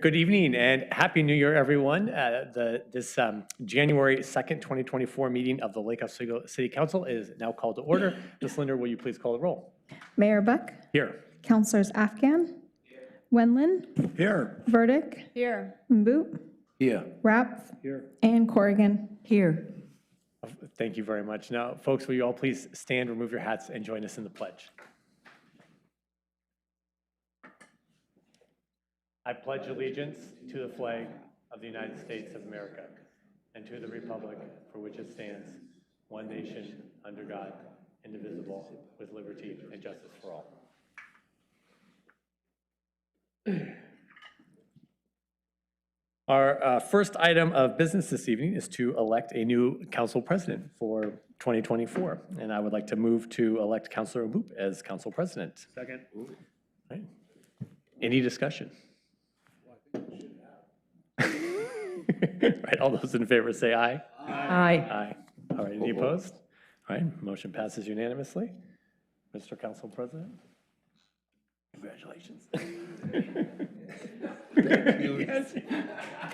Good evening and Happy New Year, everyone. This January 2nd, 2024 meeting of the Lake Oswego City Council is now called to order. Ms. Linder, will you please call the roll? Mayor Buck. Here. Councilors Afghan. Wendland. Here. Burdick. Here. Mboop. Here. Rapf. Here. And Corrigan. Here. Thank you very much. Now, folks, will you all please stand, remove your hats, and join us in the pledge? I pledge allegiance to the flag of the United States of America and to the republic for which it stands, one nation, under God, indivisible, with liberty and justice for all. Our first item of business this evening is to elect a new council president for 2024. And I would like to move to elect Councilor Mboop as council president. Second. Right. Any discussion? Right, all those in favor say aye. Aye. Aye. All right, any opposed? All right, motion passes unanimously. Mr. Council President? Congratulations. Yes.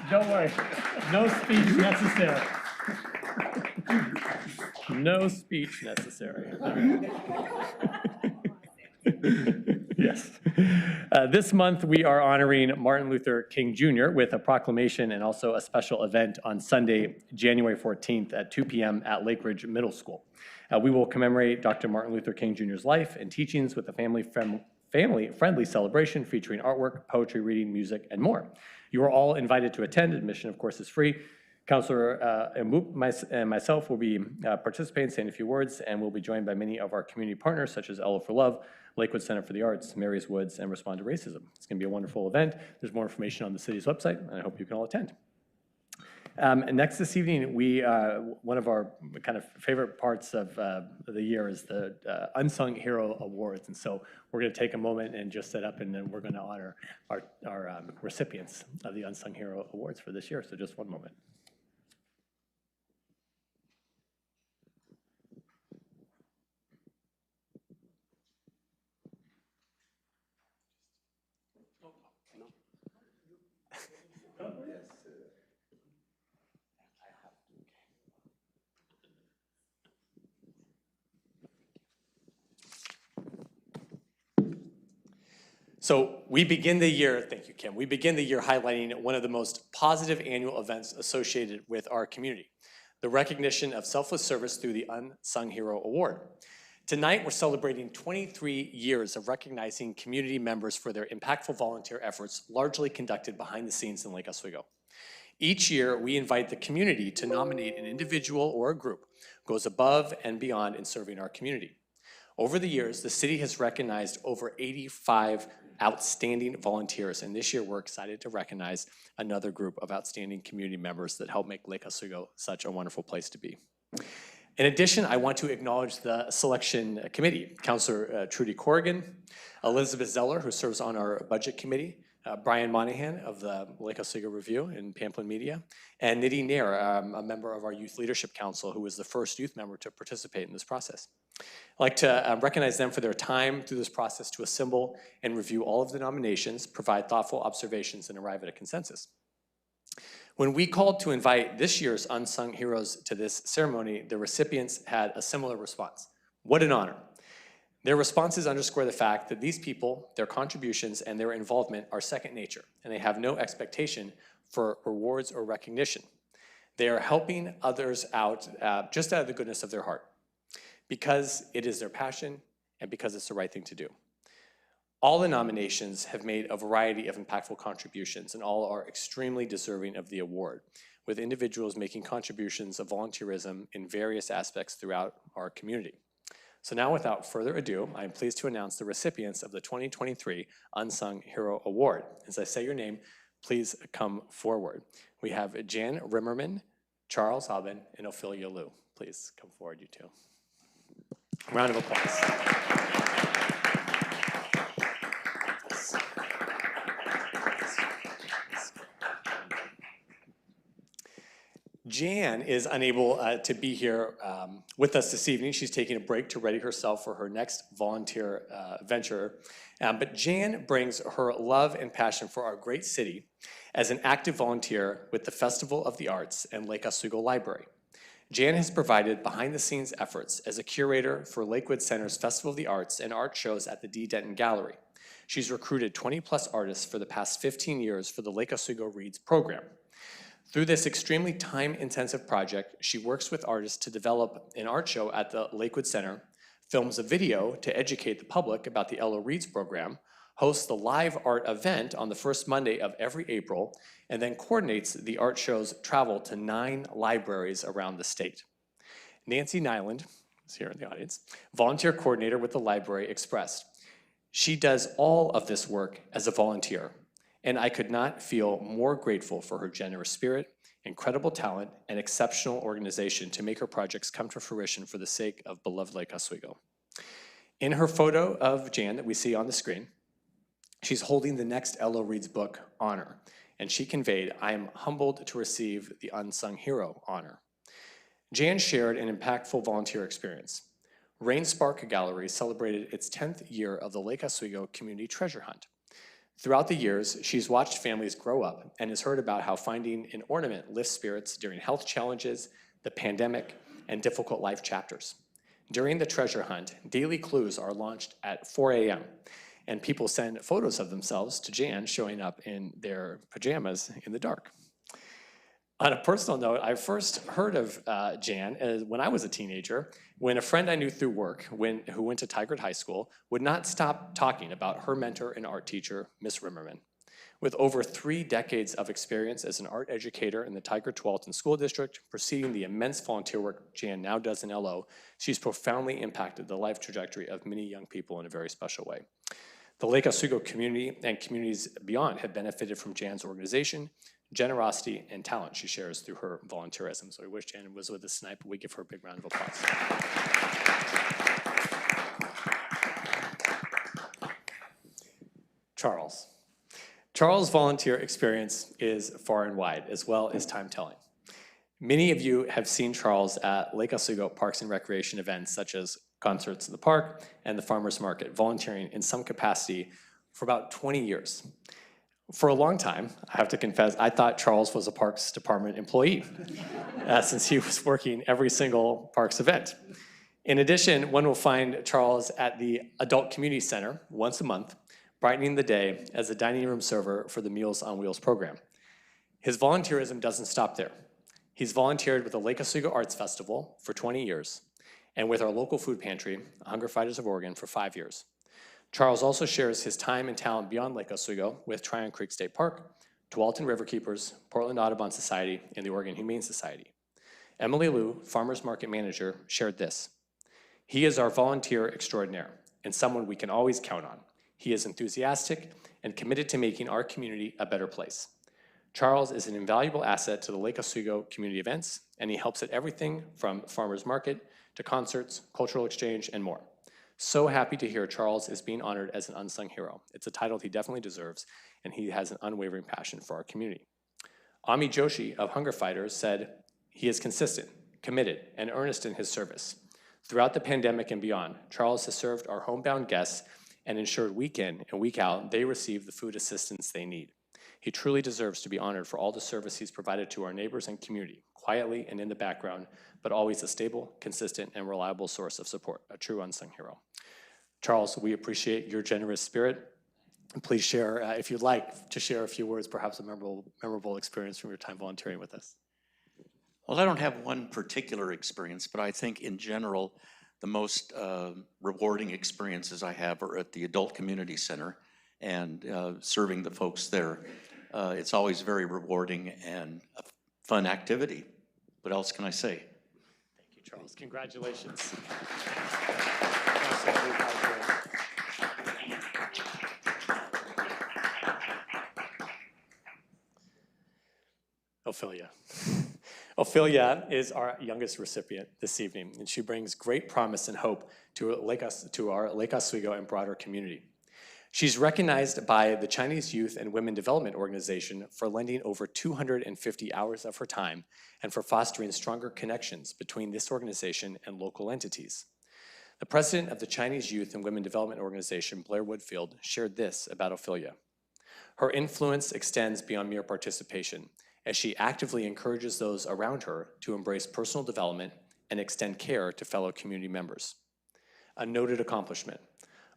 Don't worry, no speech necessary. No speech necessary. Yes. This month, we are honoring Martin Luther King Jr. with a proclamation and also a special event on Sunday, January 14th at 2 p.m. at Lake Ridge Middle School. We will commemorate Dr. Martin Luther King Jr.'s life and teachings with a family-friendly celebration featuring artwork, poetry reading, music, and more. You are all invited to attend. Admission, of course, is free. Councilor Mboop and myself will be participating, saying a few words, and we'll be joined by many of our community partners, such as Ella for Love, Lakewood Center for the Arts, Mary's Woods, and Respond to Racism. It's going to be a wonderful event. There's more information on the city's website, and I hope you can all attend. And next this evening, one of our kind of favorite parts of the year is the Unsung Hero Awards. And so we're going to take a moment and just set up, and then we're going to honor our recipients of the Unsung Hero Awards for this year. So just one moment. So we begin the year, thank you, Kim. We begin the year highlighting one of the most positive annual events associated with our community, the recognition of selfless service through the Unsung Hero Award. Tonight, we're celebrating 23 years of recognizing community members for their impactful volunteer efforts, largely conducted behind the scenes in Lake Oswego. Each year, we invite the community to nominate an individual or a group who goes above and beyond in serving our community. Over the years, the city has recognized over 85 outstanding volunteers, and this year we're excited to recognize another group of outstanding community members that help make Lake Oswego such a wonderful place to be. In addition, I want to acknowledge the selection committee, Councilor Trudy Corrigan, Elizabeth Zeller, who serves on our budget committee, Brian Monahan of the Lake Oswego Review and Pamplin Media, and Nidhi Nair, a member of our Youth Leadership Council, who was the first youth member to participate in this process. I'd like to recognize them for their time through this process to assemble and review all of the nominations, provide thoughtful observations, and arrive at a consensus. When we called to invite this year's Unsung Heroes to this ceremony, the recipients had a similar response. What an honor. Their responses underscore the fact that these people, their contributions, and their involvement are second nature, and they have no expectation for rewards or recognition. They are helping others out just out of the goodness of their heart, because it is their passion and because it's the right thing to do. All the nominations have made a variety of impactful contributions, and all are extremely deserving of the award, with individuals making contributions of volunteerism in various aspects throughout our community. So now, without further ado, I am pleased to announce the recipients of the 2023 Unsung Hero Award. As I say your name, please come forward. We have Jan Rimmerman, Charles Haben, and Ophelia Liu. Please come forward, you two. Round of applause. Jan is unable to be here with us this evening. She's taking a break to ready herself for her next volunteer venture. But Jan brings her love and passion for our great city as an active volunteer with the Festival of the Arts and Lake Oswego Library. Jan has provided behind-the-scenes efforts as a curator for Lakewood Center's Festival of the Arts and art shows at the D. Denton Gallery. She's recruited 20-plus artists for the past 15 years for the Lake Oswego Reads program. Through this extremely time-intensive project, she works with artists to develop an art show at the Lakewood Center, films a video to educate the public about the LO Reads program, hosts the live art event on the first Monday of every April, and then coordinates the art show's travel to 9 libraries around the state. Nancy Nyland, who's here in the audience, volunteer coordinator with the library, expressed, "She does all of this work as a volunteer, and I could not feel more grateful for her generous spirit, incredible talent, and exceptional organization to make her projects come to fruition for the sake of beloved Lake Oswego." In her photo of Jan that we see on the screen, she's holding the next LO Reads book honor, and she conveyed, "I am humbled to receive the Unsung Hero honor." Jan shared an impactful volunteer experience. Rain Spark Gallery celebrated its 10th year of the Lake Oswego Community Treasure Hunt. Throughout the years, she's watched families grow up and has heard about how finding an ornament lifts spirits during health challenges, the pandemic, and difficult life chapters. During the treasure hunt, daily clues are launched at 4 a.m., and people send photos of themselves to Jan showing up in their pajamas in the dark. On a personal note, I first heard of Jan when I was a teenager, when a friend I knew through work who went to Tigard High School would not stop talking about her mentor and art teacher, Miss Rimmerman. With over 3 decades of experience as an art educator in the Tigard-Tualatin School District, preceding the immense volunteer work Jan now does in LO, she's profoundly impacted the life trajectory of many young people in a very special way. The Lake Oswego community and communities beyond have benefited from Jan's organization, generosity, and talent she shares through her volunteerism. So we wish Jan was with us tonight, but we give her a big round of applause. Charles' volunteer experience is far and wide, as well as time-telling. Many of you have seen Charles at Lake Oswego Parks and Recreation events such as concerts in the park and the farmers market, volunteering in some capacity for about 20 years. For a long time, I have to confess, I thought Charles was a Parks Department employee, since he was working every single Parks event. In addition, one will find Charles at the Adult Community Center once a month, brightening the day as a dining room server for the Meals on Wheels program. His volunteerism doesn't stop there. He's volunteered with the Lake Oswego Arts Festival for 20 years, and with our local food pantry, Hunger Fighters of Oregon, for 5 years. Charles also shares his time and talent beyond Lake Oswego with Tryon Creek State Park, Tualatin Riverkeepers, Portland Audubon Society, and the Oregon Humane Society. Emily Liu, Farmers Market Manager, shared this: "He is our volunteer extraordinaire and someone we can always count on. He is enthusiastic and committed to making our community a better place. Charles is an invaluable asset to the Lake Oswego community events, and he helps at everything from farmers market to concerts, cultural exchange, and more. So happy to hear Charles is being honored as an unsung hero. It's a title he definitely deserves, and he has an unwavering passion for our community." Ami Joshi of Hunger Fighters said, "He is consistent, committed, and earnest in his service. Throughout the pandemic and beyond, Charles has served our homebound guests and ensured week in and week out they receive the food assistance they need. He truly deserves to be honored for all the service he's provided to our neighbors and community, quietly and in the background, but always a stable, consistent, and reliable source of support, a true unsung hero." Charles, we appreciate your generous spirit. Please share, if you'd like, to share a few words, perhaps a memorable experience from your time volunteering with us. Well, I don't have one particular experience, but I think in general, the most rewarding experiences I have are at the Adult Community Center and serving the folks there. It's always very rewarding and a fun activity. What else can I say? Thank you, Charles. Congratulations. Ophelia. Ophelia is our youngest recipient this evening, and she brings great promise and hope to our Lake Oswego and broader community. She's recognized by the Chinese Youth and Women Development Organization for lending over 250 hours of her time and for fostering stronger connections between this organization and local entities. The president of the Chinese Youth and Women Development Organization, Blair Woodfield, shared this about Ophelia. Her influence extends beyond mere participation, as she actively encourages those around her to embrace personal development and extend care to fellow community members. A noted accomplishment,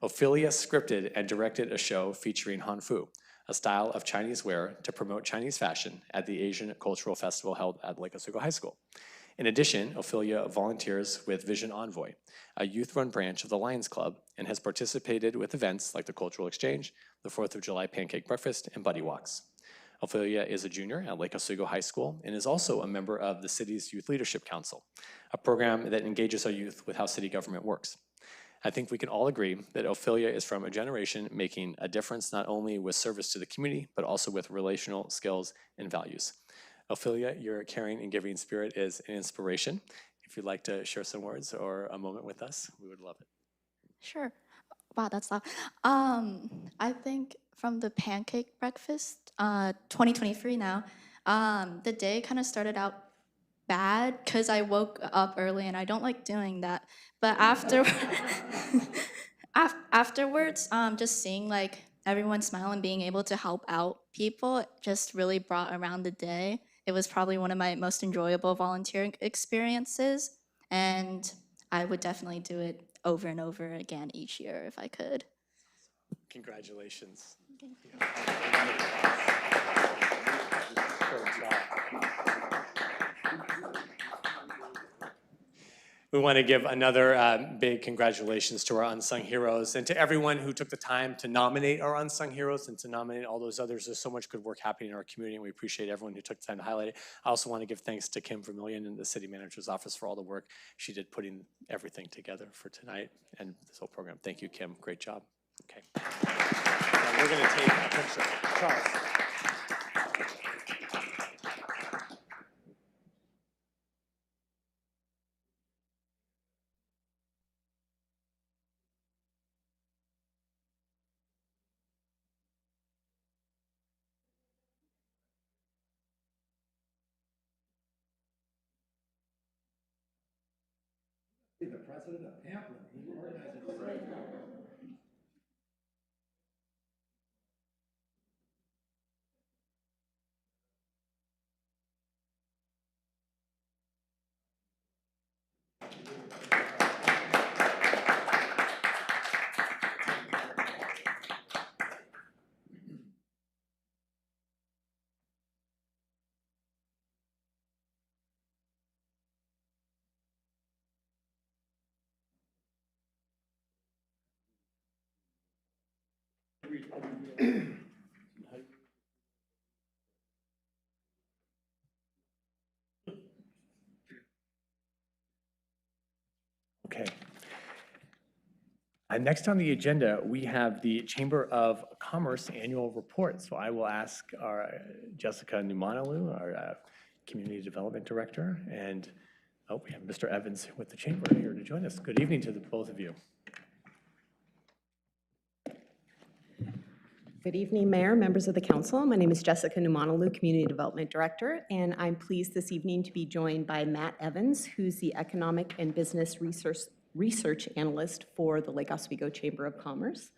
Ophelia scripted and directed a show featuring Hanfu, a style of Chinese wear to promote Chinese fashion at the Asian Cultural Festival held at Lake Oswego High School. In addition, Ophelia volunteers with Vision Envoy, a youth-run branch of the Lions Club, and has participated with events like the Cultural Exchange, the 4th of July Pancake Breakfast, and Buddy Walks. Ophelia is a junior at Lake Oswego High School and is also a member of the city's Youth Leadership Council, a program that engages our youth with how city government works. I think we can all agree that Ophelia is from a generation making a difference not only with service to the community, but also with relational skills and values. Ophelia, your caring and giving spirit is an inspiration. If you'd like to share some words or a moment with us, we would love it. Sure. Wow, that's loud. I think from the pancake breakfast, 2023 now, the day kind of started out bad because I woke up early and I don't like doing that. But afterwards, just seeing like everyone smile and being able to help out people just really brought around the day. It was probably one of my most enjoyable volunteering experiences, and I would definitely do it over and over again each year if I could. Congratulations. Thank you. Great job. We want to give another big congratulations to our unsung heroes and to everyone who took the time to nominate our unsung heroes and to nominate all those others. There's so much good work happening in our community, and we appreciate everyone who took the time to highlight it. I also want to give thanks to Kim Vermillion and the city manager's office for all the work she did putting everything together for tonight and this whole program. Thank you, Kim. Great job. Okay. Now we're going to take a picture. Charles. The president of Pamplin, he organized it. Okay. Next on the agenda, we have the Chamber of Commerce annual report. So I will ask our Jessica Numanalu, our Community Development Director, and we have Mr. Evans with the Chamber here to join us. Good evening to the both of you. Good evening, Mayor, members of the council. My name is Jessica Numanalu, Community Development Director, and I'm pleased this evening to be joined by Matt Evans, who's the Economic and Business Research Analyst for the Lake Oswego Chamber of Commerce.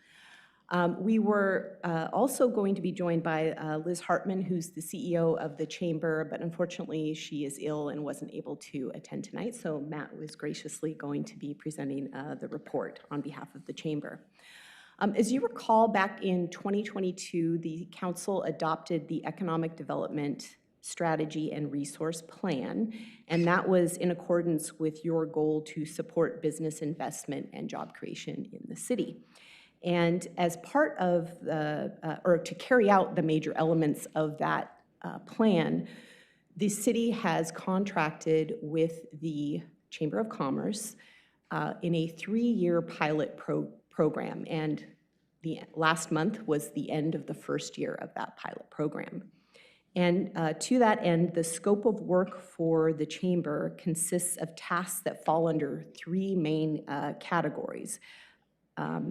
We were also going to be joined by Liz Hartman, who's the CEO of the Chamber, but unfortunately she is ill and wasn't able to attend tonight, so Matt was graciously going to be presenting the report on behalf of the Chamber. As you recall, back in 2022, the council adopted the Economic Development Strategy and Resource Plan, and that was in accordance with your goal to support business investment and job creation in the city. And as part of or to carry out the major elements of that plan, the city has contracted with the Chamber of Commerce in a 3-year pilot program, and the last month was the end of the first year of that pilot program. And to that end, the scope of work for the Chamber consists of tasks that fall under 3 main categories. I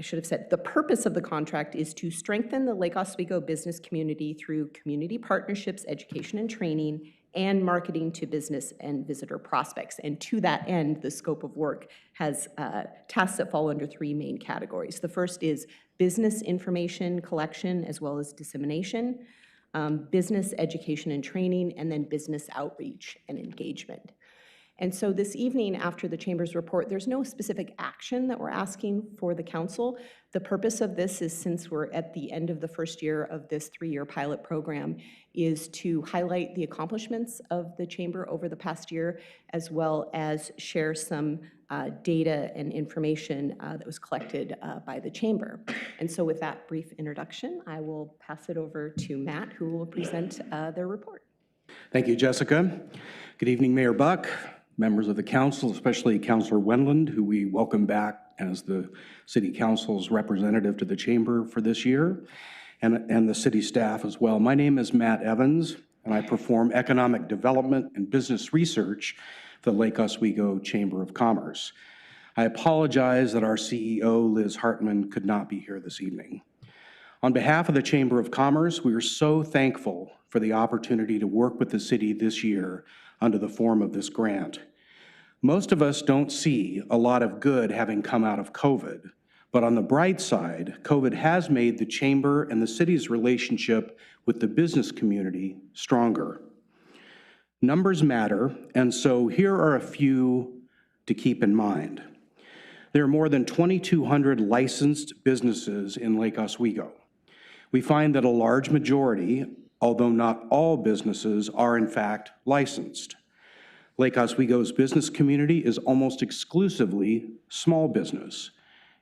should have said, the purpose of the contract is to strengthen the Lake Oswego business community through community partnerships, education and training, and marketing to business and visitor prospects. And to that end, the scope of work has tasks that fall under three main categories. The first is business information collection as well as dissemination, business education and training, and then business outreach and engagement. And so this evening, after the Chamber's report, there's no specific action that we're asking for the council. The purpose of this is, since we're at the end of the first year of this 3-year pilot program, is to highlight the accomplishments of the Chamber over the past year, as well as share some data and information that was collected by the Chamber. And so with that brief introduction, I will pass it over to Matt, who will present their report. Thank you, Jessica. Good evening, Mayor Buck, members of the council, especially Councilor Wendland, who we welcome back as the City Council's representative to the Chamber for this year, and the city staff as well. My name is Matt Evans, and I perform economic development and business research for the Lake Oswego Chamber of Commerce. I apologize that our CEO, Liz Hartman, could not be here this evening. On behalf of the Chamber of Commerce, we are so thankful for the opportunity to work with the city this year under the form of this grant. Most of us don't see a lot of good having come out of COVID, but on the bright side, COVID has made the Chamber and the city's relationship with the business community stronger. Numbers matter, and so here are a few to keep in mind. There are more than 2,200 licensed businesses in Lake Oswego. We find that a large majority, although not all businesses, are in fact licensed. Lake Oswego's business community is almost exclusively small business.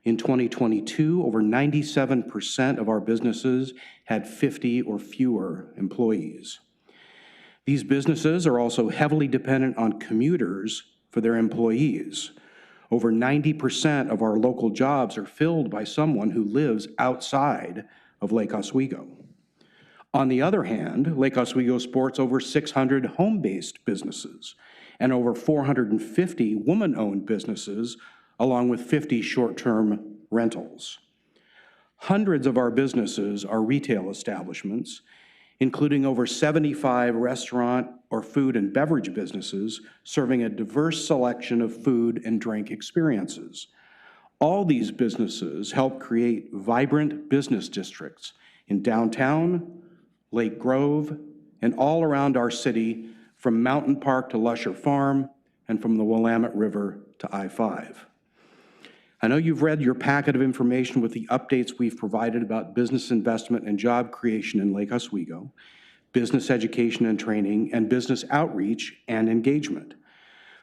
In 2022, over 97% of our businesses had 50 or fewer employees. These businesses are also heavily dependent on commuters for their employees. Over 90% of our local jobs are filled by someone who lives outside of Lake Oswego. On the other hand, Lake Oswego sports over 600 home-based businesses and over 450 woman-owned businesses, along with 50 short-term rentals. Hundreds of our businesses are retail establishments, including over 75 restaurant or food and beverage businesses serving a diverse selection of food and drink experiences. All these businesses help create vibrant business districts in downtown, Lake Grove, and all around our city, from Mountain Park to Lusher Farm, and from the Willamette River to I-5. I know you've read your packet of information with the updates we've provided about business investment and job creation in Lake Oswego, business education and training, and business outreach and engagement.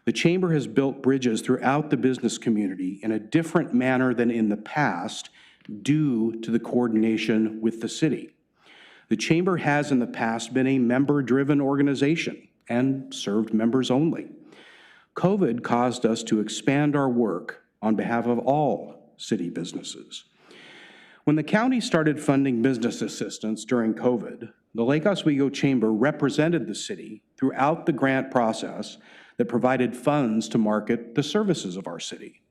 The Chamber has built bridges throughout the business community in a different manner than in the past due to the coordination with the city. The Chamber has in the past been a member-driven organization and served members only. COVID caused us to expand our work on behalf of all city businesses. When the county started funding business assistance during COVID, the Lake Oswego Chamber represented the city throughout the grant process that provided funds to market the services of our city.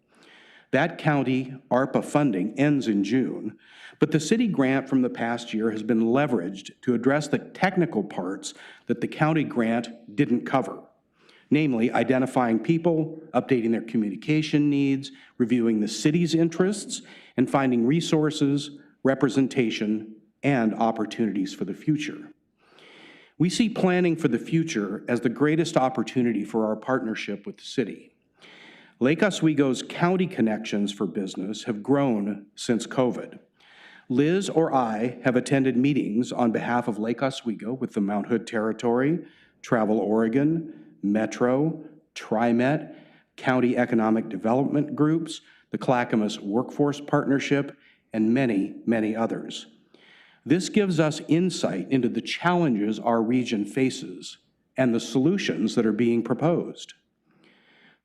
That county ARPA funding ends in June, but the city grant from the past year has been leveraged to address the technical parts that the county grant didn't cover, namely identifying people, updating their communication needs, reviewing the city's interests, and finding resources, representation, and opportunities for the future. We see planning for the future as the greatest opportunity for our partnership with the city. Lake Oswego's county connections for business have grown since COVID. Liz or I have attended meetings on behalf of Lake Oswego with the Mount Hood Territory, Travel Oregon, Metro, TriMet, County Economic Development Groups, the Clackamas Workforce Partnership, and many, many others. This gives us insight into the challenges our region faces and the solutions that are being proposed.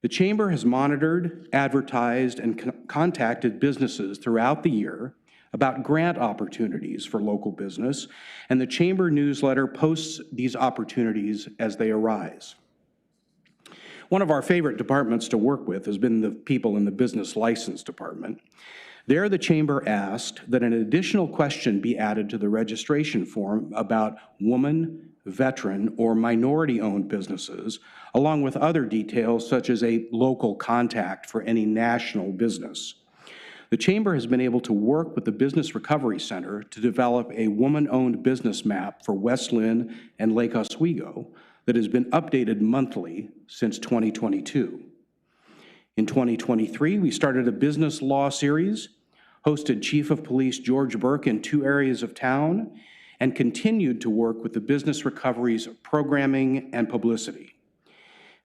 The Chamber has monitored, advertised, and contacted businesses throughout the year about grant opportunities for local business, and the Chamber newsletter posts these opportunities as they arise. One of our favorite departments to work with has been the people in the business license department. There, the Chamber asked that an additional question be added to the registration form about woman, veteran, or minority-owned businesses, along with other details such as a local contact for any national business. The Chamber has been able to work with the Business Recovery Center to develop a woman-owned business map for West Lynn and Lake Oswego that has been updated monthly since 2022. In 2023, we started a business law series, hosted Chief of Police George Burke in 2 areas of town, and continued to work with the Business Recovery's programming and publicity.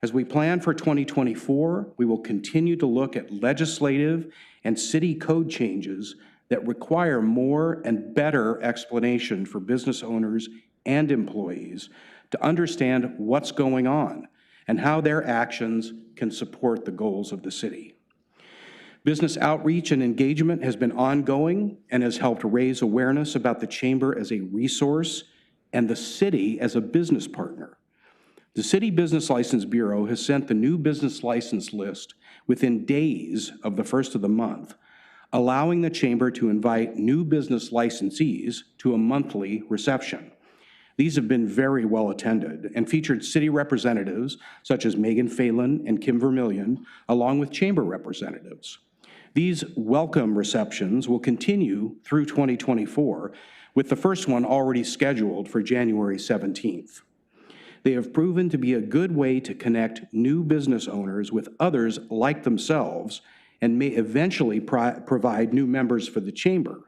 As we plan for 2024, we will continue to look at legislative and city code changes that require more and better explanation for business owners and employees to understand what's going on and how their actions can support the goals of the city. Business outreach and engagement has been ongoing and has helped raise awareness about the Chamber as a resource and the city as a business partner. The City Business License Bureau has sent the new business license list within days of the first of the month, allowing the Chamber to invite new business licensees to a monthly reception. These have been very well attended and featured city representatives such as Megan Phelan and Kim Vermillion, along with Chamber representatives. These welcome receptions will continue through 2024, with the first one already scheduled for January 17th. They have proven to be a good way to connect new business owners with others like themselves and may eventually provide new members for the Chamber.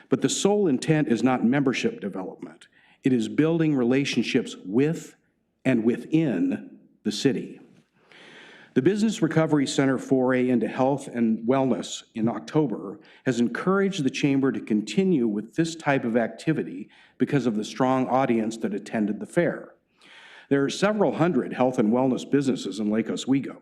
But the sole intent is not membership development. It is building relationships with and within the city. The Business Recovery Center foray into health and wellness in October has encouraged the Chamber to continue with this type of activity because of the strong audience that attended the fair. There are several hundred health and wellness businesses in Lake Oswego.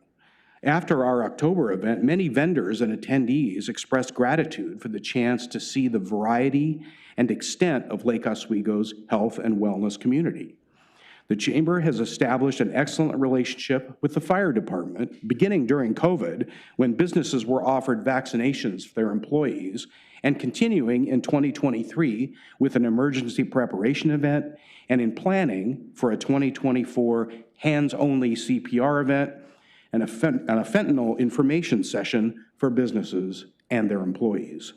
After our October event, many vendors and attendees expressed gratitude for the chance to see the variety and extent of Lake Oswego's health and wellness community. The Chamber has established an excellent relationship with the fire department, beginning during COVID, when businesses were offered vaccinations for their employees, and continuing in 2023 with an emergency preparation event and in planning for a 2024 hands-only CPR event and a fentanyl information session for businesses and their employees.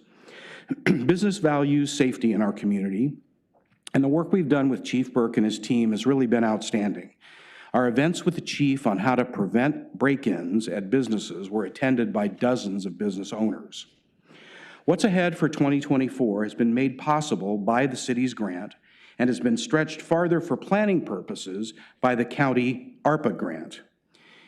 Business values safety in our community, and the work we've done with Chief Burke and his team has really been outstanding. Our events with the chief on how to prevent break-ins at businesses were attended by dozens of business owners. What's ahead for 2024 has been made possible by the city's grant and has been stretched farther for planning purposes by the county ARPA grant.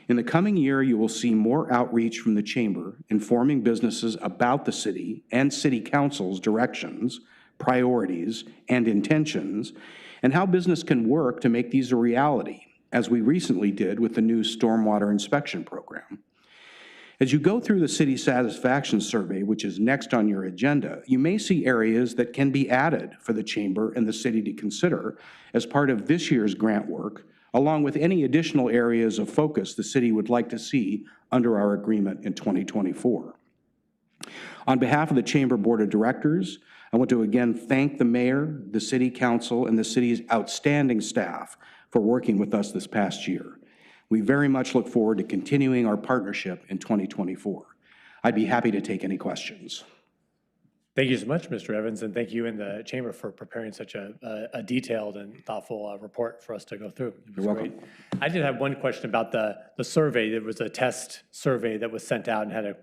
In the coming year, you will see more outreach from the Chamber informing businesses about the city and City Council's directions, priorities, and intentions, and how business can work to make these a reality, as we recently did with the new stormwater inspection program. As you go through the city satisfaction survey, which is next on your agenda, you may see areas that can be added for the Chamber and the city to consider as part of this year's grant work, along with any additional areas of focus the city would like to see under our agreement in 2024. On behalf of the Chamber Board of Directors, I want to again thank the mayor, the city council, and the city's outstanding staff for working with us this past year. We very much look forward to continuing our partnership in 2024. I'd be happy to take any questions. Thank you so much, Mr. Evans, and thank you and the Chamber for preparing such a detailed and thoughtful report for us to go through. You're welcome. Great. I did have one question about the survey. There was a test survey that was sent out and had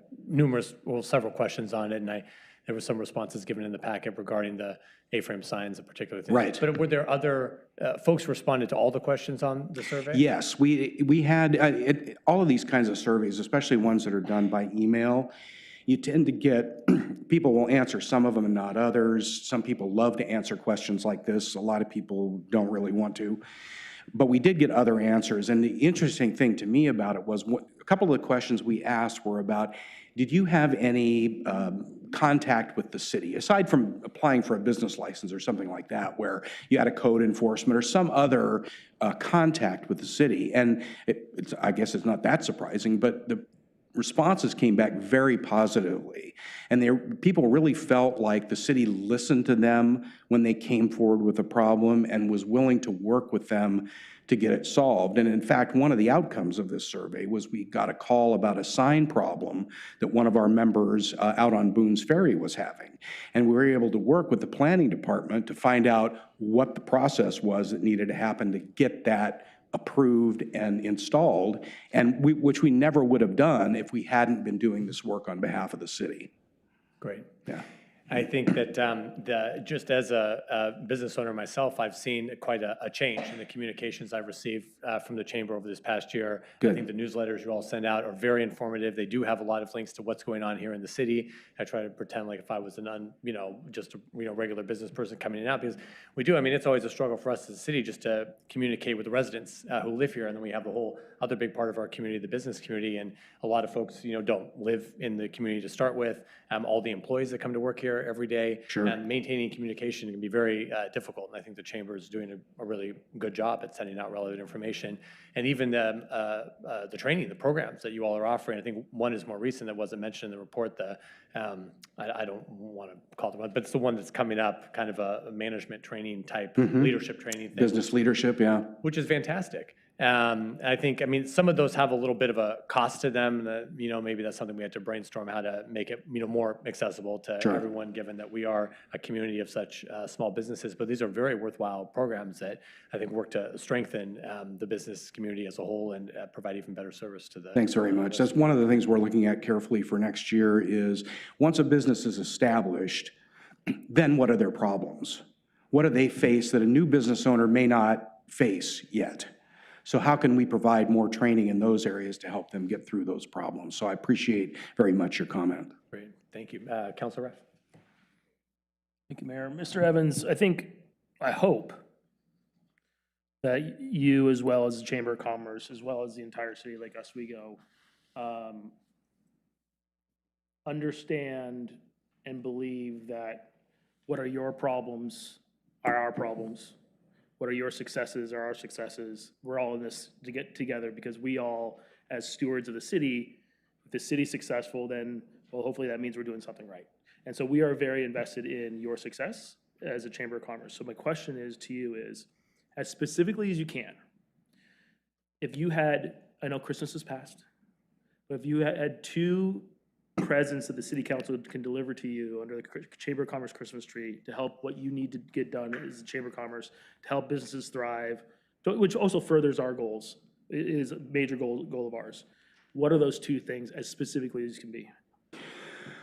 several questions on it, and there were some responses given in the packet regarding the A-frame signs and particular things. Right. But were there other folks responded to all the questions on the survey? Yes, we had all of these kinds of surveys, especially ones that are done by email. You tend to get, people will answer some of them and not others. Some people love to answer questions like this. A lot of people don't really want to. But we did get other answers. And the interesting thing to me about it was a couple of the questions we asked were about, did you have any contact with the city, aside from applying for a business license or something like that, where you had a code enforcement or some other contact with the city? And I guess it's not that surprising, but responses came back very positively. And people really felt like the city listened to them when they came forward with a problem and was willing to work with them to get it solved. And in fact, one of the outcomes of this survey was we got a call about a sign problem that one of our members out on Boone's Ferry was having. And we were able to work with the planning department to find out what the process was that needed to happen to get that approved and installed, and which we never would have done if we hadn't been doing this work on behalf of the city. Great. Yeah. I think that just as a business owner myself, I've seen quite a change in the communications I've received from the chamber over this past year. Good. I think the newsletters you all send out are very informative. They do have a lot of links to what's going on here in the city. I try to pretend like if I was just a regular business person coming in and out, because we do. I mean, it's always a struggle for us as a city just to communicate with the residents who live here, and then we have the whole other big part of our community, the business community, and a lot of folks, don't live in the community to start with. All the employees that come to work here every day. Sure. And maintaining communication can be very difficult. And I think the chamber is doing a really good job at sending out relevant information. And even the training, the programs that you all are offering, I think one is more recent that wasn't mentioned in the report. I don't want to call it one, but it's the one that's coming up, kind of a management training type, leadership training thing. Business leadership, yeah. Which is fantastic. I think, some of those have a little bit of a cost to them. That, maybe that's something we have to brainstorm how to make it, more accessible to Sure. everyone, given that we are a community of such small businesses. But these are very worthwhile programs that I think work to strengthen the business community as a whole and provide even better service to the. Thanks very much. That's one of the things we're looking at carefully for next year is once a business is established, then what are their problems? What do they face that a new business owner may not face yet? So how can we provide more training in those areas to help them get through those problems? So I appreciate very much your comment. Great, thank you. Councilor Raff. Thank you, Mayor. Mr. Evans, I hope that you, as well as the Chamber of Commerce, as well as the entire city of Lake Oswego, understand and believe that what are your problems are our problems. What are your successes are our successes. We're all in this to get together because we all, as stewards of the city, if the city's successful, then, well, hopefully that means we're doing something right. And so we are very invested in your success as a Chamber of Commerce. So my question is to you is, as specifically as you can, if you had, I know Christmas has passed, but if you had two presents that the city council can deliver to you under the Chamber of Commerce Christmas tree to help what you need to get done as the Chamber of Commerce to help businesses thrive, which also furthers our goals, is a major goal of ours. What are those two things as specifically as can be?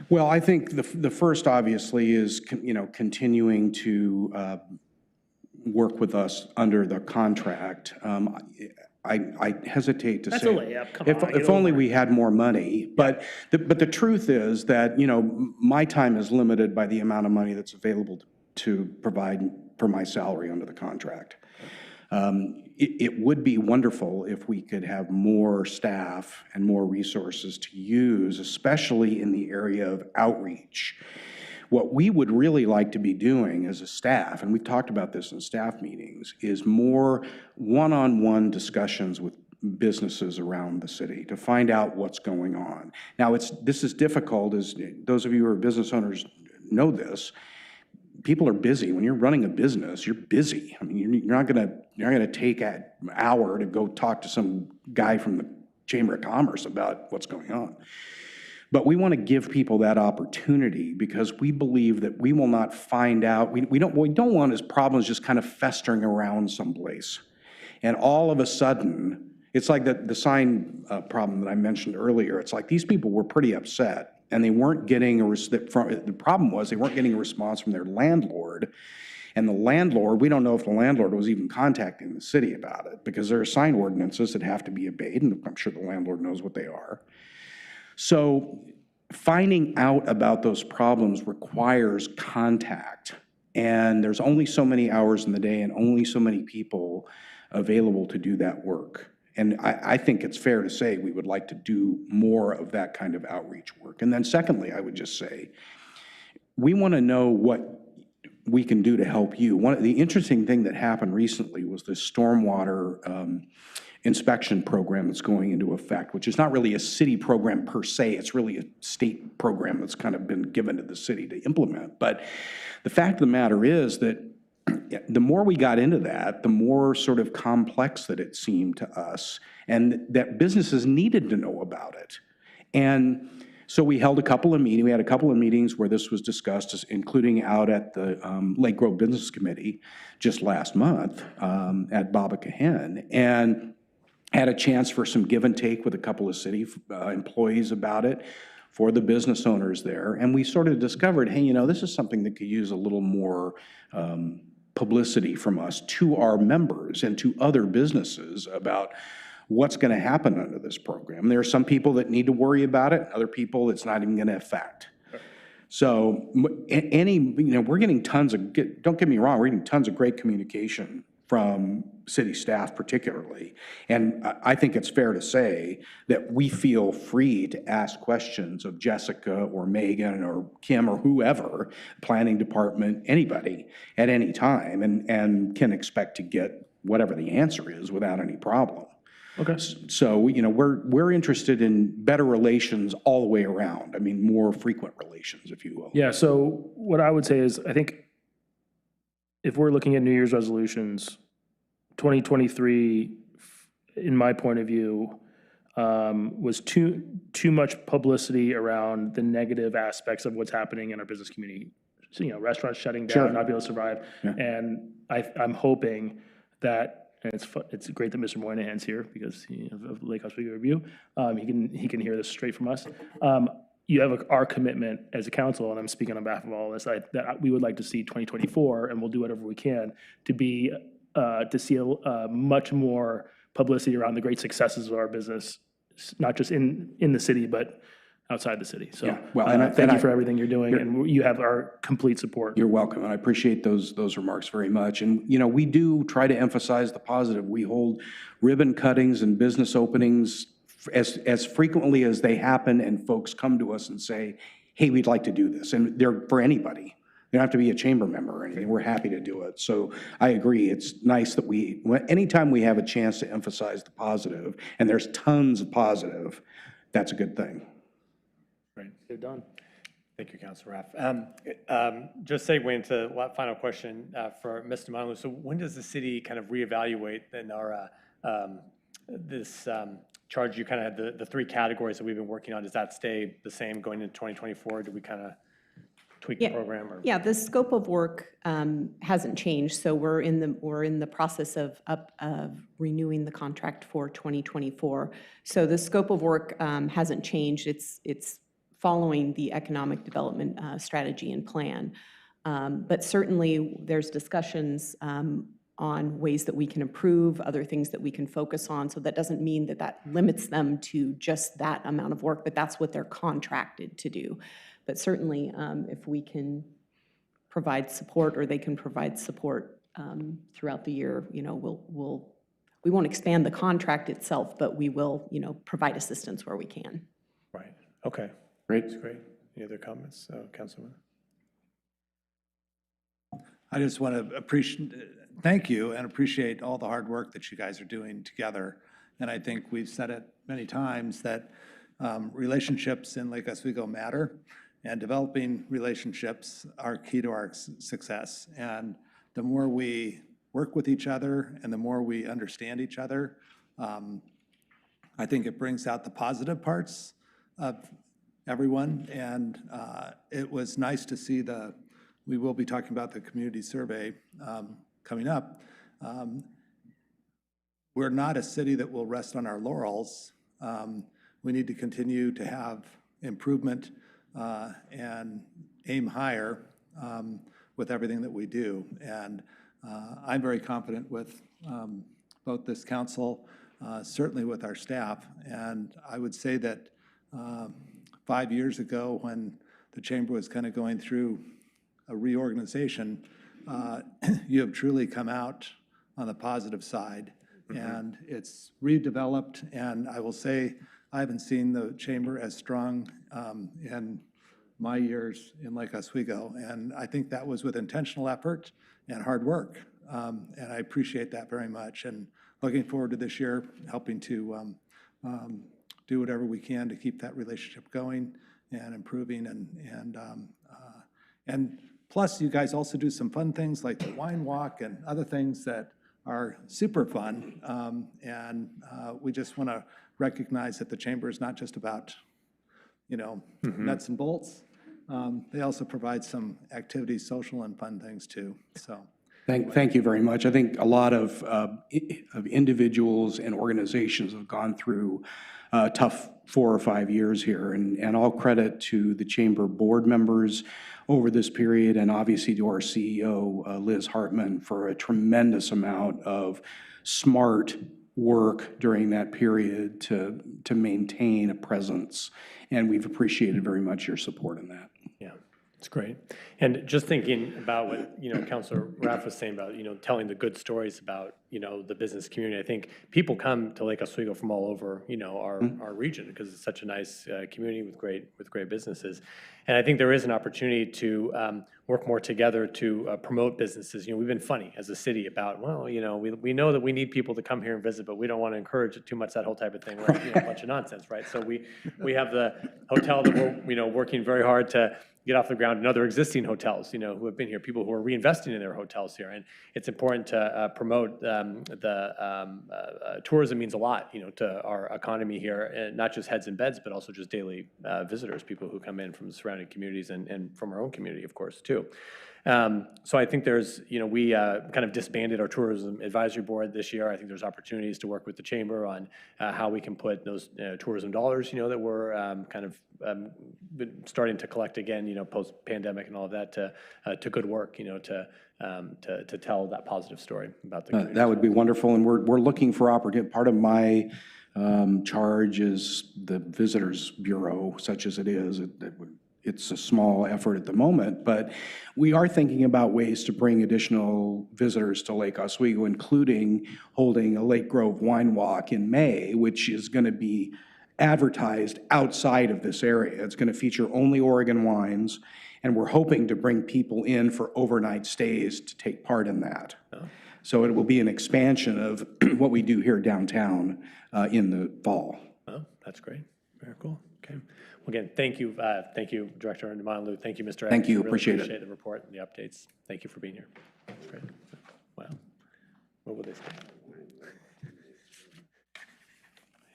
Well, I think the first obviously is, continuing to work with us under the contract. I hesitate to say. That's a layup, come on. If only we had more money. But the truth is that, my time is limited by the amount of money that's available to provide for my salary under the contract. It would be wonderful if we could have more staff and more resources to use, especially in the area of outreach. What we would really like to be doing as a staff, and we've talked about this in staff meetings, is more one-on-one discussions with businesses around the city to find out what's going on. Now, this is difficult, as those of you who are business owners know this. People are busy. When you're running a business, you're busy. I mean, you're not gonna take an hour to go talk to some guy from the Chamber of Commerce about what's going on. But we want to give people that opportunity because we believe that we will not find out. What we don't want is problems just kind of festering around someplace. And all of a sudden, it's like the sign problem that I mentioned earlier. It's like these people were pretty upset and they weren't getting the problem was they weren't getting a response from their landlord. And the landlord, we don't know if the landlord was even contacting the city about it because there are sign ordinances that have to be obeyed, and I'm sure the landlord knows what they are. So finding out about those problems requires contact, and there's only so many hours in the day and only so many people available to do that work. And I think it's fair to say we would like to do more of that kind of outreach work. And then secondly, I would just say, we want to know what we can do to help you. The interesting thing that happened recently was the stormwater inspection program that's going into effect, which is not really a city program per se, it's really a state program that's kind of been given to the city to implement. But the fact of the matter is that the more we got into that, the more sort of complex that it seemed to us, and that businesses needed to know about it. And so we held a couple of meetings. We had a couple of meetings where this was discussed, including out at the Lake Grove Business Committee just last month at Baba Cahen, and had a chance for some give and take with a couple of city employees about it for the business owners there. And we sort of discovered, hey, you know, this is something that could use a little more publicity from us to our members and to other businesses about what's going to happen under this program. There are some people that need to worry about it, other people it's not even going to affect. So we're getting tons of, don't get me wrong, we're getting tons of great communication from city staff particularly. And I think it's fair to say that we feel free to ask questions of Jessica or Megan or Kim or whoever, planning department, anybody at any time, and can expect to get whatever the answer is without any problem. Okay. So, we're interested in better relations all the way around. I mean, more frequent relations, if you will. Yeah, so what I would say is, I think if we're looking at New Year's resolutions, 2023, in my point of view, was too much publicity around the negative aspects of what's happening in our business community. So, restaurants shutting down, Sure. not being able to survive. Yeah. And I'm hoping that, and it's great that Mr. Moynihan's here because of Lake Oswego Review. He can hear this straight from us. You have our commitment as a council, and I'm speaking on behalf of all of us, that we would like to see 2024, and we'll do whatever we can to see much more publicity around the great successes of our business, not just in the city, but outside the city. So Yeah. Well, thank you for everything you're doing, and you have our complete support. You're welcome, and I appreciate those remarks very much. And, we do try to emphasize the positive. We hold ribbon cuttings and business openings as frequently as they happen, and folks come to us and say, hey, we'd like to do this. And they're for anybody. You don't have to be a chamber member or anything. We're happy to do it. So I agree. It's nice that anytime we have a chance to emphasize the positive, and there's tons of positive, that's a good thing. Right. Get it done. Thank you, Councilor Raff. Just segue into one final question for Mr. Monalou. So when does the city kind of reevaluate in our this charge? You kind of had the three categories that we've been working on. Does that stay the same going into 2024? Do we kind of tweak the program? Or? Yeah, the scope of work hasn't changed, so we're in the process of renewing the contract for 2024. So the scope of work hasn't changed. It's following the economic development strategy and plan. But certainly there's discussions on ways that we can improve, other things that we can focus on. So that doesn't mean that limits them to just that amount of work, but that's what they're contracted to do. But certainly if we can provide support, or they can provide support throughout the year, we won't expand the contract itself, but we will, provide assistance where we can. Right. Okay. Great. That's great. Any other comments, Councilman? I just want to thank you and appreciate all the hard work that you guys are doing together. And I think we've said it many times that relationships in Lake Oswego matter, and developing relationships are key to our success. And the more we work with each other and the more we understand each other, I think it brings out the positive parts of everyone. And it was nice to see we will be talking about the community survey coming up. We're not a city that will rest on our laurels. We need to continue to have improvement and aim higher with everything that we do. And I'm very confident with both this council, certainly with our staff. And I would say that 5 years ago, when the chamber was kind of going through a reorganization, you have truly come out on the positive side. And it's redeveloped, and I will say I haven't seen the chamber as strong in my years in Lake Oswego, and I think that was with intentional effort and hard work, and I appreciate that very much. And looking forward to this year, helping to do whatever we can to keep that relationship going and improving. And plus, you guys also do some fun things like the wine walk and other things that are super fun. We just want to recognize that the Chamber is not just about, nuts and bolts. They also provide some activities, social and fun things too, so. Thank you very much. I think a lot of individuals and organizations have gone through a tough 4 or 5 years here, and all credit to the Chamber board members over this period, and obviously to our CEO, Liz Hartman, for a tremendous amount of smart work during that period to maintain a presence, and we've appreciated very much your support in that. Yeah, it's great. And just thinking about what, Councilor Raff was saying about, telling the good stories about, the business community. I think people come to Lake Oswego from all over, our region, because it's such a nice community with great businesses. And I think there is an opportunity to work more together to promote businesses. We've been funny as a city about, well, we know that we need people to come here and visit, but we don't want to encourage too much that whole type of thing, where it's a bunch of nonsense, right? So we have the hotel that we're, working very hard to get off the ground, and other existing hotels, who have been here, people who are reinvesting in their hotels here. And it's important to promote tourism means a lot, to our economy here, and not just heads and beds, but also just daily visitors, people who come in from the surrounding communities and from our own community, of course, too. So I think there's, we kind of disbanded our tourism advisory board this year. I think there's opportunities to work with the Chamber on how we can put those tourism dollars, that we're kind of starting to collect again, post-pandemic and all of that to good work, to tell that positive story about the community. That would be wonderful, and we're looking for opportunity. Part of my charge is the Visitors Bureau, such as it is. It's a small effort at the moment, but we are thinking about ways to bring additional visitors to Lake Oswego, including holding a Lake Grove Wine Walk in May, which is going to be advertised outside of this area. It's going to feature only Oregon wines, and we're hoping to bring people in for overnight stays to take part in that. So it will be an expansion of what we do here downtown in the fall. Oh, that's great. Very cool. Okay. Well, again, thank you, Director Numonalou. Thank you, Mr. Evans. Thank you. Really Appreciate appreciate the report and the updates. Thank you for being here. That's great. Wow. What will they say?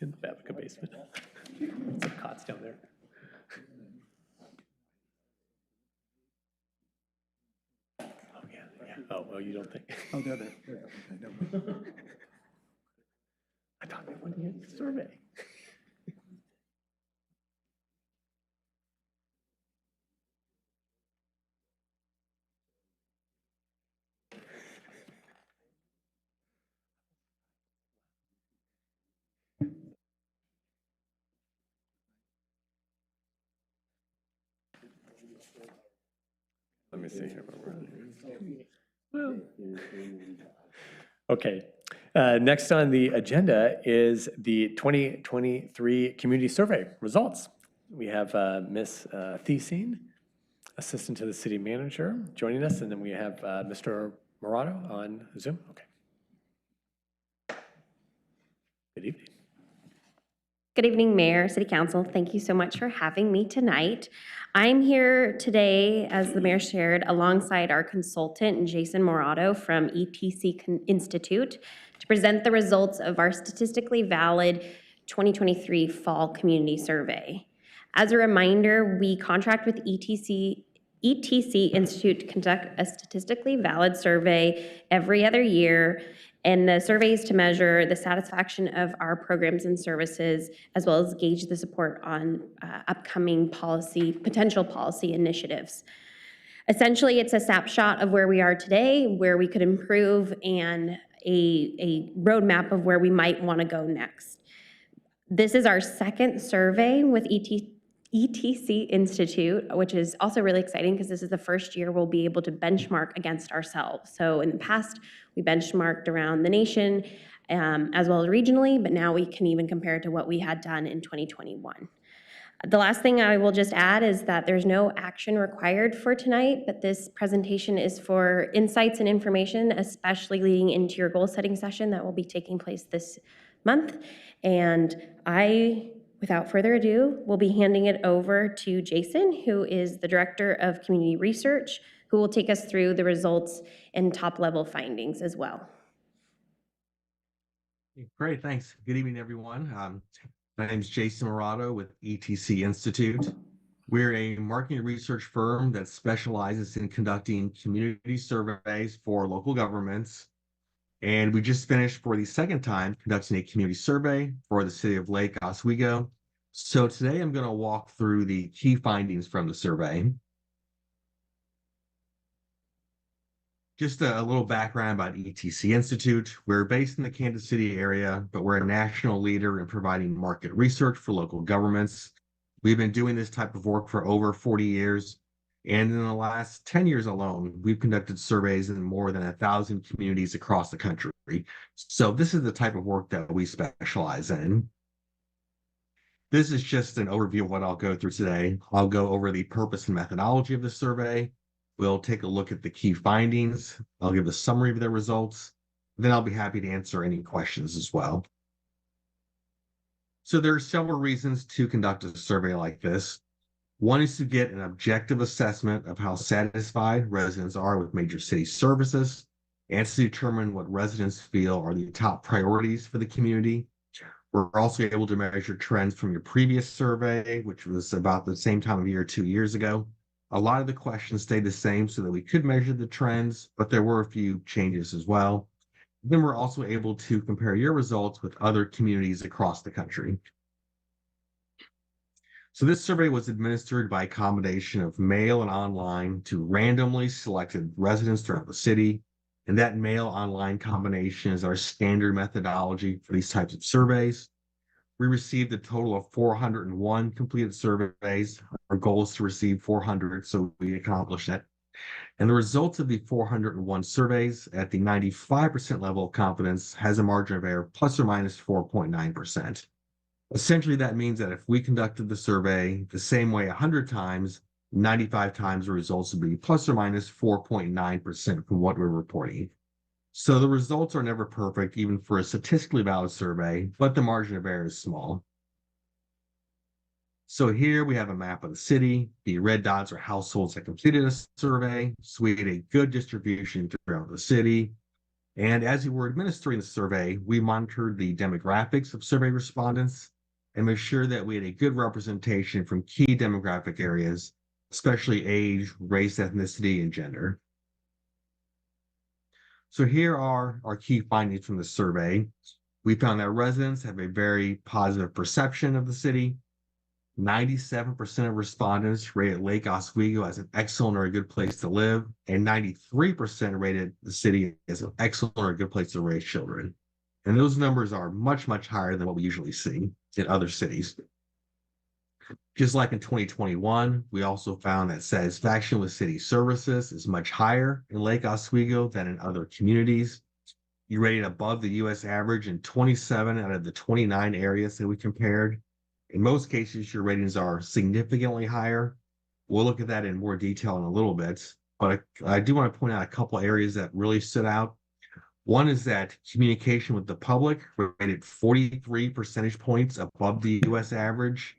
In the Babica basement. Some cots down there. Oh, yeah. Oh, you don't think? Oh, they're there. Okay, never mind. I thought they wanted to get the survey. Let me see here. Well, okay. Next on the agenda is the 2023 Community Survey results. We have Ms. Thiesing, Assistant to the City Manager, joining us, and then we have Mr. Morado on Zoom. Okay. Good evening. Good evening, Mayor, City Council. Thank you so much for having me tonight. I'm here today, as the Mayor shared, alongside our consultant, Jason Morado from ETC Institute, to present the results of our statistically valid 2023 Fall Community Survey. As a reminder, we contract with ETC Institute to conduct a statistically valid survey every other year, and the survey is to measure the satisfaction of our programs and services, as well as gauge the support on upcoming potential policy initiatives. Essentially, it's a snapshot of where we are today, where we could improve, and a roadmap of where we might want to go next. This is our second survey with ETC Institute, which is also really exciting because this is the first year we'll be able to benchmark against ourselves. So in the past, we benchmarked around the nation as well as regionally, but now we can even compare to what we had done in 2021. The last thing I will just add is that there's no action required for tonight, but this presentation is for insights and information, especially leading into your goal-setting session that will be taking place this month. And I, without further ado, will be handing it over to Jason, who is the Director of Community Research, who will take us through the results and top-level findings as well. Great, thanks. Good evening, everyone. My name is Jason Morado with ETC Institute. We're a marketing research firm that specializes in conducting community surveys for local governments. And we just finished for the second time conducting a community survey for the city of Lake Oswego. So today I'm going to walk through the key findings from the survey. Just a little background about ETC Institute. We're based in the Kansas City area, but we're a national leader in providing market research for local governments. We've been doing this type of work for over 40 years. And in the last 10 years alone, we've conducted surveys in more than 1,000 communities across the country. So this is the type of work that we specialize in. This is just an overview of what I'll go through today. I'll go over the purpose and methodology of the survey. We'll take a look at the key findings. I'll give a summary of the results. Then I'll be happy to answer any questions as well. So there are several reasons to conduct a survey like this. One is to get an objective assessment of how satisfied residents are with major city services and to determine what residents feel are the top priorities for the community. We're also able to measure trends from your previous survey, which was about the same time of year 2 years ago. A lot of the questions stayed the same so that we could measure the trends, but there were a few changes as well. Then we're also able to compare your results with other communities across the country. So this survey was administered by a combination of mail and online to randomly selected residents throughout the city. And that mail-online combination is our standard methodology for these types of surveys. We received a total of 401 completed surveys. Our goal is to receive 400, so we accomplished it. And the results of the 401 surveys at the 95% level of confidence has a margin of error plus or minus 4.9%. Essentially, that means that if we conducted the survey the same way 100 times, 95 times the results would be plus or minus 4.9% from what we're reporting. So the results are never perfect, even for a statistically valid survey, but the margin of error is small. So here we have a map of the city. The red dots are households that completed a survey. So we had a good distribution throughout the city. And as we were administering the survey, we monitored the demographics of survey respondents and made sure that we had a good representation from key demographic areas, especially age, race, ethnicity, and gender. So here are our key findings from the survey. We found that residents have a very positive perception of the city. 97% of respondents rated Lake Oswego as an excellent or a good place to live, and 93% rated the city as an excellent or a good place to raise children. And those numbers are much, much higher than what we usually see in other cities. Just like in 2021, we also found that satisfaction with city services is much higher in Lake Oswego than in other communities. You rated above the U.S. average in 27 out of the 29 areas that we compared. In most cases, your ratings are significantly higher. We'll look at that in more detail in a little bit, but I do want to point out a couple areas that really stood out. One is that communication with the public rated 43 percentage points above the U.S. average.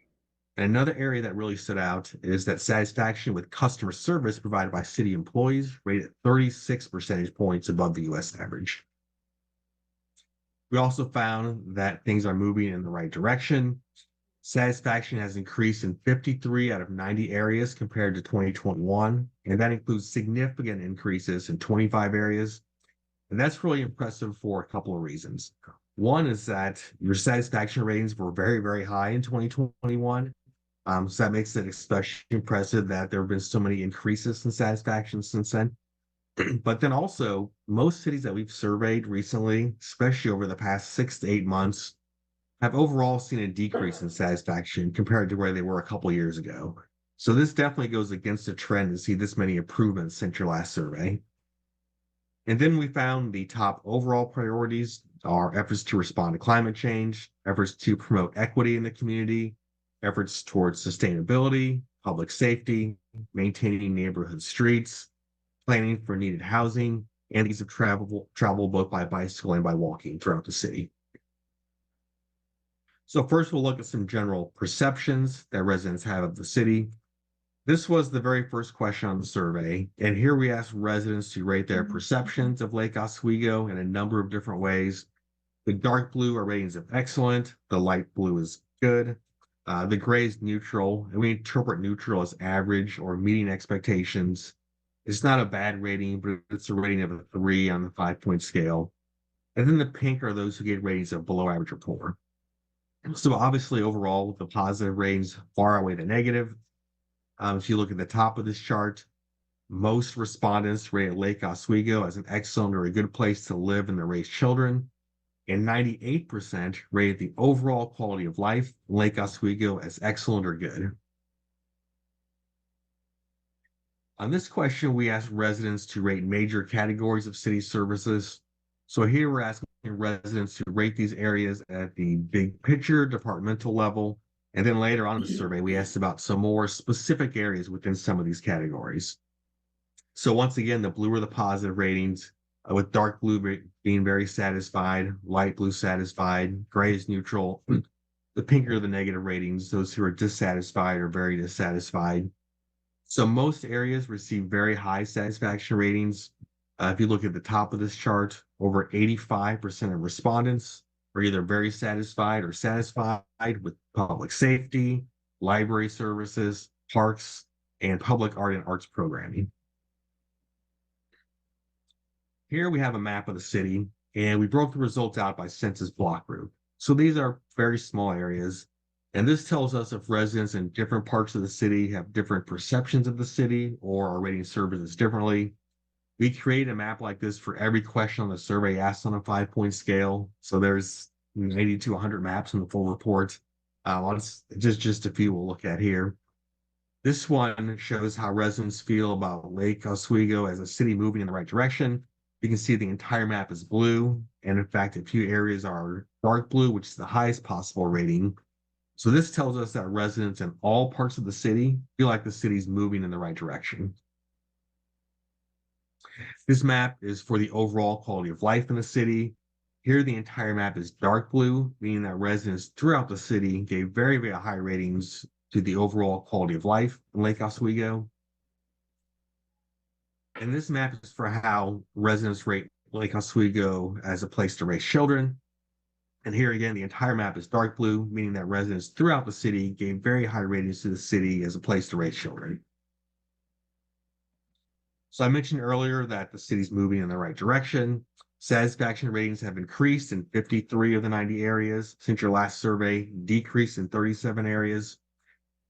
And another area that really stood out is that satisfaction with customer service provided by city employees rated 36 percentage points above the U.S. average. We also found that things are moving in the right direction. Satisfaction has increased in 53 out of 90 areas compared to 2021, and that includes significant increases in 25 areas. And that's really impressive for a couple of reasons. One is that your satisfaction ratings were very, very high in 2021. So that makes it especially impressive that there have been so many increases in satisfaction since then. But then also, most cities that we've surveyed recently, especially over the past 6 to 8 months, have overall seen a decrease in satisfaction compared to where they were a couple of years ago. So this definitely goes against the trend to see this many improvements since your last survey. And then we found the top overall priorities are efforts to respond to climate change, efforts to promote equity in the community, efforts towards sustainability, public safety, maintaining neighborhood streets, planning for needed housing, and ease of travel both by bicycle and by walking throughout the city. So first we'll look at some general perceptions that residents have of the city. This was the very first question on the survey, and here we asked residents to rate their perceptions of Lake Oswego in a number of different ways. The dark blue are ratings of excellent, the light blue is good, the gray is neutral, and we interpret neutral as average or meeting expectations. It's not a bad rating, but it's a rating of a 3 on the 5-point scale. And then the pink are those who get ratings of below average or poor. So obviously overall, the positive ratings far outweigh the negative. If you look at the top of this chart, most respondents rated Lake Oswego as an excellent or a good place to live and to raise children, and 98% rated the overall quality of life in Lake Oswego as excellent or good. On this question, we asked residents to rate major categories of city services. So here we're asking residents to rate these areas at the big picture departmental level. And then later on in the survey, we asked about some more specific areas within some of these categories. So once again, the blue are the positive ratings, with dark blue being very satisfied, light blue satisfied, gray is neutral. The pink are the negative ratings, those who are dissatisfied or very dissatisfied. So most areas receive very high satisfaction ratings. If you look at the top of this chart, over 85% of respondents are either very satisfied or satisfied with public safety, library services, parks, and public art and arts programming. Here we have a map of the city, and we broke the results out by census block group. So these are very small areas, and this tells us if residents in different parts of the city have different perceptions of the city or are rating services differently. We create a map like this for every question on the survey asked on a 5-point scale. So there's 80 to 100 maps in the full report. Just a few we'll look at here. This one shows how residents feel about Lake Oswego as a city moving in the right direction. You can see the entire map is blue, and in fact, a few areas are dark blue, which is the highest possible rating. So this tells us that residents in all parts of the city feel like the city's moving in the right direction. This map is for the overall quality of life in the city. Here, the entire map is dark blue, meaning that residents throughout the city gave very, very high ratings to the overall quality of life in Lake Oswego. And this map is for how residents rate Lake Oswego as a place to raise children. And here again, the entire map is dark blue, meaning that residents throughout the city gave very high ratings to the city as a place to raise children. So I mentioned earlier that the city's moving in the right direction. Satisfaction ratings have increased in 53 of the 90 areas since your last survey, decreased in 37 areas.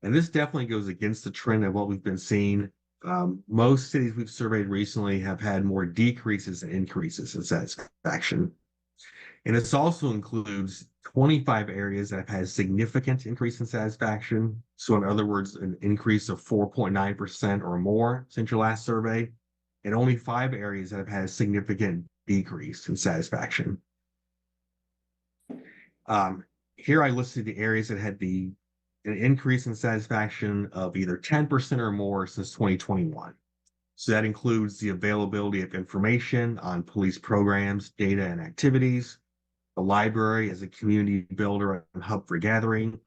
And this definitely goes against the trend of what we've been seeing. Most cities we've surveyed recently have had more decreases than increases in satisfaction. And this also includes 25 areas that have had a significant increase in satisfaction. So in other words, an increase of 4.9% or more since your last survey, and only 5 areas that have had a significant decrease in satisfaction. Here I listed the areas that had an increase in satisfaction of either 10% or more since 2021. So that includes the availability of information on police programs, data, and activities, the library as a community builder and hub for gathering,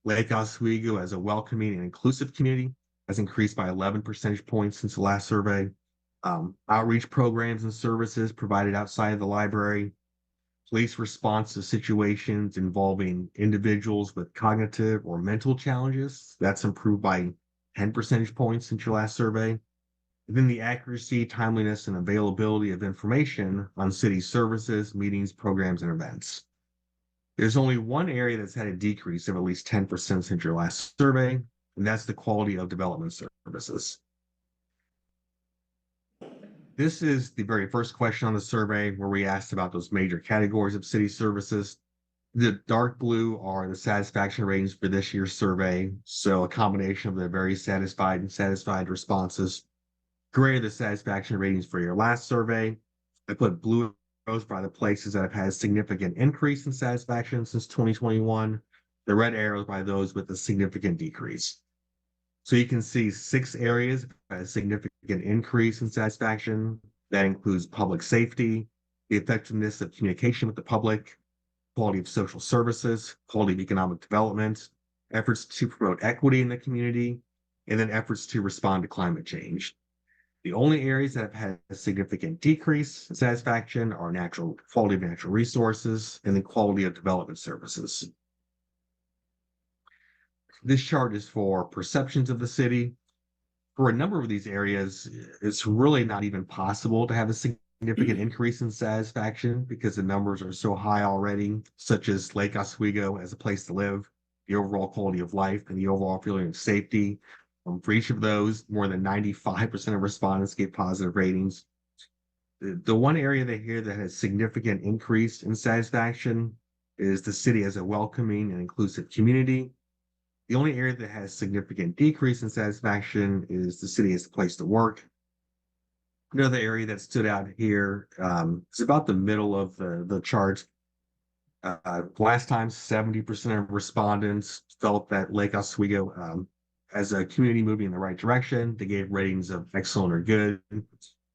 Lake Oswego as a welcoming and inclusive community has increased by 11 percentage points since the last survey, outreach programs and services provided outside of the library, police response to situations involving individuals with cognitive or mental challenges, that's improved by 10 percentage points since your last survey. And then the accuracy, timeliness, and availability of information on city services, meetings, programs, and events. There's only one area that's had a decrease of at least 10% since your last survey, and that's the quality of development services. This is the very first question on the survey where we asked about those major categories of city services. The dark blue are the satisfaction ratings for this year's survey, so a combination of the very satisfied and satisfied responses. Gray are the satisfaction ratings for your last survey. I put blue arrows by the places that have had a significant increase in satisfaction since 2021, The red arrows by those with a significant decrease. So you can see 6 areas had a significant increase in satisfaction. That includes public safety, the effectiveness of communication with the public, quality of social services, quality of economic development, efforts to promote equity in the community, and then efforts to respond to climate change. The only areas that have had a significant decrease in satisfaction are quality of natural resources and the quality of development services. This chart is for perceptions of the city. For a number of these areas, it's really not even possible to have a significant increase in satisfaction because the numbers are so high already, such as Lake Oswego as a place to live, the overall quality of life, and the overall feeling of safety. For each of those, more than 95% of respondents gave positive ratings. The one area here that has significant increase in satisfaction is the city as a welcoming and inclusive community. The only area that has significant decrease in satisfaction is the city as a place to work. Another area that stood out here is about the middle of the chart. Last time, 70% of respondents felt that Lake Oswego as a community moving in the right direction. They gave ratings of excellent or good.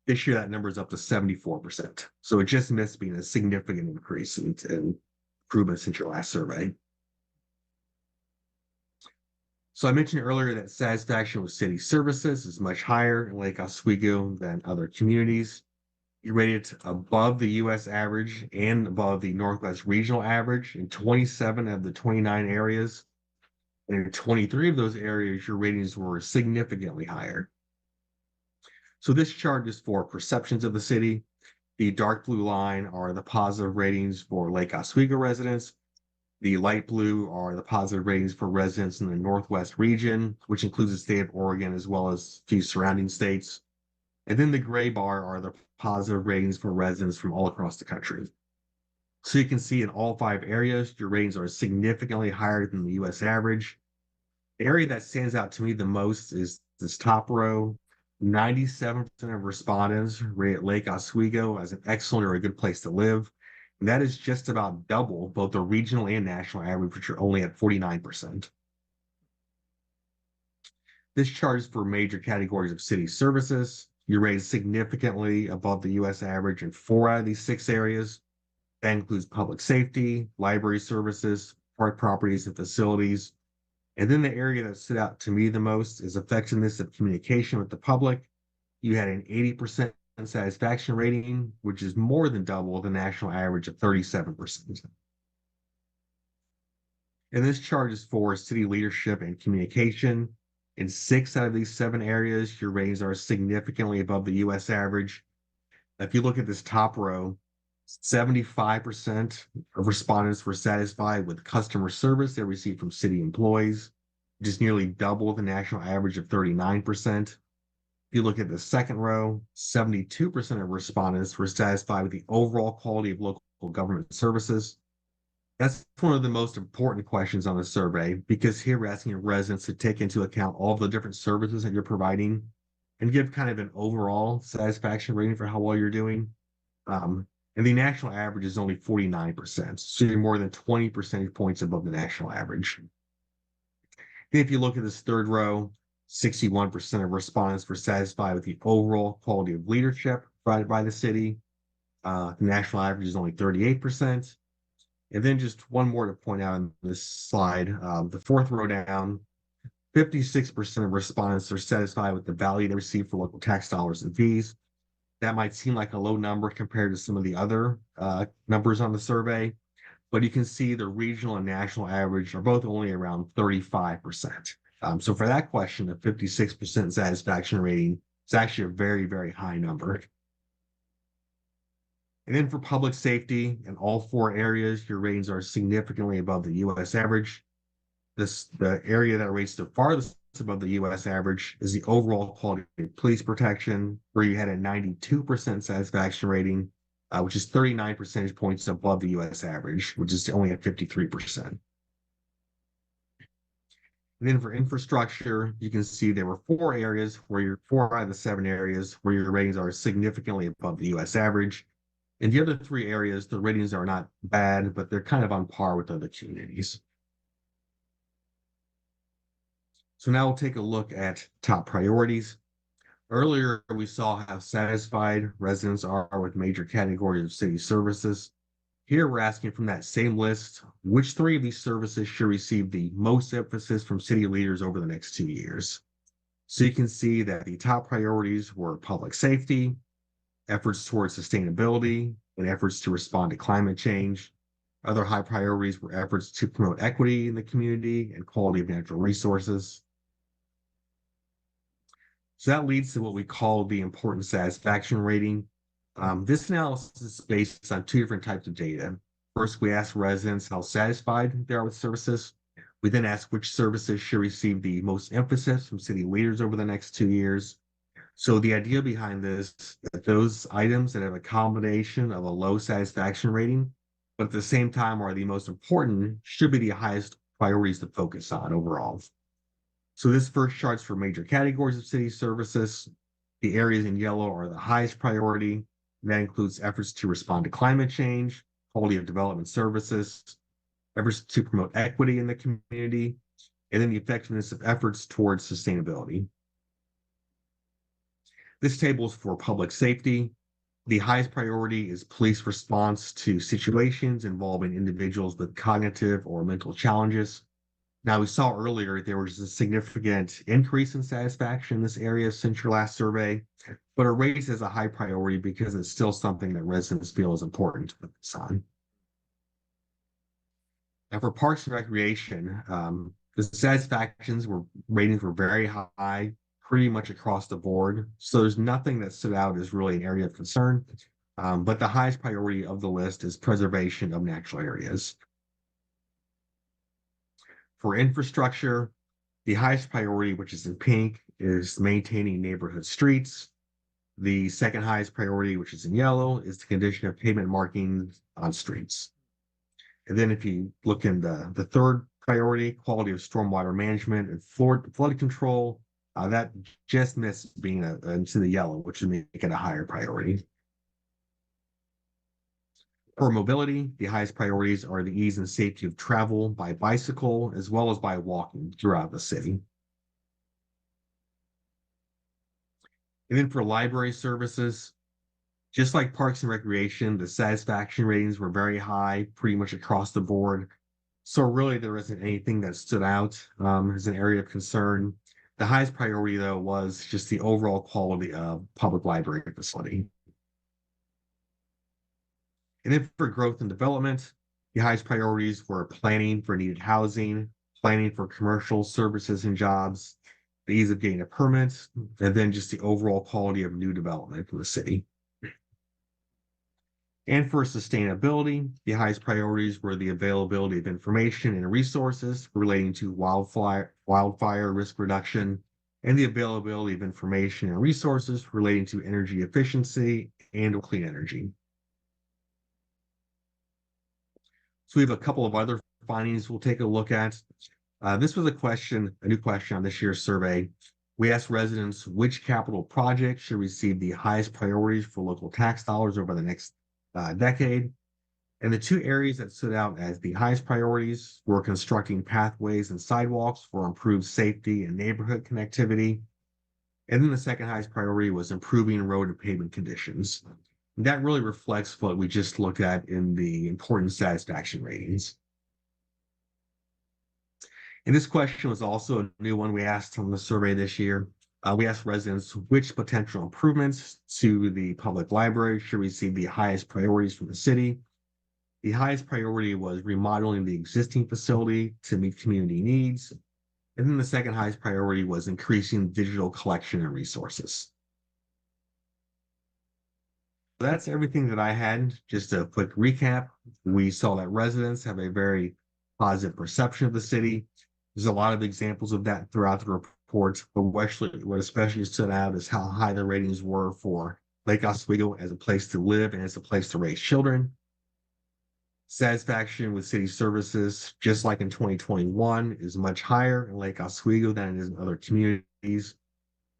This year, that number is up to 74%. So it just missed being a significant increase in improvement since your last survey. So I mentioned earlier that satisfaction with city services is much higher in Lake Oswego than other communities. You rated above the U.S. average and above the Northwest regional average in 27 of the 29 areas. And in 23 of those areas, your ratings were significantly higher. So this chart is for perceptions of the city. The dark blue line are the positive ratings for Lake Oswego residents. The light blue are the positive ratings for residents in the Northwest region, which includes the state of Oregon as well as a few surrounding states. And then the gray bar are the positive ratings for residents from all across the country. So you can see in all 5 areas, your ratings are significantly higher than the U.S. average. The area that stands out to me the most is this top row. 97% of respondents rate Lake Oswego as an excellent or a good place to live. And that is just about double both the regional and national average, which are only at 49%. This chart is for major categories of city services. You're rated significantly above the U.S. average in 4 out of these 6 areas. That includes public safety, library services, park properties and facilities. And then the area that stood out to me the most is effectiveness of communication with the public. You had an 80% satisfaction rating, which is more than double the national average of 37%. And this chart is for city leadership and communication. In 6 out of these 7 areas, your ratings are significantly above the U.S. average. If you look at this top row, 75% of respondents were satisfied with customer service they received from city employees, which is nearly double the national average of 39%. If you look at the second row, 72% of respondents were satisfied with the overall quality of local government services. That's one of the most important questions on the survey, because here we're asking residents to take into account all the different services that you're providing and give kind of an overall satisfaction rating for how well you're doing. And the national average is only 49%, so you're more than 20 percentage points above the national average. And if you look at this third row, 61% of respondents were satisfied with the overall quality of leadership provided by the city. The national average is only 38%. And then just one more to point out on this slide, the fourth row down, 56% of respondents are satisfied with the value they receive for local tax dollars and fees. That might seem like a low number compared to some of the other numbers on the survey, but you can see the regional and national average are both only around 35%. So for that question, a 56% satisfaction rating is actually a very, very high number. And then for public safety, in all 4 areas, your ratings are significantly above the U.S. average. The area that rates the farthest above the U.S. average is the overall quality of police protection, where you had a 92% satisfaction rating, which is 39 percentage points above the U.S. average, which is only at 53%. And then for infrastructure, you can see there were 4 areas where 4 out of the 7 areas where your ratings are significantly above the U.S. average. In the other 3 areas, the ratings are not bad, but they're kind of on par with other communities. So now we'll take a look at top priorities. Earlier, we saw how satisfied residents are with major categories of city services. Here, we're asking from that same list, which three of these services should receive the most emphasis from city leaders over the next 2 years? So you can see that the top priorities were public safety, efforts towards sustainability, and efforts to respond to climate change. Other high priorities were efforts to promote equity in the community and quality of natural resources. So that leads to what we call the important satisfaction rating. This analysis is based on 2 different types of data. First, we ask residents how satisfied they are with services. We then ask which services should receive the most emphasis from city leaders over the next 2 years. So the idea behind this is that those items that have a combination of a low satisfaction rating, but at the same time are the most important, should be the highest priorities to focus on overall. So this first chart's for major categories of city services. The areas in yellow are the highest priority. That includes efforts to respond to climate change, quality of development services, efforts to promote equity in the community, and then the effectiveness of efforts towards sustainability. This table is for public safety. The highest priority is police response to situations involving individuals with cognitive or mental challenges. Now, we saw earlier there was a significant increase in satisfaction in this area since your last survey, but it raised as a high priority because it's still something that residents feel is important to focus on. Now, for Parks and Recreation, the satisfactions were ratings were very high, pretty much across the board. So there's nothing that stood out as really an area of concern. But the highest priority of the list is preservation of natural areas. For infrastructure, the highest priority, which is in pink, is maintaining neighborhood streets. The second highest priority, which is in yellow, is the condition of pavement markings on streets. And then if you look in the third priority, quality of stormwater management and flood control, that just missed being into the yellow, which would make it a higher priority. For mobility, the highest priorities are the ease and safety of travel by bicycle as well as by walking throughout the city. And then for library services, just like Parks and Recreation, the satisfaction ratings were very high, pretty much across the board. So really there isn't anything that stood out as an area of concern. The highest priority, though, was just the overall quality of public library facility. And then for growth and development, the highest priorities were planning for needed housing, planning for commercial services and jobs, the ease of getting a permit, and then just the overall quality of new development for the city. And for sustainability, the highest priorities were the availability of information and resources relating to wildfire risk reduction, and the availability of information and resources relating to energy efficiency and clean energy. So we have a couple of other findings we'll take a look at. This was a new question on this year's survey. We asked residents which capital projects should receive the highest priorities for local tax dollars over the next decade. And the 2 areas that stood out as the highest priorities were constructing pathways and sidewalks for improved safety and neighborhood connectivity. And then the second highest priority was improving road and pavement conditions. And that really reflects what we just looked at in the important satisfaction ratings. And this question was also a new one we asked on the survey this year. We asked residents which potential improvements to the public library should receive the highest priorities from the city. The highest priority was remodeling the existing facility to meet community needs. And then the second highest priority was increasing digital collection and resources. So that's everything that I had. Just a quick recap. We saw that residents have a very positive perception of the city. There's a lot of examples of that throughout the report, but what especially stood out is how high the ratings were for Lake Oswego as a place to live and as a place to raise children. Satisfaction with city services, just like in 2021, is much higher in Lake Oswego than it is in other communities.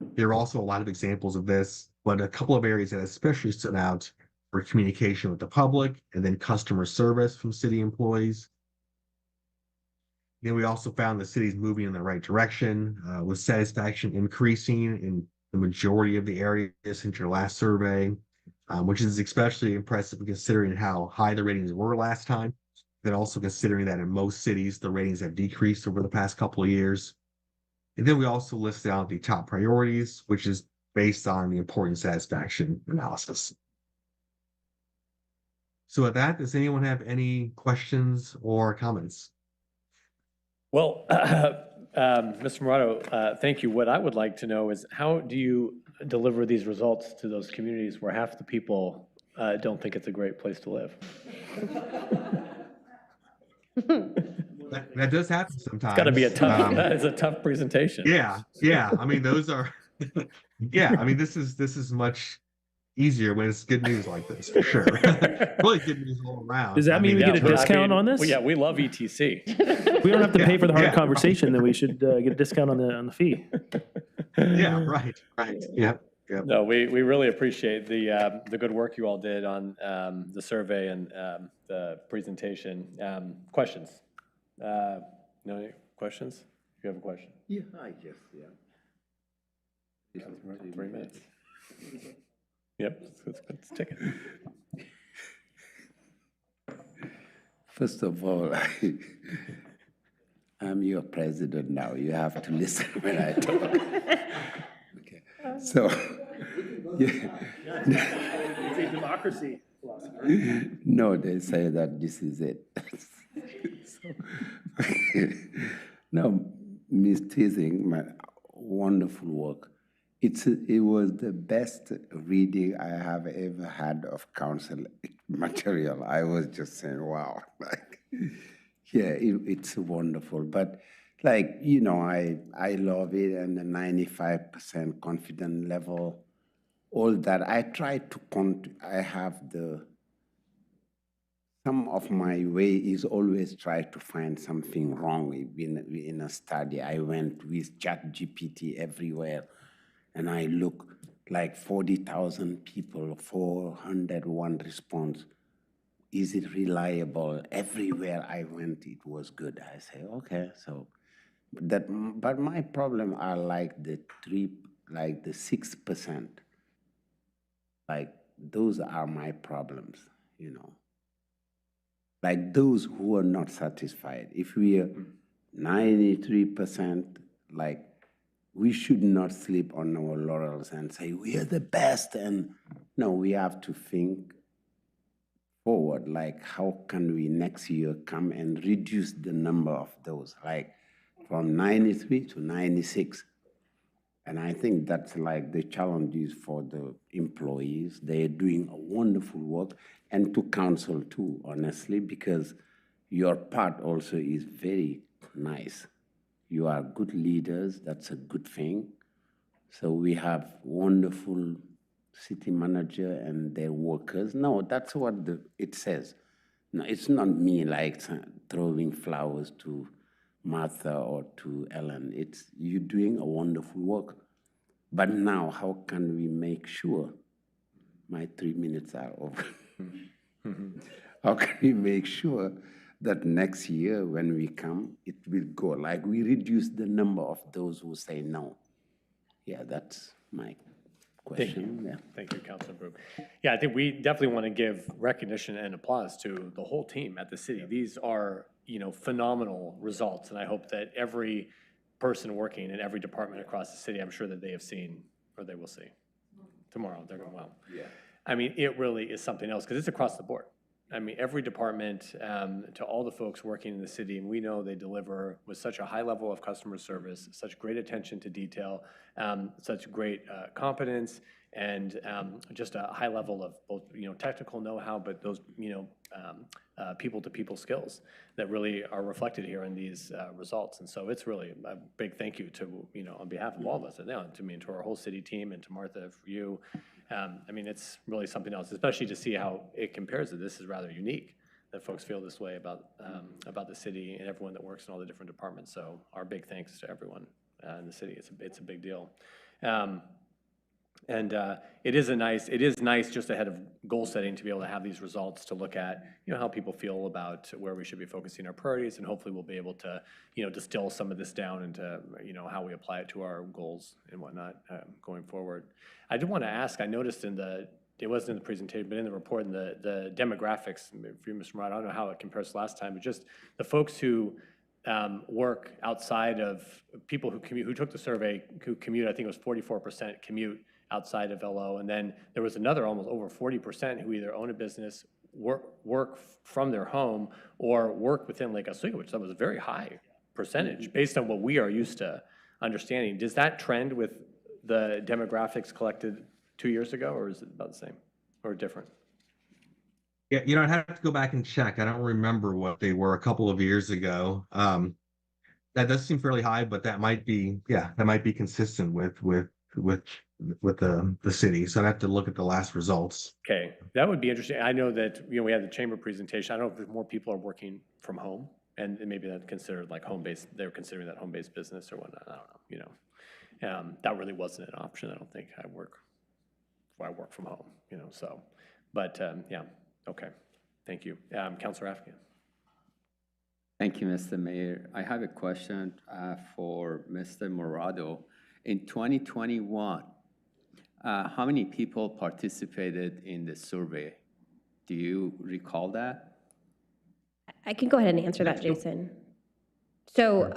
There are also a lot of examples of this, but a couple of areas that especially stood out were communication with the public and then customer service from city employees. Then we also found the city's moving in the right direction, with satisfaction increasing in the majority of the areas since your last survey, which is especially impressive considering how high the ratings were last time. Then also considering that in most cities, the ratings have decreased over the past couple of years. And then we also listed out the top priorities, which is based on the important satisfaction analysis. So with that, does anyone have any questions or comments? Well, Mr. Morado, thank you. What I would like to know is how do you deliver these results to those communities where half the people don't think it's a great place to live? That does happen sometimes. It's got to be a tough, it's a tough presentation. Yeah. I mean, those are, yeah, I mean, this is much easier when it's good news like this, for sure. Really good news all around. Does that mean we get a discount on this? Well, yeah, we love ETC. We don't have to pay for the hard Yeah. conversation, then we should get a discount on the fee. Yeah, right. Yep. No, we really appreciate the good work you all did on the survey and the presentation. Questions? No questions? You have a question? Yeah, I guess, yeah. 3 minutes. Yep, let's take it. First of all, I'm your president now. You have to listen when I talk. Okay. So, yeah. It's a democracy philosopher. No, they say that this is it. No, Miss Teasing, my wonderful work. It was the best reading I have ever had of council material. I was just saying, wow, like, yeah, it's wonderful. But like, you know, I love it, and the 95% confidence level, all that. I try to, I have some of my way is always try to find something wrong in a study. I went with ChatGPT everywhere, and I look like 40,000 people, 401 response. Is it reliable? Everywhere I went, it was good. I say, okay, so but my problem are like the 6%. Like those are my problems, you know. Like those who are not satisfied. If we are 93%, like we should not sleep on our laurels and say we are the best. And no, we have to think forward, like how can we next year come and reduce the number of those, like from 93 to 96. And I think that's like the challenges for the employees. They're doing a wonderful work, and to council too, honestly, because your part also is very nice. You are good leaders, that's a good thing. So we have wonderful city manager and their workers. No, that's what it says. No, it's not me like throwing flowers to Martha or to Ellen. It's you doing a wonderful work. But now, how can we make sure my 3 minutes are over? How can we make sure that next year when we come, it will go? Like we reduce the number of those who say no. Yeah, that's my question. Thank you. Yeah. Thank you, Councilor Brooke. Yeah, I think we definitely want to give recognition and applause to the whole team at the city. These are, phenomenal results, and I hope that every person working in every department across the city, I'm sure that they have seen, or they will see tomorrow. They're going, wow. Yeah. I mean, it really is something else because it's across the board. I mean, every department, to all the folks working in the city, and we know they deliver with such a high level of customer service, such great attention to detail, such great competence, and just a high level of both, technical know-how, but those, people-to-people skills that really are reflected here in these results. And so it's really a big thank you to, on behalf of all of us, to me and to our whole city team and to Martha, for you. I mean, it's really something else, especially to see how it compares to this is rather unique, that folks feel this way about the city and everyone that works in all the different departments. So our big thanks to everyone in the city. It's a big deal. And it is nice just ahead of goal setting to be able to have these results to look at, how people feel about where we should be focusing our priorities, and hopefully we'll be able to, distill some of this down into, how we apply it to our goals and whatnot going forward. I did want to ask, I noticed it wasn't in the presentation, but in the report, in the demographics, for you, Mr. Murad, I don't know how it compares to last time, but just the folks who work outside of, people who commute, who took the survey, who commute, I think it was 44% commute outside of LO, and then there was another almost over 40% who either own a business, work from their home, or work within Lake Oswego, which that was a very high percentage based on what we are used to understanding. Does that trend with the demographics collected 2 years ago, or is it about the same or different? Yeah, I'd have to go back and check. I don't remember what they were a couple of years ago. That does seem fairly high, but that might be consistent with the city. So I'd have to look at the last results. Okay, that would be interesting. I know that, we had the chamber presentation. I don't know if more people are working from home, and maybe that's considered like home-based, they're considering that home-based business or whatnot. I don't know, that really wasn't an option. I don't think I work from home, so, but, yeah, okay. Thank you. Councilor Afghan. Thank you, Mr. Mayor. I have a question for Mr. Morado. In 2021, how many people participated in the survey? Do you recall that? I can go ahead and answer that, Jason. So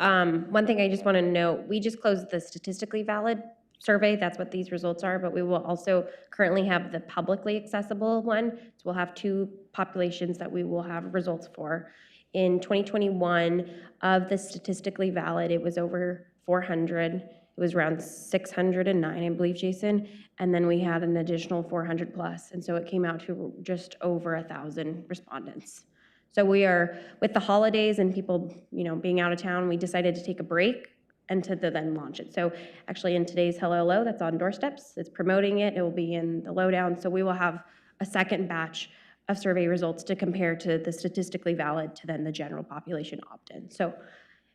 one thing I just want to note, we just closed the statistically valid survey. That's what these results are, but we will also currently have the publicly accessible one. So we'll have two populations that we will have results for. In 2021, of the statistically valid, it was over 400. It was around 609, I believe, Jason. And then we had an additional 400 plus. And so it came out to just over 1,000 respondents. So we are, with the holidays and people, being out of town, we decided to take a break and to then launch it. So actually in today's Hello, that's on doorsteps. It's promoting it. It will be in the lowdown. So we will have a second batch of survey results to compare to the statistically valid to then the general population opt-in. So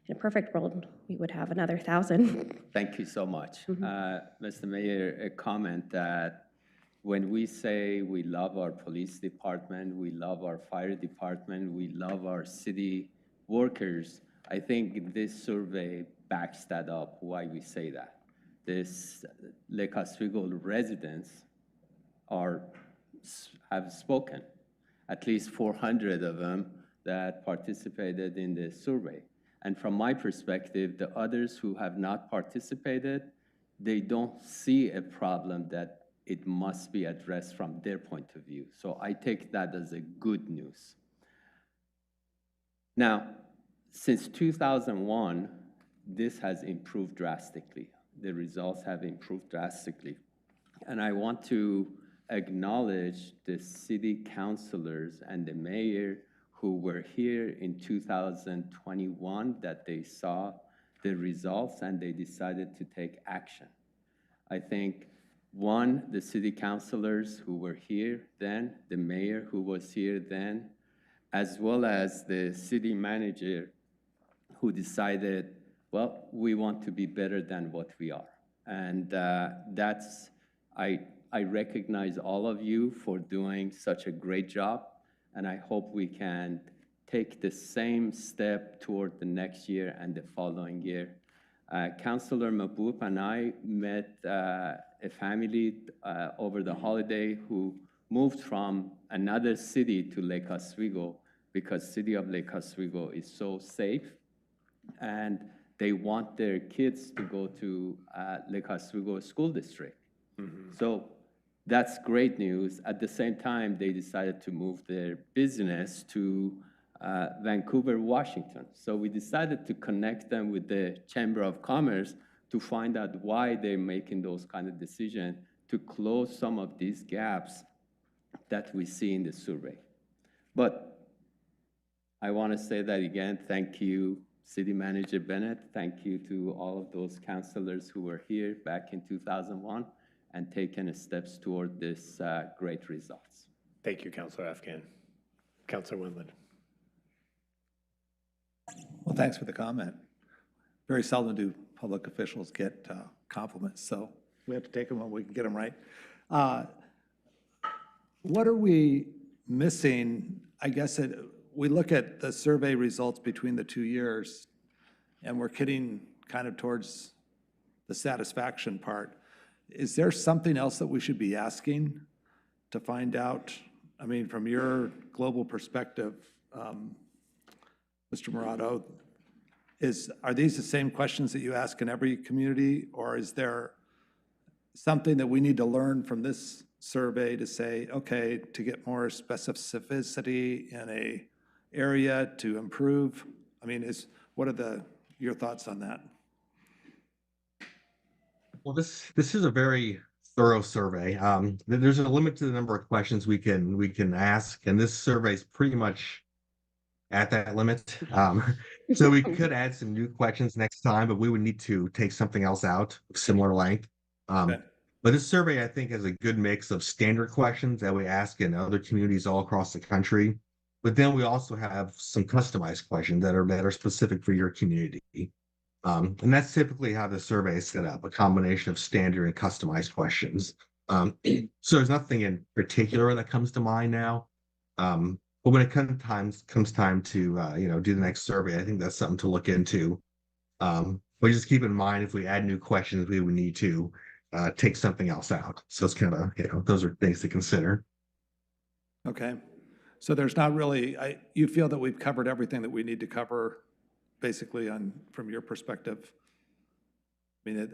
in a perfect world, we would have another 1,000. Thank you so much. Mr. Mayor, a comment that when we say we love our police department, we love our fire department, we love our city workers, I think this survey backs that up, why we say that. This Lake Oswego residents have spoken, at least 400 of them that participated in the survey. And from my perspective, the others who have not participated, they don't see a problem that it must be addressed from their point of view. So I take that as a good news. Now, since 2001, this has improved drastically. The results have improved drastically. And I want to acknowledge the city councilors and the mayor who were here in 2021, that they saw the results and they decided to take action. I think, one, the city councilors who were here then, the mayor who was here then, as well as the city manager who decided, well, we want to be better than what we are. And I recognize all of you for doing such a great job, and I hope we can take the same step toward the next year and the following year. Councilor Mahboub and I met a family over the holiday who moved from another city to Lake Oswego because city of Lake Oswego is so safe, and they want their kids to go to Lake Oswego School District. So that's great news. At the same time, they decided to move their business to Vancouver, Washington. So we decided to connect them with the Chamber of Commerce to find out why they're making those kind of decisions to close some of these gaps that we see in the survey. But I want to say that again, thank you, City Manager Bennett. Thank you to all of those councilors who were here back in 2001 and taken steps toward this great results. Thank you, Councilor Afghan. Councilor Wendland. Well, thanks for the comment. Very seldom do public officials get compliments, so We have to take them when we can get them right. What are we missing? I guess we look at the survey results between the 2 years, and we're getting kind of towards the satisfaction part. Is there something else that we should be asking to find out? I mean, from your global perspective, Mr. Morado, are these the same questions that you ask in every community, or is there something that we need to learn from this survey to say, okay, to get more specificity in a area to improve? I mean, what are your thoughts on that? Well, this is a very thorough survey. There's a limit to the number of questions we can ask, and this survey is pretty much at that limit. So we could add some new questions next time, but we would need to take something else out of similar length. Okay. But this survey, I think, has a good mix of standard questions that we ask in other communities all across the country. But then we also have some customized questions that are specific for your community. And that's typically how the survey is set up, a combination of standard and customized questions. So there's nothing in particular that comes to mind now. But when it comes time to do the next survey, I think that's something to look into. But just keep in mind, if we add new questions, we would need to take something else out. So it's kind of, those are things to consider. Okay. So there's not really, you feel that we've covered everything that we need to cover, basically, from your perspective? I mean,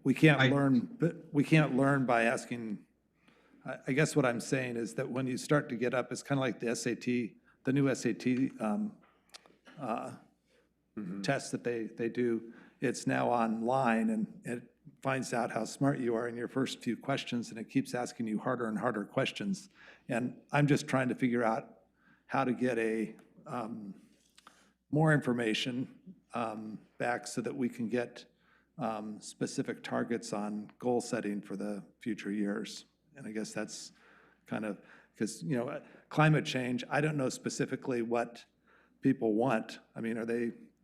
we can't learn by asking. I guess what I'm saying is that when you start to get up, it's kind of like the SAT, the new SAT test that they do. It's now online, and it finds out how smart you are in your first few questions, and it keeps asking you harder and harder questions. And I'm just trying to figure out how to get more information back so that we can get specific targets on goal setting for the future years. And I guess that's kind of, because, climate change, I don't know specifically what people want. I mean,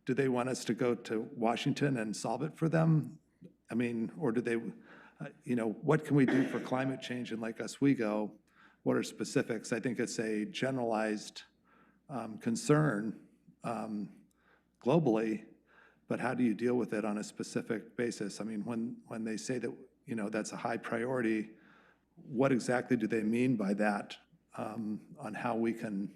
do they want us to go to Washington and solve it for them? I mean, or do they, what can we do for climate change in Lake Oswego? What are specifics? I think it's a generalized concern globally, but how do you deal with it on a specific basis? I mean, when they say that, that's a high priority, what exactly do they mean by that on how we can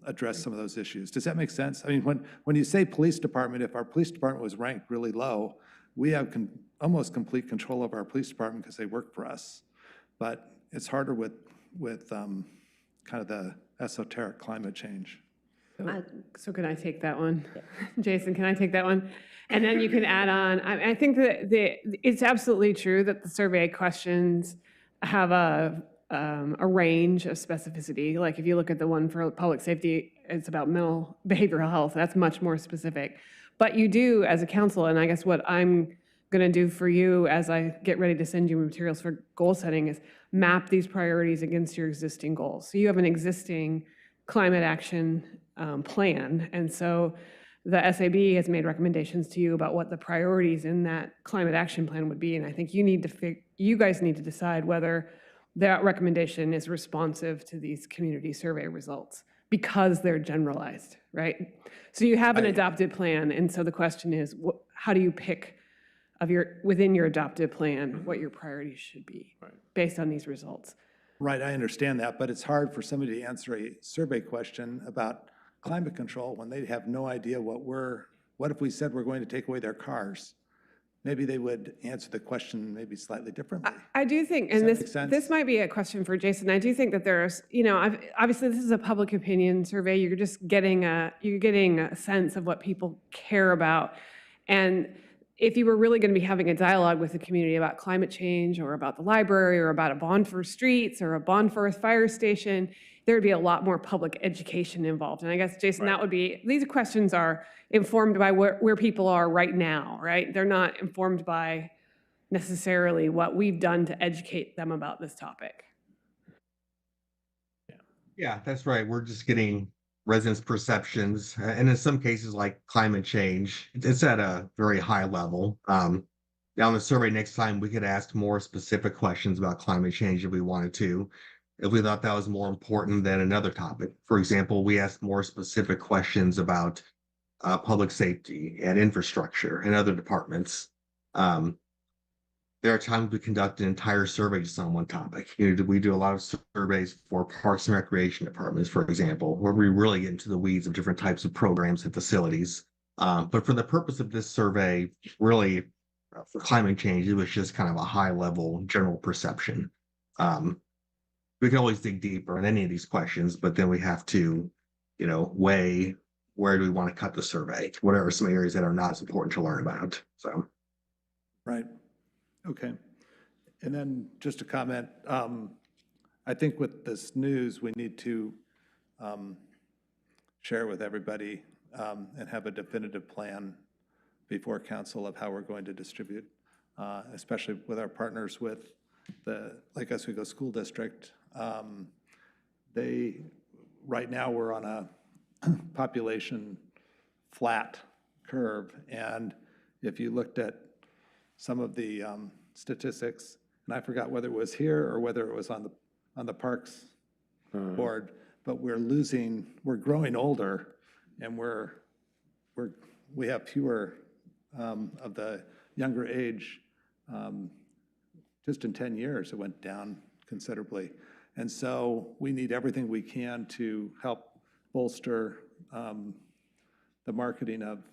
address some of those issues? Does that make sense? I mean, when you say police department, if our police department was ranked really low, we have almost complete control of our police department because they work for us. But it's harder with kind of the esoteric climate change. So can I take that one? Jason, can I take that one? And then you can add on. I think that it's absolutely true that the survey questions have a range of specificity. Like if you look at the one for public safety, it's about mental behavioral health. That's much more specific. But you do, as a council, and I guess what I'm going to do for you as I get ready to send you materials for goal setting is map these priorities against your existing goals. So you have an existing climate action plan. And so the SAB has made recommendations to you about what the priorities in that climate action plan would be. And I think you guys need to decide whether that recommendation is responsive to these community survey results because they're generalized, right? So you have an adopted plan. And so the question is, how do you pick within your adopted plan what your priorities should be based on these results? Right, I understand that, but it's hard for somebody to answer a survey question about climate control when they have no idea what if we said we're going to take away their cars? Maybe they would answer the question maybe slightly differently. I do think, and this might be a question for Jason. I do think that there's, obviously this is a public opinion survey. You're just getting a sense of what people care about. And if you were really going to be having a dialogue with the community about climate change or about the library or about a bond for streets or a bond for a fire station, there would be a lot more public education involved. And I guess, Jason, that would be, these questions are informed by where people are right now, right? They're not informed by necessarily what we've done to educate them about this topic. Yeah, that's right. We're just getting residents' perceptions. And in some cases, like climate change, it's at a very high level. Down the survey next time, we could ask more specific questions about climate change if we wanted to, if we thought that was more important than another topic. For example, we asked more specific questions about public safety and infrastructure and other departments. There are times we conduct an entire survey just on one topic. We do a lot of surveys for parks and recreation departments, for example, where we really get into the weeds of different types of programs and facilities. But for the purpose of this survey, really, for climate change, it was just kind of a high level general perception. We can always dig deeper in any of these questions, but then we have to, weigh where do we want to cut the survey? What are some areas that are not as important to learn about? So, Right. Okay. And then just a comment, I think with this news, we need to share with everybody and have a definitive plan before council of how we're going to distribute, especially with our partners with the Lake Oswego School District. Right now, we're on a population flat curve, and if you looked at some of the statistics, and I forgot whether it was here or whether it was on the Parks Board, but we're growing older, and we have fewer of the younger age. Just in 10 years, it went down considerably. And so we need everything we can to help bolster the marketing of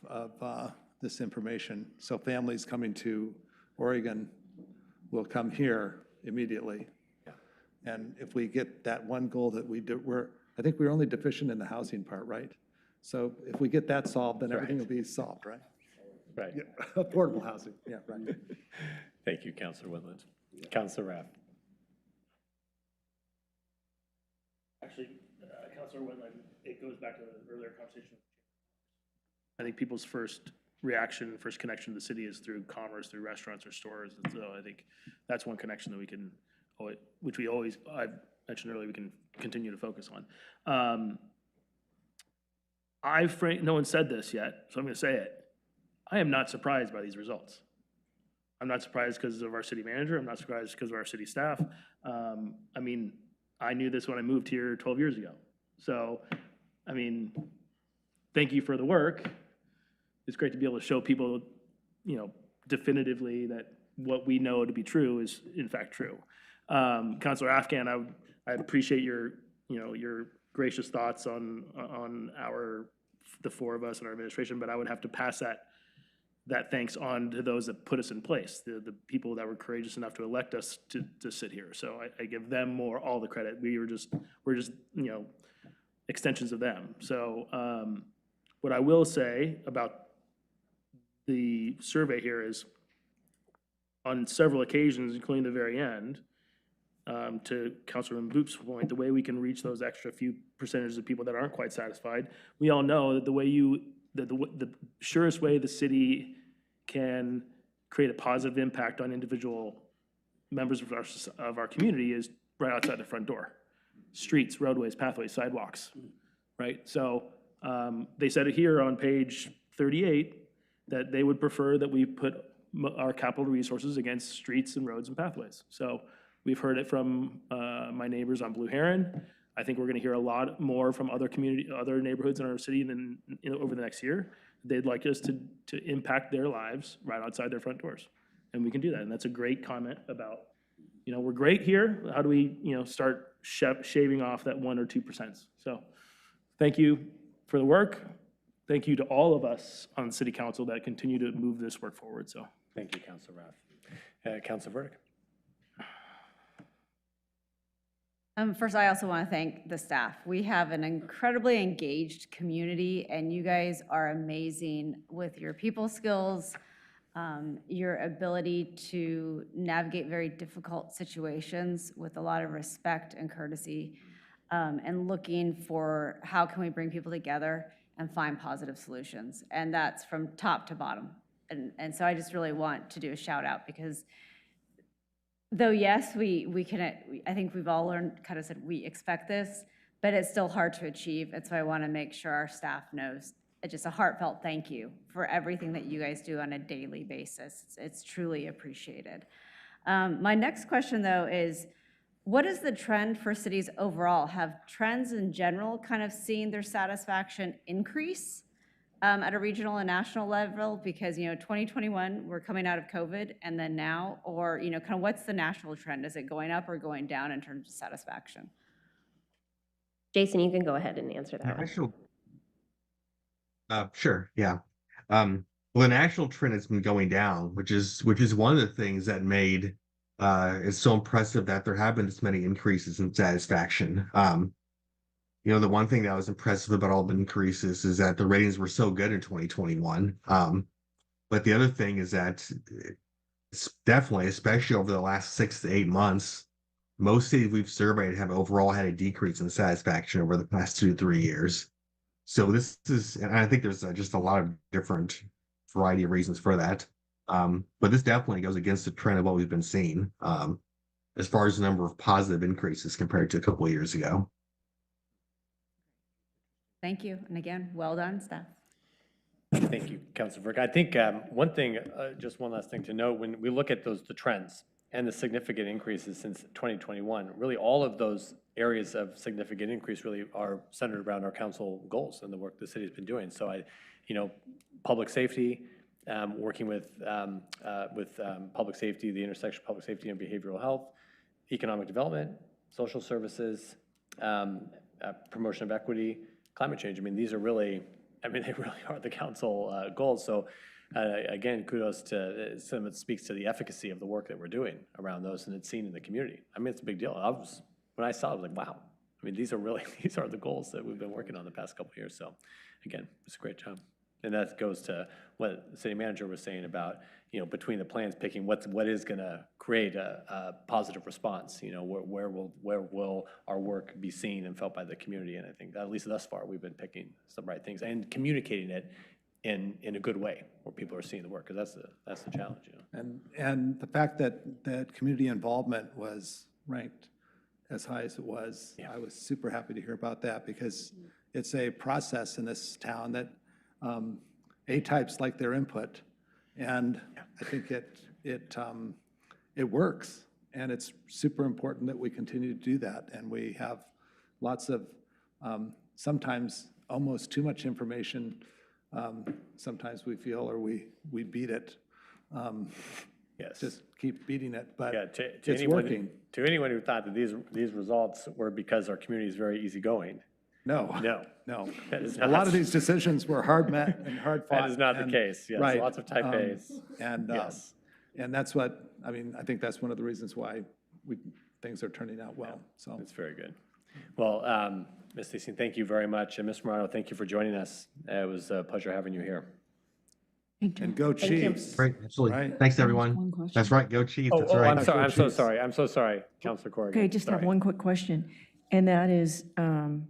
this information. So families coming to Oregon will come here immediately. And if we get that one goal that I think we're only deficient in the housing part, right? So if we get that solved, then everything will be solved, right? Right. Yeah. Affordable housing, yeah, right. Thank you, Councilor Wendland. Councilor Rath. Actually, Councilor Wendland, it goes back to the earlier conversation. I think people's first reaction, first connection to the city is through commerce, through restaurants or stores. And so I think that's one connection that we can, which I mentioned earlier, we can continue to focus on. No one said this yet, so I'm going to say it. I am not surprised by these results. I'm not surprised because of our city manager. I'm not surprised because of our city staff. I mean, I knew this when I moved here 12 years ago. So, I mean, thank you for the work. It's great to be able to show people, definitively that what we know to be true is in fact true. Councilor Afghan, I appreciate your gracious thoughts on the four of us and our administration, but I would have to pass that thanks on to those that put us in place, the people that were courageous enough to elect us to sit here. So I give them all the credit. We're just extensions of them. So what I will say about the survey here is, on several occasions, including the very end, to Councilman Boop's point, the way we can reach those extra few percentages of people that aren't quite satisfied, we all know that the surest way the city can create a positive impact on individual members of our community is right outside the front door. Streets, roadways, pathways, sidewalks, right? So they said it here on page 38 that they would prefer that we put our capital resources against streets and roads and pathways. So we've heard it from my neighbors on Blue Heron. I think we're going to hear a lot more from other neighborhoods in our city over the next year. They'd like us to impact their lives right outside their front doors, and we can do that. And that's a great comment about, we're great here. How do we, start shaving off that 1 or 2%? So, thank you for the work. Thank you to all of us on City Council that continue to move this work forward. So, thank you, Councilor Rath. Councilor Burdick. First, I also want to thank the staff. We have an incredibly engaged community, and you guys are amazing with your people skills, your ability to navigate very difficult situations with a lot of respect and courtesy, and looking for how can we bring people together and find positive solutions. And that's from top to bottom. And so I just really want to do a shout out, because though, yes, we can, I think we've all learned, kind of said, we expect this, but it's still hard to achieve. And so I want to make sure our staff knows just a heartfelt thank you for everything that you guys do on a daily basis. It's truly appreciated. My next question, though, is what is the trend for cities overall? Have trends in general kind of seen their satisfaction increase at a regional and national level? Because, 2021, we're coming out of COVID, and then now, or, kind of what's the national trend? Is it going up or going down in terms of satisfaction? Jason, you can go ahead and answer that one. Actual, sure, yeah. Well, the national trend has been going down, which is one of the things that made it's so impressive that there have been this many increases in satisfaction. The one thing that was impressive about all the increases is that the ratings were so good in 2021. But the other thing is that it's definitely, especially over the last 6 to 8 months, most cities we've surveyed have overall had a decrease in satisfaction over the past 2 to 3 years. So this is, and I think there's just a lot of different variety of reasons for that. But this definitely goes against the trend of what we've been seeing as far as the number of positive increases compared to a couple of years ago. Thank you. And again, well done, staff. Thank you, Councilor Burke. I think one thing, just one last thing to note, when we look at the trends and the significant increases since 2021, really all of those areas of significant increase really are centered around our council goals and the work the city's been doing. So public safety, working with public safety, the intersection of public safety and behavioral health, economic development, social services, promotion of equity, climate change. These are really, they really are the council goals. So again, kudos to some. It speaks to the efficacy of the work that we're doing around those, and it's seen in the community. It's a big deal. When I saw it, I was like, wow. These are the goals that we've been working on the past couple of years. So again, it's a great job. And that goes to what the city manager was saying about, between the plans, picking what is going to create a positive response. Where will our work be seen and felt by the community? And I think that, at least thus far, we've been picking some right things and communicating it in a good way where people are seeing the work, because that's the challenge. And the fact that community involvement was ranked as high as it was, I was super happy to hear about that, because it's a process in this town that A-types like their input, and I think it works, and it's super important that we continue to do that. And we have lots of sometimes almost too much information. Sometimes we feel, or we beat it. Yes. Just keep beating it, but it's anyone, working. To anyone who thought that these results were because our community is very easygoing, No. That is A lot of these decisions were hard met and hard fought. That is not the case. Yes, right. Lots of type A's. Yes. And that's what, I think that's one of the reasons why things are turning out well. So That's very good. Well, Ms. Stacy, thank you very much. And Ms. Morano, thank you for joining us. It was a pleasure having you here. and go Chiefs. Right, absolutely. Right. Thanks, everyone. That's right, go Chiefs. That's right. I'm so sorry. I'm so sorry, Councilor Corrigan. Okay, just have Sorry. one quick question, and that is, I'm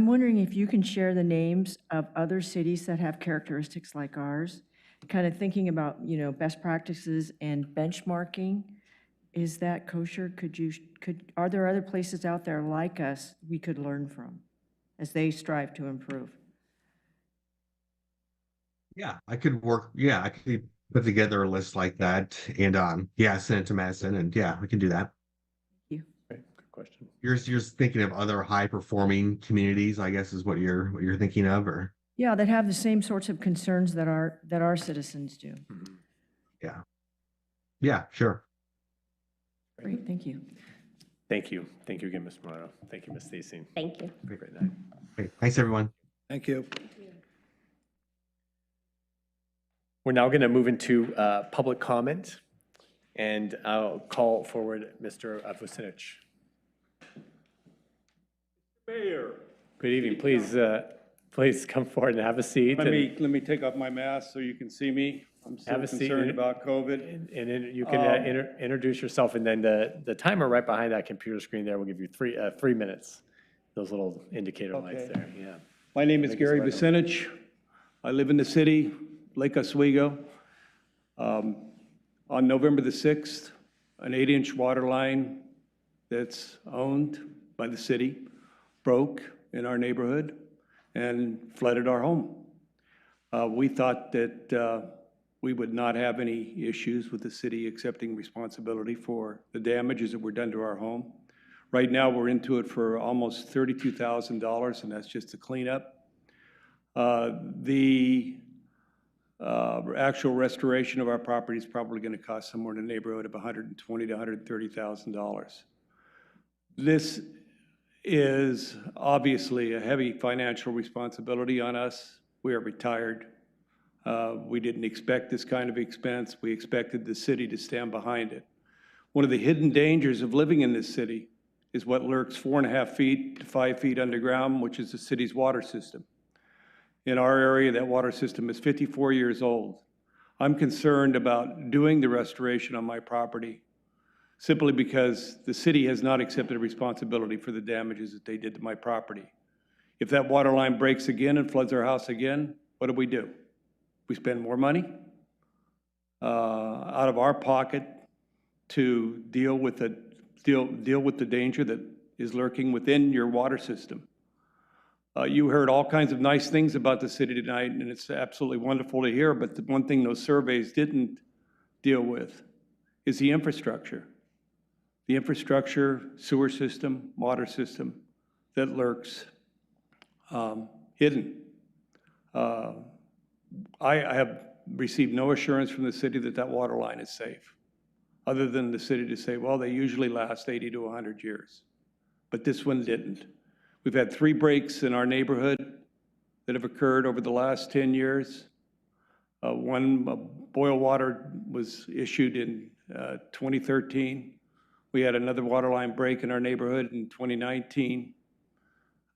wondering if you can share the names of other cities that have characteristics like ours, kind of thinking about, best practices and benchmarking. Is that kosher? Are there other places out there like us we could learn from as they strive to improve? Yeah, I could put together a list like that and send it to Madison, and we can do that. Great, good question. You're thinking of other high performing communities, I guess, is what you're thinking of, or? Yeah, that have the same sorts of concerns that our citizens do. Yeah, sure. Great, thank you. Thank you. Thank you again, Ms. Morano. Thank you, Ms. Stacy. Thank you. Great night. Okay, thanks, everyone. Thank you. We're now going to move into public comment, and I'll call forward Mr. Vucinich. Mayor. Good evening. Please come forward and have a seat. Let me take off my mask so you can see me. I'm still concerned about COVID. And you can introduce yourself, and then the timer right behind that computer screen there will give you 3 minutes. Those little indicator lights there. Yeah. My name is Gary Vucinich. I live in the city, Lake Oswego. On November the 6th, an 8-inch water line that's owned by the city broke in our neighborhood and flooded our home. We thought that we would not have any issues with the city accepting responsibility for the damages that were done to our home. Right now, we're into it for almost $32,000, and that's just the cleanup. The actual restoration of our property is probably going to cost somewhere in the neighborhood of $120,000 to $130,000. This is obviously a heavy financial responsibility on us. We are retired. We didn't expect this kind of expense. We expected the city to stand behind it. One of the hidden dangers of living in this city is what lurks 4.5 feet to 5 feet underground, which is the city's water system. In our area, that water system is 54 years old. I'm concerned about doing the restoration on my property simply because the city has not accepted responsibility for the damages that they did to my property. If that water line breaks again and floods our house again, what do? We spend more money out of our pocket to deal with the danger that is lurking within your water system. You heard all kinds of nice things about the city tonight, and it's absolutely wonderful to hear, but the one thing those surveys didn't deal with is the infrastructure. The infrastructure, sewer system, water system that lurks hidden. I have received no assurance from the city that that water line is safe, other than the city to say, well, they usually last 80 to 100 years. But this one didn't. We've had 3 breaks in our neighborhood that have occurred over the last 10 years. One boil water was issued in 2013. We had another water line break in our neighborhood in 2019.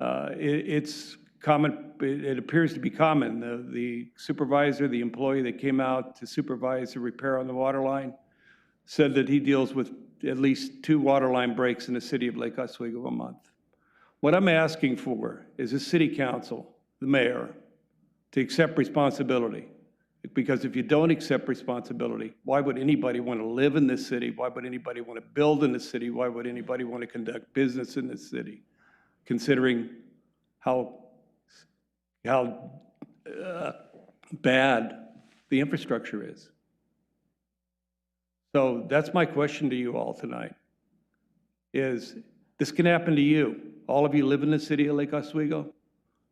It's common, it appears to be common. The supervisor, the employee that came out to supervise the repair on the water line said that he deals with at least 2 water line breaks in the city of Lake Oswego a month. What I'm asking for is the city council, the mayor, to accept responsibility. Because if you don't accept responsibility, why would anybody want to live in this city? Why would anybody want to build in this city? Why would anybody want to conduct business in this city? Considering how bad the infrastructure is. So that's my question to you all tonight, is this can happen to you. All of you live in the city of Lake Oswego.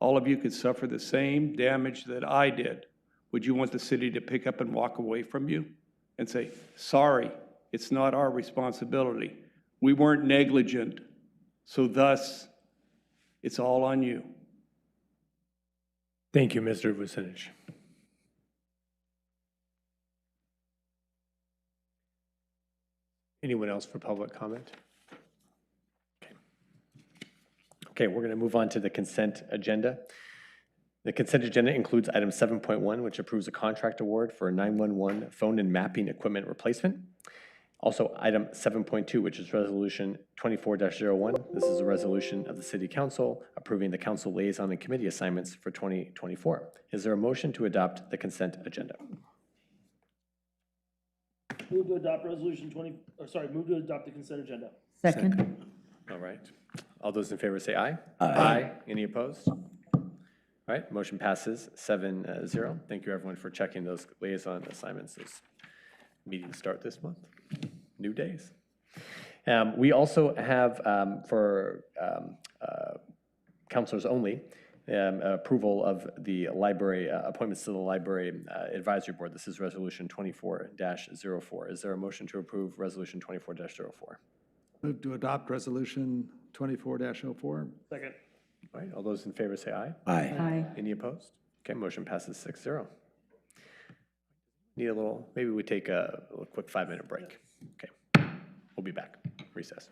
All of you could suffer the same damage that I did. Would you want the city to pick up and walk away from you and say, sorry, it's not our responsibility. We weren't negligent, so thus, it's all on you. Thank you, Mr. Vucinic. Anyone else for public comment? Okay, we're going to move on to the consent agenda. The consent agenda includes item 7.1, which approves a contract award for a 911 phone and mapping equipment replacement. Also, item 7.2, which is resolution 24-01. This is a resolution of the City Council approving the council liaison and committee assignments for 2024. Is there a motion to adopt the consent agenda? Move to adopt move to adopt the consent agenda. Second. All right. All those in favor say aye. Aye. Any opposed? All right, motion passes 7-0. Thank you, everyone, for checking those liaison assignments. Those meetings start this month. New days. We also have, for counselors only, approval of the library, appointments to the Library Advisory Board. This is Resolution 24-04. Is there a motion to approve Resolution 24-04? Move to adopt Resolution 24-04. Second. All right, all those in favor say aye. Aye. Aye. Any opposed? Okay, motion passes 6-0. Need a little, maybe we take a quick 5-minute break. Okay, we'll be back. Recess.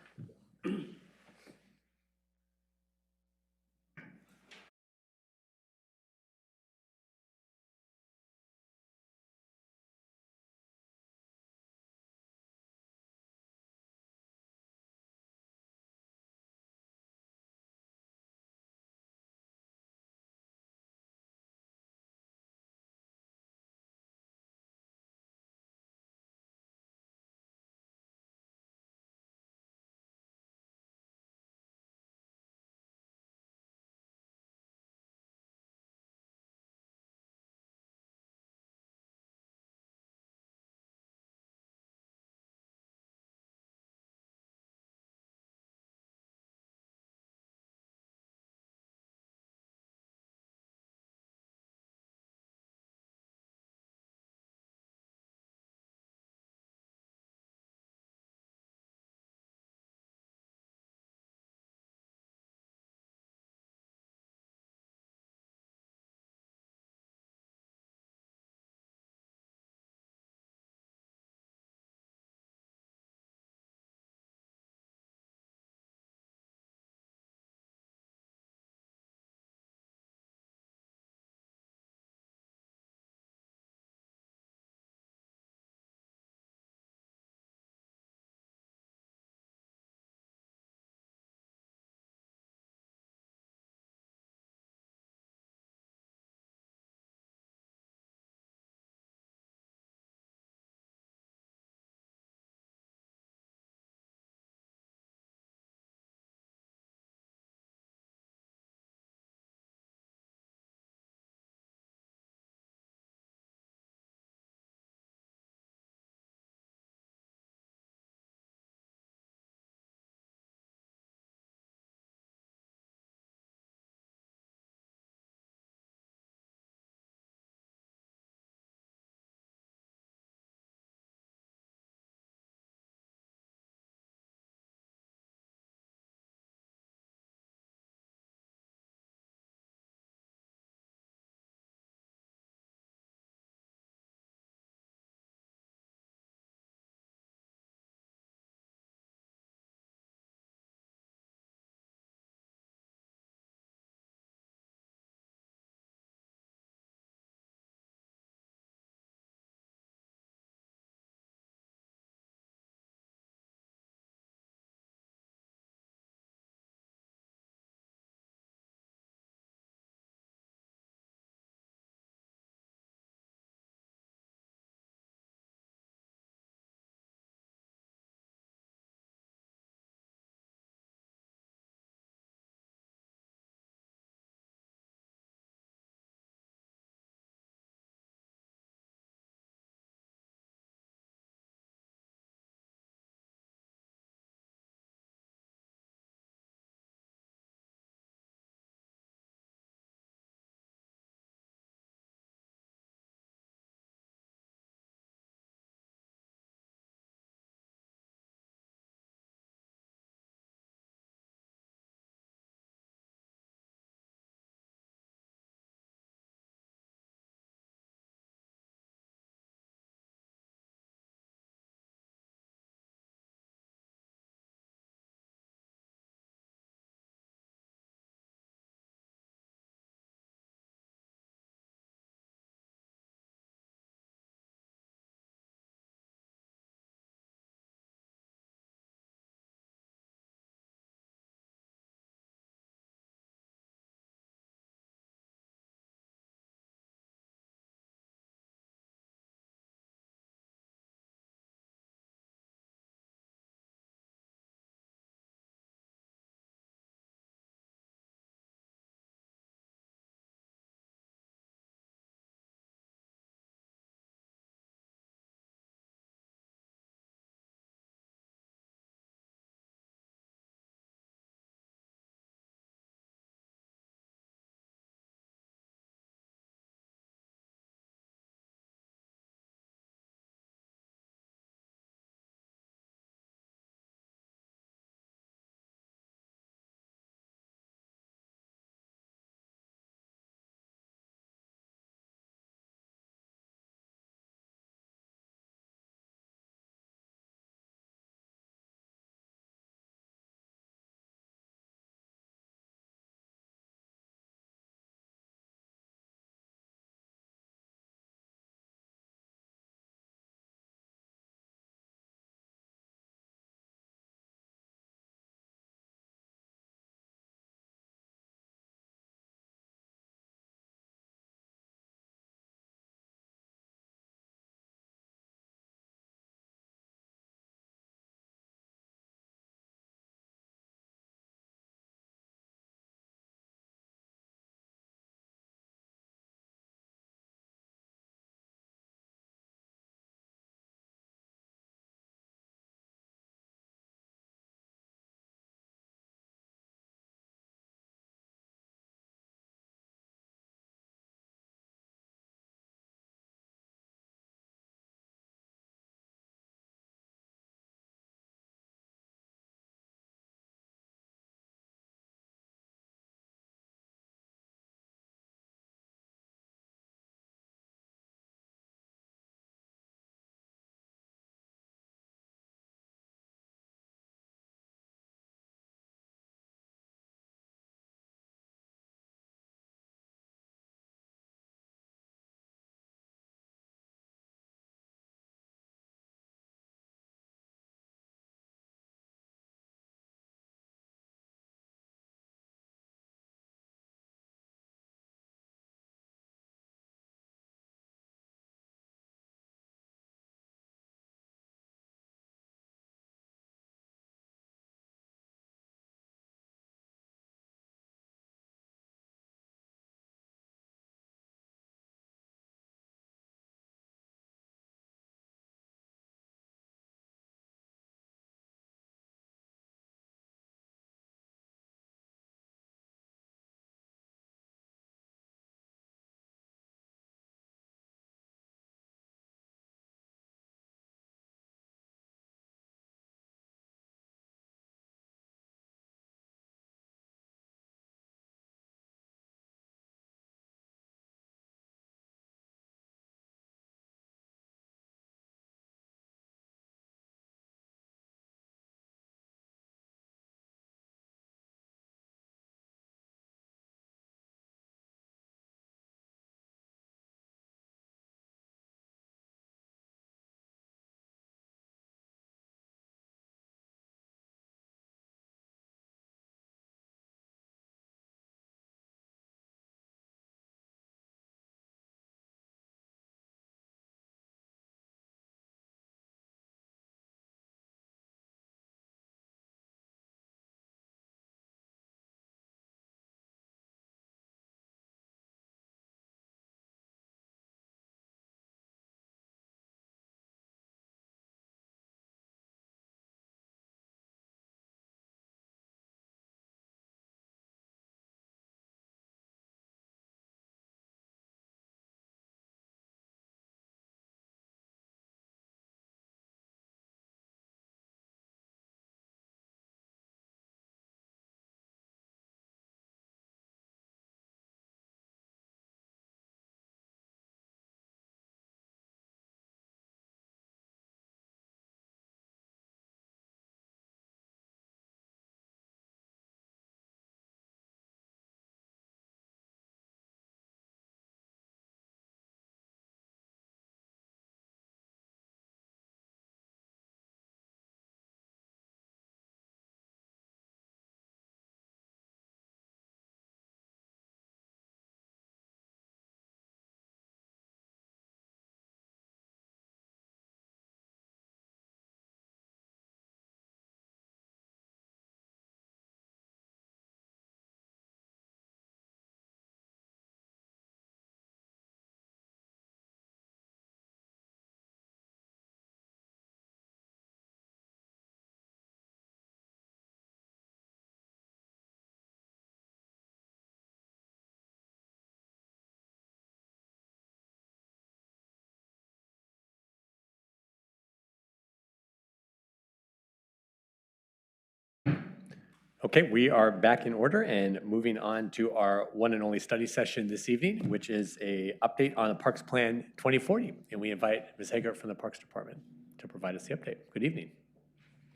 Okay, we are back in order and moving on to our one and only study session this evening, which is a update on the Parks Plan 2040. And we invite Ms. Hager from the Parks Department to provide us the update. Good evening.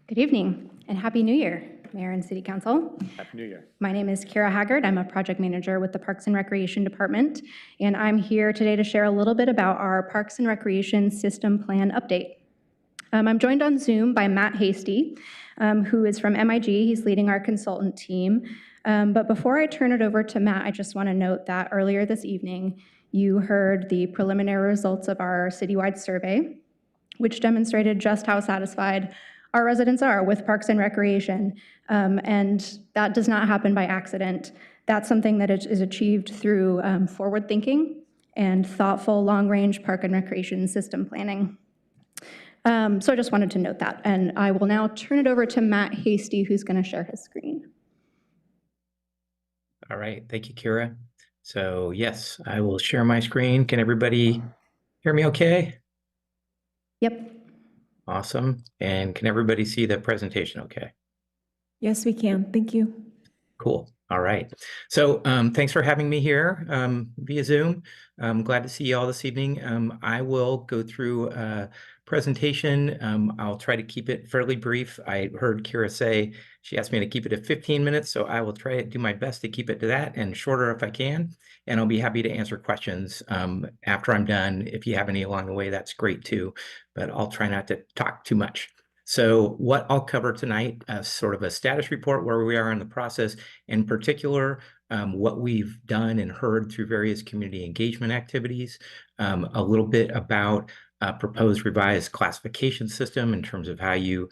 Good evening and Happy New Year, Mayor and City Council. Happy New Year. My name is Kara Haggard. I'm a project manager with the Parks and Recreation Department, and I'm here today to share a little bit about our Parks and Recreation System Plan update. I'm joined on Zoom by Matt Hasty, who is from MIG. He's leading our consultant team. But before I turn it over to Matt, I just want to note that earlier this evening, you heard the preliminary results of our citywide survey, which demonstrated just how satisfied our residents are with Parks and Recreation. And that does not happen by accident. That's something that is achieved through forward thinking and thoughtful long-range park and recreation system planning. So I just wanted to note that. And I will now turn it over to Matt Hasty, who's going to share his screen. All right, thank you, Kira. So yes, I will share my screen. Can everybody hear me okay? Yep. Awesome. And can everybody see the presentation okay? Yes, we can. Thank you. Cool. All right. So thanks for having me here via Zoom. I'm glad to see you all this evening. I will go through a presentation. I'll try to keep it fairly brief. I heard Kira say she asked me to keep it at 15 minutes, so I will try to do my best to keep it to that and shorter if I can. And I'll be happy to answer questions after I'm done. If you have any along the way, that's great too, but I'll try not to talk too much. So what I'll cover tonight, sort of a status report where we are in the process, in particular, what we've done and heard through various community engagement activities, a little bit about proposed revised classification system in terms of how you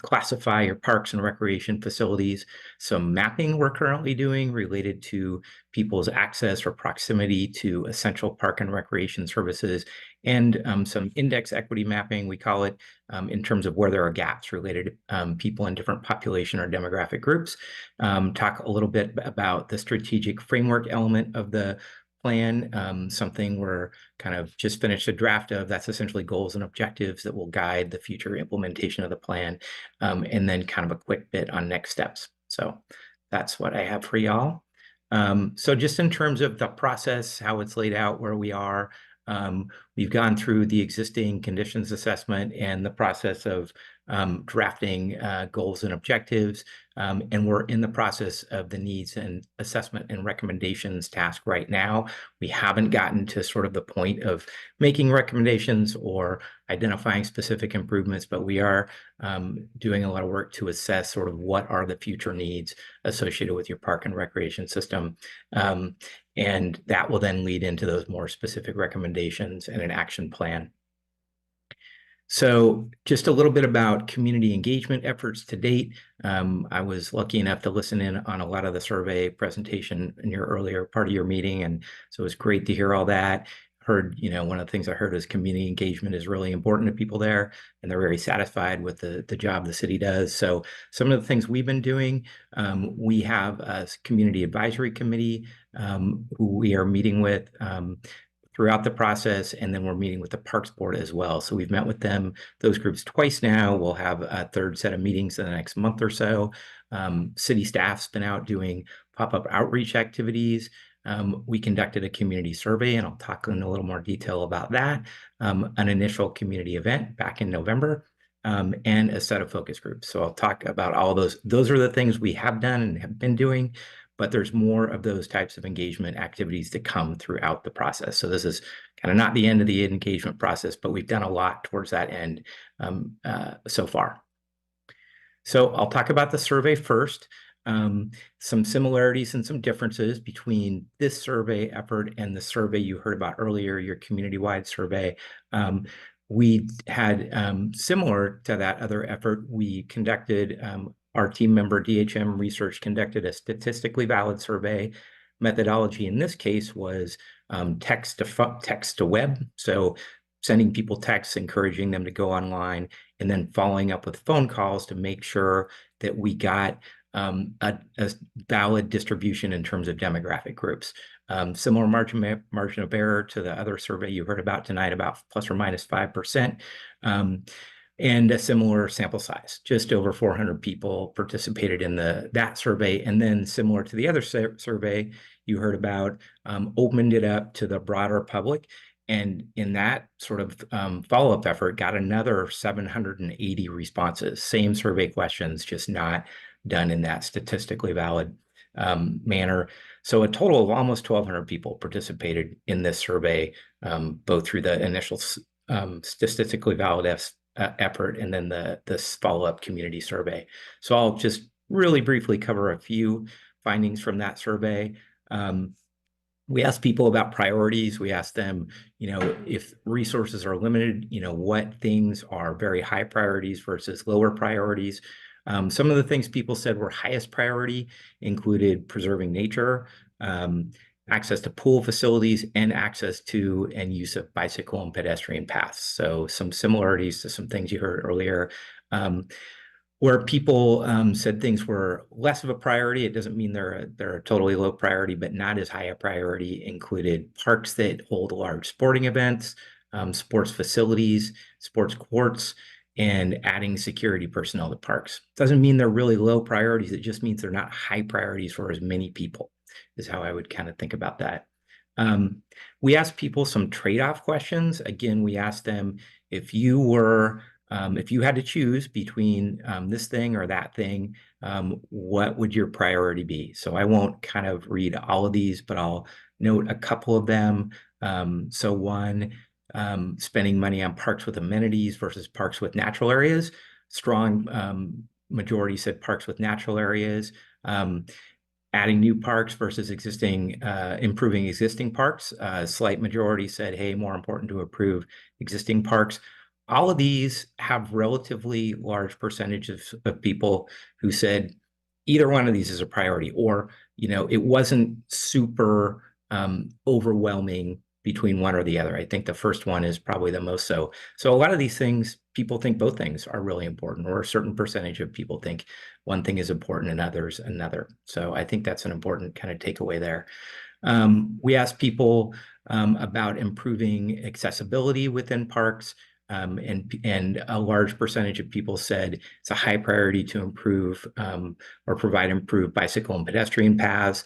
classify your parks and recreation facilities, some mapping we're currently doing related to people's access or proximity to essential park and recreation services, and some index equity mapping, we call it, in terms of where there are gaps related to people in different population or demographic groups. Talk a little bit about the strategic framework element of the plan, something we're kind of just finished a draft of. That's essentially goals and objectives that will guide the future implementation of the plan, and then kind of a quick bit on next steps. So that's what I have for y'all. So just in terms of the process, how it's laid out, where we are, we've gone through the existing conditions assessment and the process of drafting goals and objectives, and we're in the process of the needs and assessment and recommendations task right now. We haven't gotten to sort of the point of making recommendations or identifying specific improvements, but we are doing a lot of work to assess sort of what are the future needs associated with your park and recreation system. And that will then lead into those more specific recommendations and an action plan. So just a little bit about community engagement efforts to date. I was lucky enough to listen in on a lot of the survey presentation in your earlier part of your meeting, and so it was great to hear all that. Heard, one of the things I heard is community engagement is really important to people there, and they're very satisfied with the job the city does. So some of the things we've been doing, we have a community advisory committee who we are meeting with throughout the process, and then we're meeting with the Parks Board as well. So we've met with them, those groups, twice now. We'll have a third set of meetings in the next month or so. City staff's been out doing pop-up outreach activities. We conducted a community survey, and I'll talk in a little more detail about that, an initial community event back in November, and a set of focus groups. So I'll talk about all those. Those are the things we have done and have been doing, but there's more of those types of engagement activities to come throughout the process. So this is kind of not the end of the engagement process, but we've done a lot towards that end so far. So I'll talk about the survey first. Some similarities and some differences between this survey effort and the survey you heard about earlier, your community-wide survey. We had, similar to that other effort, we conducted, our team member DHM Research conducted a statistically valid survey. Methodology in this case was text to web. So sending people texts, encouraging them to go online, and then following up with phone calls to make sure that we got a valid distribution in terms of demographic groups. Similar margin of error to the other survey you heard about tonight, about plus or minus 5%. and a similar sample size. Just over 400 people participated in that survey. And then similar to the other survey you heard about, opened it up to the broader public. And in that sort of follow-up effort, got another 780 responses. Same survey questions, just not done in that statistically valid manner. So a total of almost 1,200 people participated in this survey, both through the initial statistically valid effort and then this follow-up community survey. So I'll just really briefly cover a few findings from that survey. We asked people about priorities. We asked them, if resources are limited, what things are very high priorities versus lower priorities. Some of the things people said were highest priority included preserving nature, access to pool facilities, and access to and use of bicycle and pedestrian paths. So some similarities to some things you heard earlier. Where people said things were less of a priority, it doesn't mean they're a totally low priority, but not as high a priority, included parks that hold large sporting events, sports facilities, sports courts, and adding security personnel to parks. Doesn't mean they're really low priorities. It just means they're not high priorities for as many people, is how I would kind of think about that. We asked people some trade-off questions. Again, we asked them, if you had to choose between this thing or that thing, what would your priority be? So I won't kind of read all of these, but I'll note a couple of them. So one, spending money on parks with amenities versus parks with natural areas. Strong majority said parks with natural areas. Adding new parks versus improving existing parks. Slight majority said, hey, more important to improve existing parks. All of these have relatively large percentages of people who said either one of these is a priority, or, it wasn't super overwhelming between one or the other. I think the first one is probably the most so. So a lot of these things, people think both things are really important, or a certain percentage of people think one thing is important and others another. So I think that's an important kind of takeaway there. We asked people about improving accessibility within parks. And a large percentage of people said it's a high priority to improve or provide improved bicycle and pedestrian paths.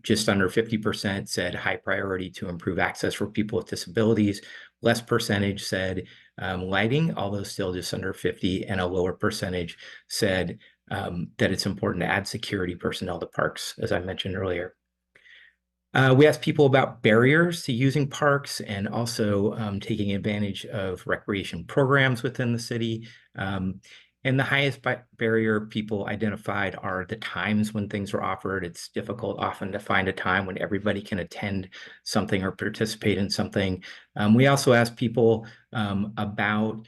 Just under 50% said high priority to improve access for people with disabilities. Less percentage said lighting, although still just under 50, and a lower percentage said that it's important to add security personnel to parks, as I mentioned earlier. We asked people about barriers to using parks and also taking advantage of recreation programs within the city. And the highest barrier people identified are the times when things are offered. It's difficult often to find a time when everybody can attend something or participate in something. We also asked people about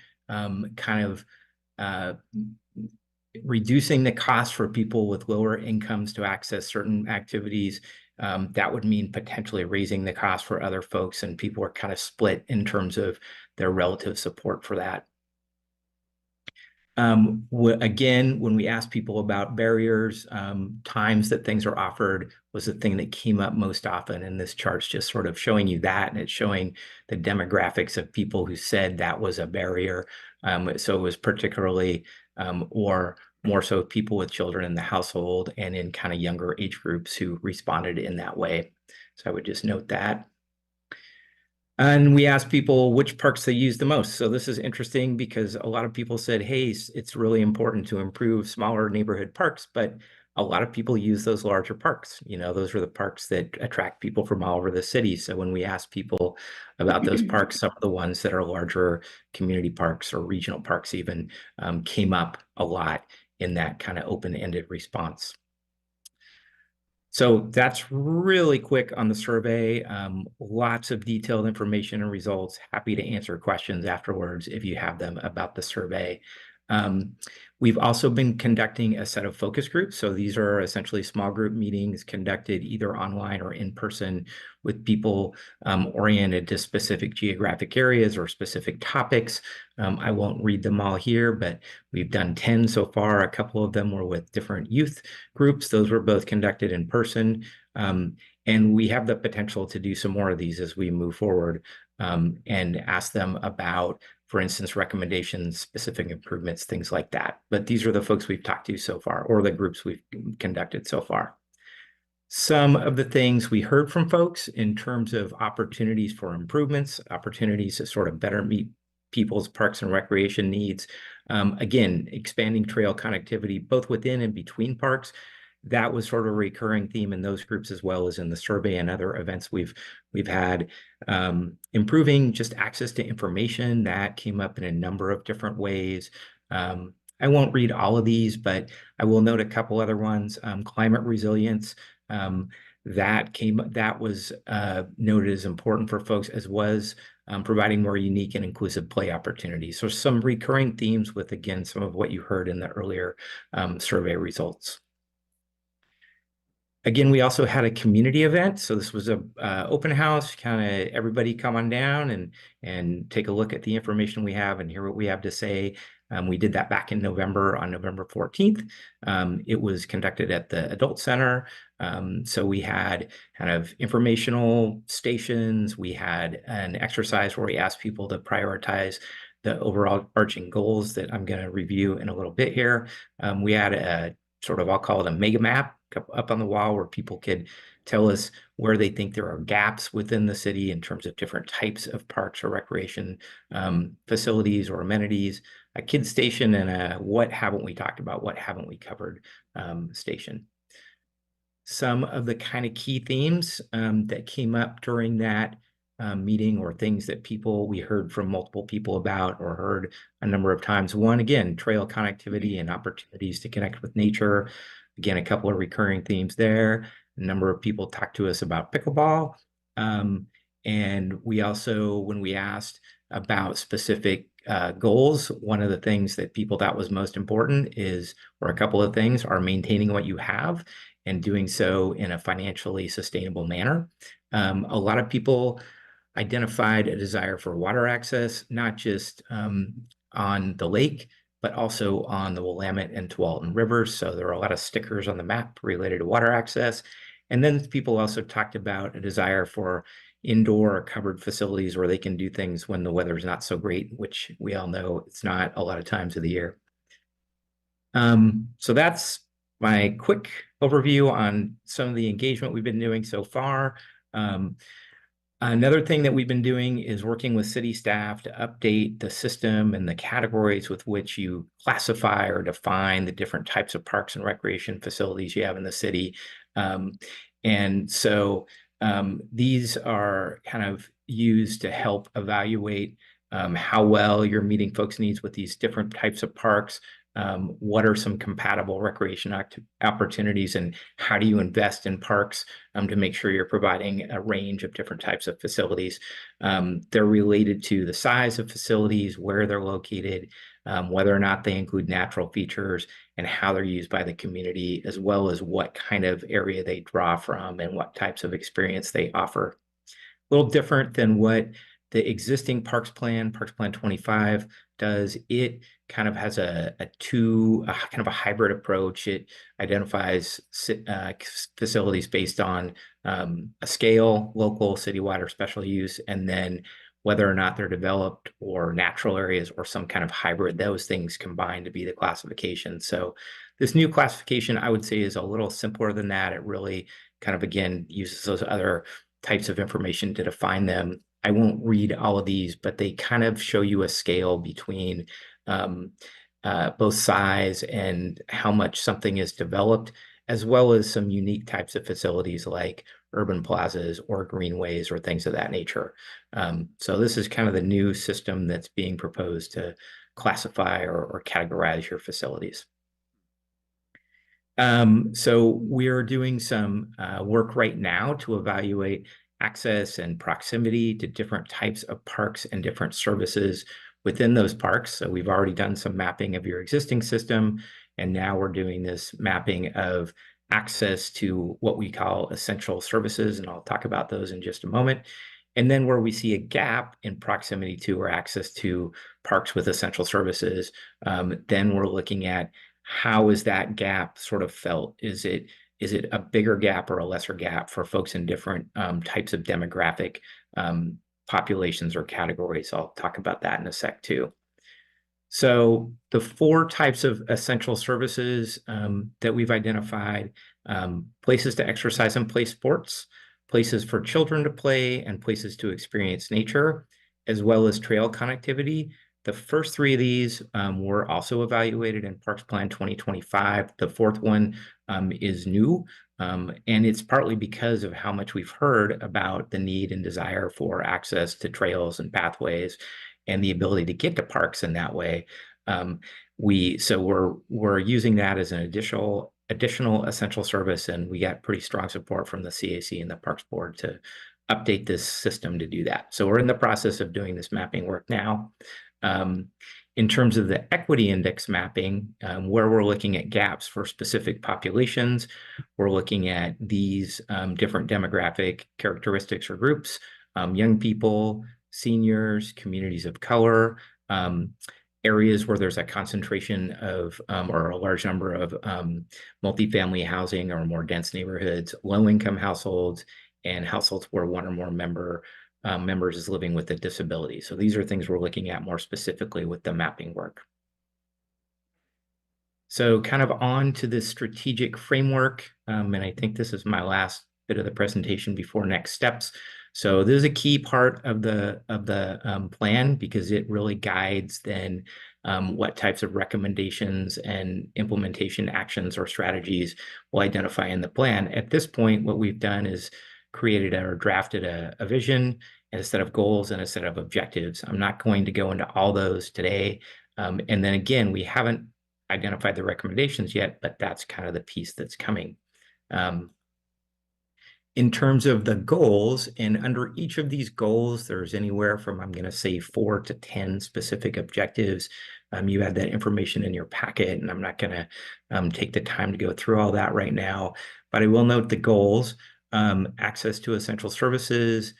reducing the cost for people with lower incomes to access certain activities. That would mean potentially raising the cost for other folks, and people are kind of split in terms of their relative support for that. Again, when we asked people about barriers, times that things are offered was the thing that came up most often, and this chart's just sort of showing you that, and it's showing the demographics of people who said that was a barrier. So it was particularly, or more so people with children in the household and in kind of younger age groups who responded in that way. So I would just note that. And we asked people which parks they use the most. So this is interesting because a lot of people said, hey, it's really important to improve smaller neighborhood parks, but a lot of people use those larger parks. Those are the parks that attract people from all over the city. So when we asked people about those parks, some of the ones that are larger community parks or regional parks even came up a lot in that kind of open-ended response. So that's really quick on the survey. Lots of detailed information and results. Happy to answer questions afterwards if you have them about the survey. We've also been conducting a set of focus groups. So these are essentially small group meetings conducted either online or in person with people oriented to specific geographic areas or specific topics. I won't read them all here, but we've done 10 so far. A couple of them were with different youth groups. Those were both conducted in person. And we have the potential to do some more of these as we move forward. and ask them about, for instance, recommendations, specific improvements, things like that. But these are the folks we've talked to so far, or the groups we've conducted so far. Some of the things we heard from folks in terms of opportunities for improvements, opportunities to sort of better meet people's parks and recreation needs. Again, expanding trail connectivity, both within and between parks. That was sort of a recurring theme in those groups as well as in the survey and other events we've had. Improving just access to information, that came up in a number of different ways. I won't read all of these, but I will note a couple other ones. Climate resilience, that was noted as important for folks, as was providing more unique and inclusive play opportunities. So some recurring themes with, again, some of what you heard in the earlier survey results. Again, we also had a community event. So this was a open house, kind of everybody come on down and take a look at the information we have and hear what we have to say. We did that back in November, on November 14th. It was conducted at the Adult Center. So we had kind of informational stations. We had an exercise where we asked people to prioritize the overall arching goals that I'm going to review in a little bit here. We had a sort of, I'll call it a mega map up on the wall where people could tell us where they think there are gaps within the city in terms of different types of parks or recreation facilities or amenities, a kids station, and a what haven't we talked about, what haven't we covered station. Some of the kind of key themes that came up during that meeting, or things that we heard from multiple people about or heard a number of times. One, again, trail connectivity and opportunities to connect with nature. Again, a couple of recurring themes there. A number of people talked to us about pickleball. And we also, when we asked about specific goals, one of the things that people thought was most important is, or a couple of things, are maintaining what you have and doing so in a financially sustainable manner. A lot of people identified a desire for water access, not just on the lake, but also on the Willamette and Tualatin rivers. So there are a lot of stickers on the map related to water access. And then people also talked about a desire for indoor or covered facilities where they can do things when the weather is not so great, which we all know it's not a lot of times of the year. So that's my quick overview on some of the engagement we've been doing so far. Another thing that we've been doing is working with city staff to update the system and the categories with which you classify or define the different types of parks and recreation facilities you have in the city. And so these are kind of used to help evaluate how well you're meeting folks' needs with these different types of parks. What are some compatible recreation opportunities, and how do you invest in parks to make sure you're providing a range of different types of facilities? They're related to the size of facilities, where they're located, whether or not they include natural features, and how they're used by the community, as well as what kind of area they draw from and what types of experience they offer. A little different than what the existing Parks Plan 25 does. It kind of has a kind of a hybrid approach. It identifies facilities based on a scale, local, citywide, or special use, and then whether or not they're developed or natural areas or some kind of hybrid. Those things combine to be the classification. So this new classification, I would say, is a little simpler than that. It really kind of, again, uses those other types of information to define them. I won't read all of these, but they kind of show you a scale between both size and how much something is developed, as well as some unique types of facilities like urban plazas or greenways or things of that nature. So this is kind of the new system that's being proposed to classify or categorize your facilities. So we're doing some work right now to evaluate access and proximity to different types of parks and different services within those parks. So we've already done some mapping of your existing system, and now we're doing this mapping of access to what we call essential services, and I'll talk about those in just a moment. And then where we see a gap in proximity to or access to parks with essential services, then we're looking at how is that gap sort of felt? Is it a bigger gap or a lesser gap for folks in different types of demographic populations or categories. I'll talk about that in a sec too. So the 4 types of essential services that we've identified, places to exercise and play sports, places for children to play, and places to experience nature, as well as trail connectivity. The first 3 of these were also evaluated in Parks Plan 2025. The 4th one is new, and it's partly because of how much we've heard about the need and desire for access to trails and pathways and the ability to get to parks in that way. So we're using that as an additional essential service, and we got pretty strong support from the CAC and the Parks Board to update this system to do that. So we're in the process of doing this mapping work now. In terms of the equity index mapping, where we're looking at gaps for specific populations, we're looking at these different demographic characteristics or groups, young people, seniors, communities of color, areas where there's a concentration of or a large number of multifamily housing or more dense neighborhoods, low-income households, and households where 1 or more members is living with a disability. So these are things we're looking at more specifically with the mapping work. So kind of on to this strategic framework, and I think this is my last bit of the presentation before next steps. So this is a key part of the plan because it really guides then what types of recommendations and implementation actions or strategies we'll identify in the plan. At this point, what we've done is created or drafted a vision and a set of goals and a set of objectives. I'm not going to go into all those today. And then again, we haven't identified the recommendations yet, but that's kind of the piece that's coming. In terms of the goals, and under each of these goals, there's anywhere from, I'm going to say, 4 to 10 specific objectives. You had that information in your packet, and I'm not going to take the time to go through all that right now, but I will note the goals: access to essential services,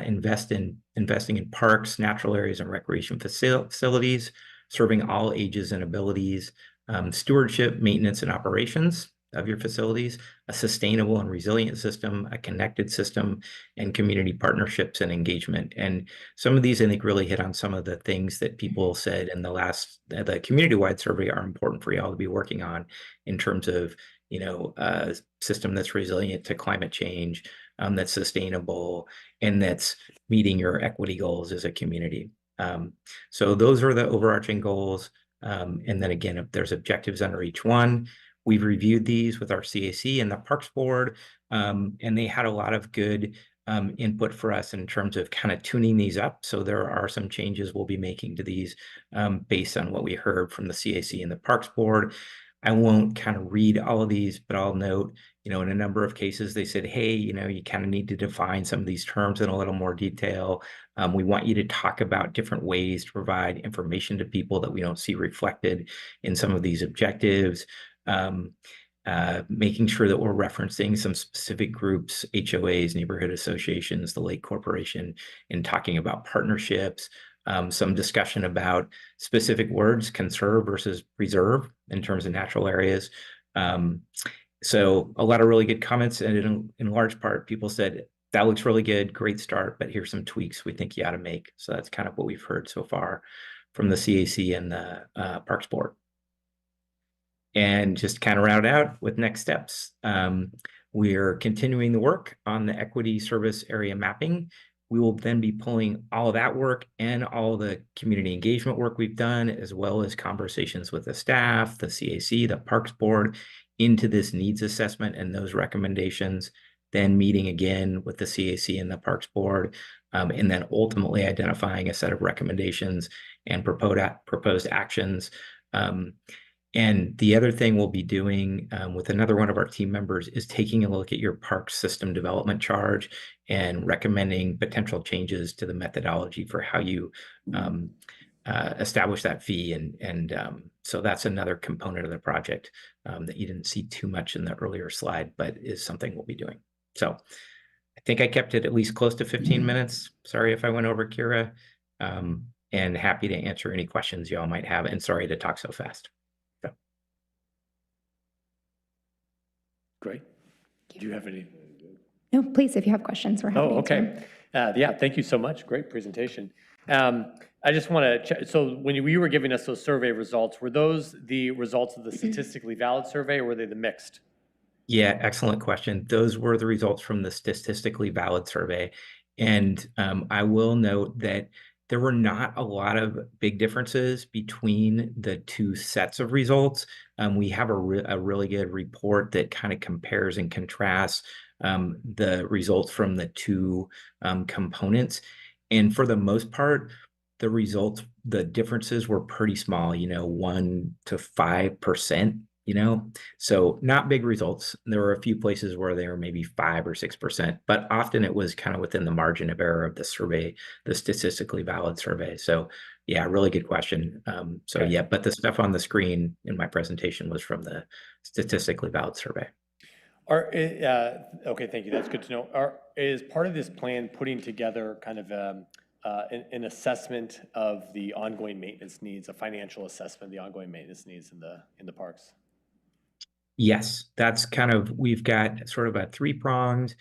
investing in parks, natural areas, and recreation facilities, serving all ages and abilities, stewardship, maintenance, and operations of your facilities, a sustainable and resilient system, a connected system, and community partnerships and engagement. And some of these, I think, really hit on some of the things that people said in the community-wide survey are important for y'all to be working on in terms of, a system that's resilient to climate change, that's sustainable, and that's meeting your equity goals as a community. So those are the overarching goals. And then again, if there's objectives under each one, we've reviewed these with our CAC and the Parks Board, and they had a lot of good input for us in terms of kind of tuning these up. So there are some changes we'll be making to these based on what we heard from the CAC and the Parks Board. I won't kind of read all of these, but I'll note, in a number of cases, they said, hey, you kind of need to define some of these terms in a little more detail. We want you to talk about different ways to provide information to people that we don't see reflected in some of these objectives. Making sure that we're referencing some specific groups, HOAs, neighborhood associations, the Lake Corporation, and talking about partnerships. Some discussion about specific words, conserve versus preserve in terms of natural areas. So a lot of really good comments, and in large part, people said, that looks really good, great start, but here's some tweaks we think you ought to make. So that's kind of what we've heard so far from the CAC and the Parks Board. And just kind of round out with next steps. We're continuing the work on the equity service area mapping. We will then be pulling all of that work and all the community engagement work we've done, as well as conversations with the staff, the CAC, the Parks Board, into this needs assessment and those recommendations, then meeting again with the CAC and the Parks Board, and then ultimately identifying a set of recommendations and proposed actions. And the other thing we'll be doing with another one of our team members is taking a look at your park system development charge and recommending potential changes to the methodology for how you establish that fee. And so that's another component of the project that you didn't see too much in the earlier slide, but is something we'll be doing. So I think I kept it at least close to 15 minutes. Sorry if I went over, Kira, and happy to answer any questions y'all might have. And sorry to talk so fast. Great. Do you have any? No, please, if you have questions, we're happy Oh, to answer. okay. Yeah, thank you so much. Great presentation. I just want to check, so when you were giving us those survey results, were those the results of the statistically valid survey, or were they the mixed? Yeah, excellent question. Those were the results from the statistically valid survey. And I will note that there were not a lot of big differences between the two sets of results. We have a really good report that kind of compares and contrasts the results from the two components. And for the most part, the results, the differences were pretty small, 1 to 5%. So not big results. There were a few places where they were maybe 5 or 6%, but often it was kind of within the margin of error of the survey, the statistically valid survey. So yeah, really good question. Okay. Yeah, but the stuff on the screen in my presentation was from the statistically valid survey. Okay, thank you. That's good to know. Is part of this plan putting together kind of an assessment of the ongoing maintenance needs, a financial assessment of the ongoing maintenance needs in the parks? Yes, that's kind of, we've got sort of a three-pronged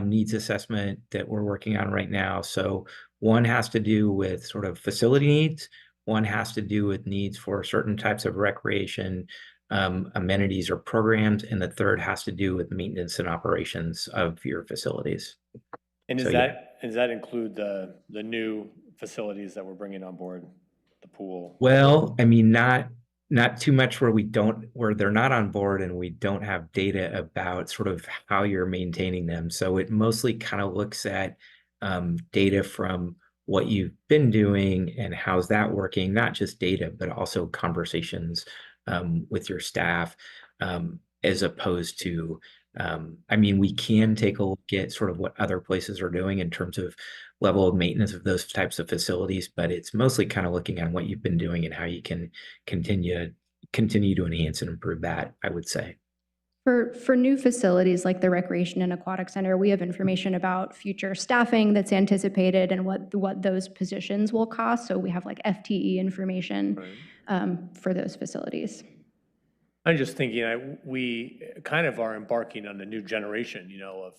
needs assessment that we're working on right now. So one has to do with sort of facility needs, one has to do with needs for certain types of recreation, amenities or programs, and the third has to do with maintenance and operations of your facilities. And So, does that include the new facilities that we're bringing on board, the pool? Well, I mean, not too much where they're not on board and we don't have data about sort of how you're maintaining them. So it mostly kind of looks at data from what you've been doing and how's that working, not just data, but also conversations with your staff, as opposed to, I mean, we can take a look at sort of what other places are doing in terms of level of maintenance of those types of facilities, but it's mostly kind of looking at what you've been doing and how you can continue to enhance and improve that, I would say. For new facilities like the Recreation and Aquatic Center, we have information about future staffing that's anticipated and what those positions will cost. So we have like FTE information for those facilities. I'm just thinking, we kind of are embarking on a new generation, of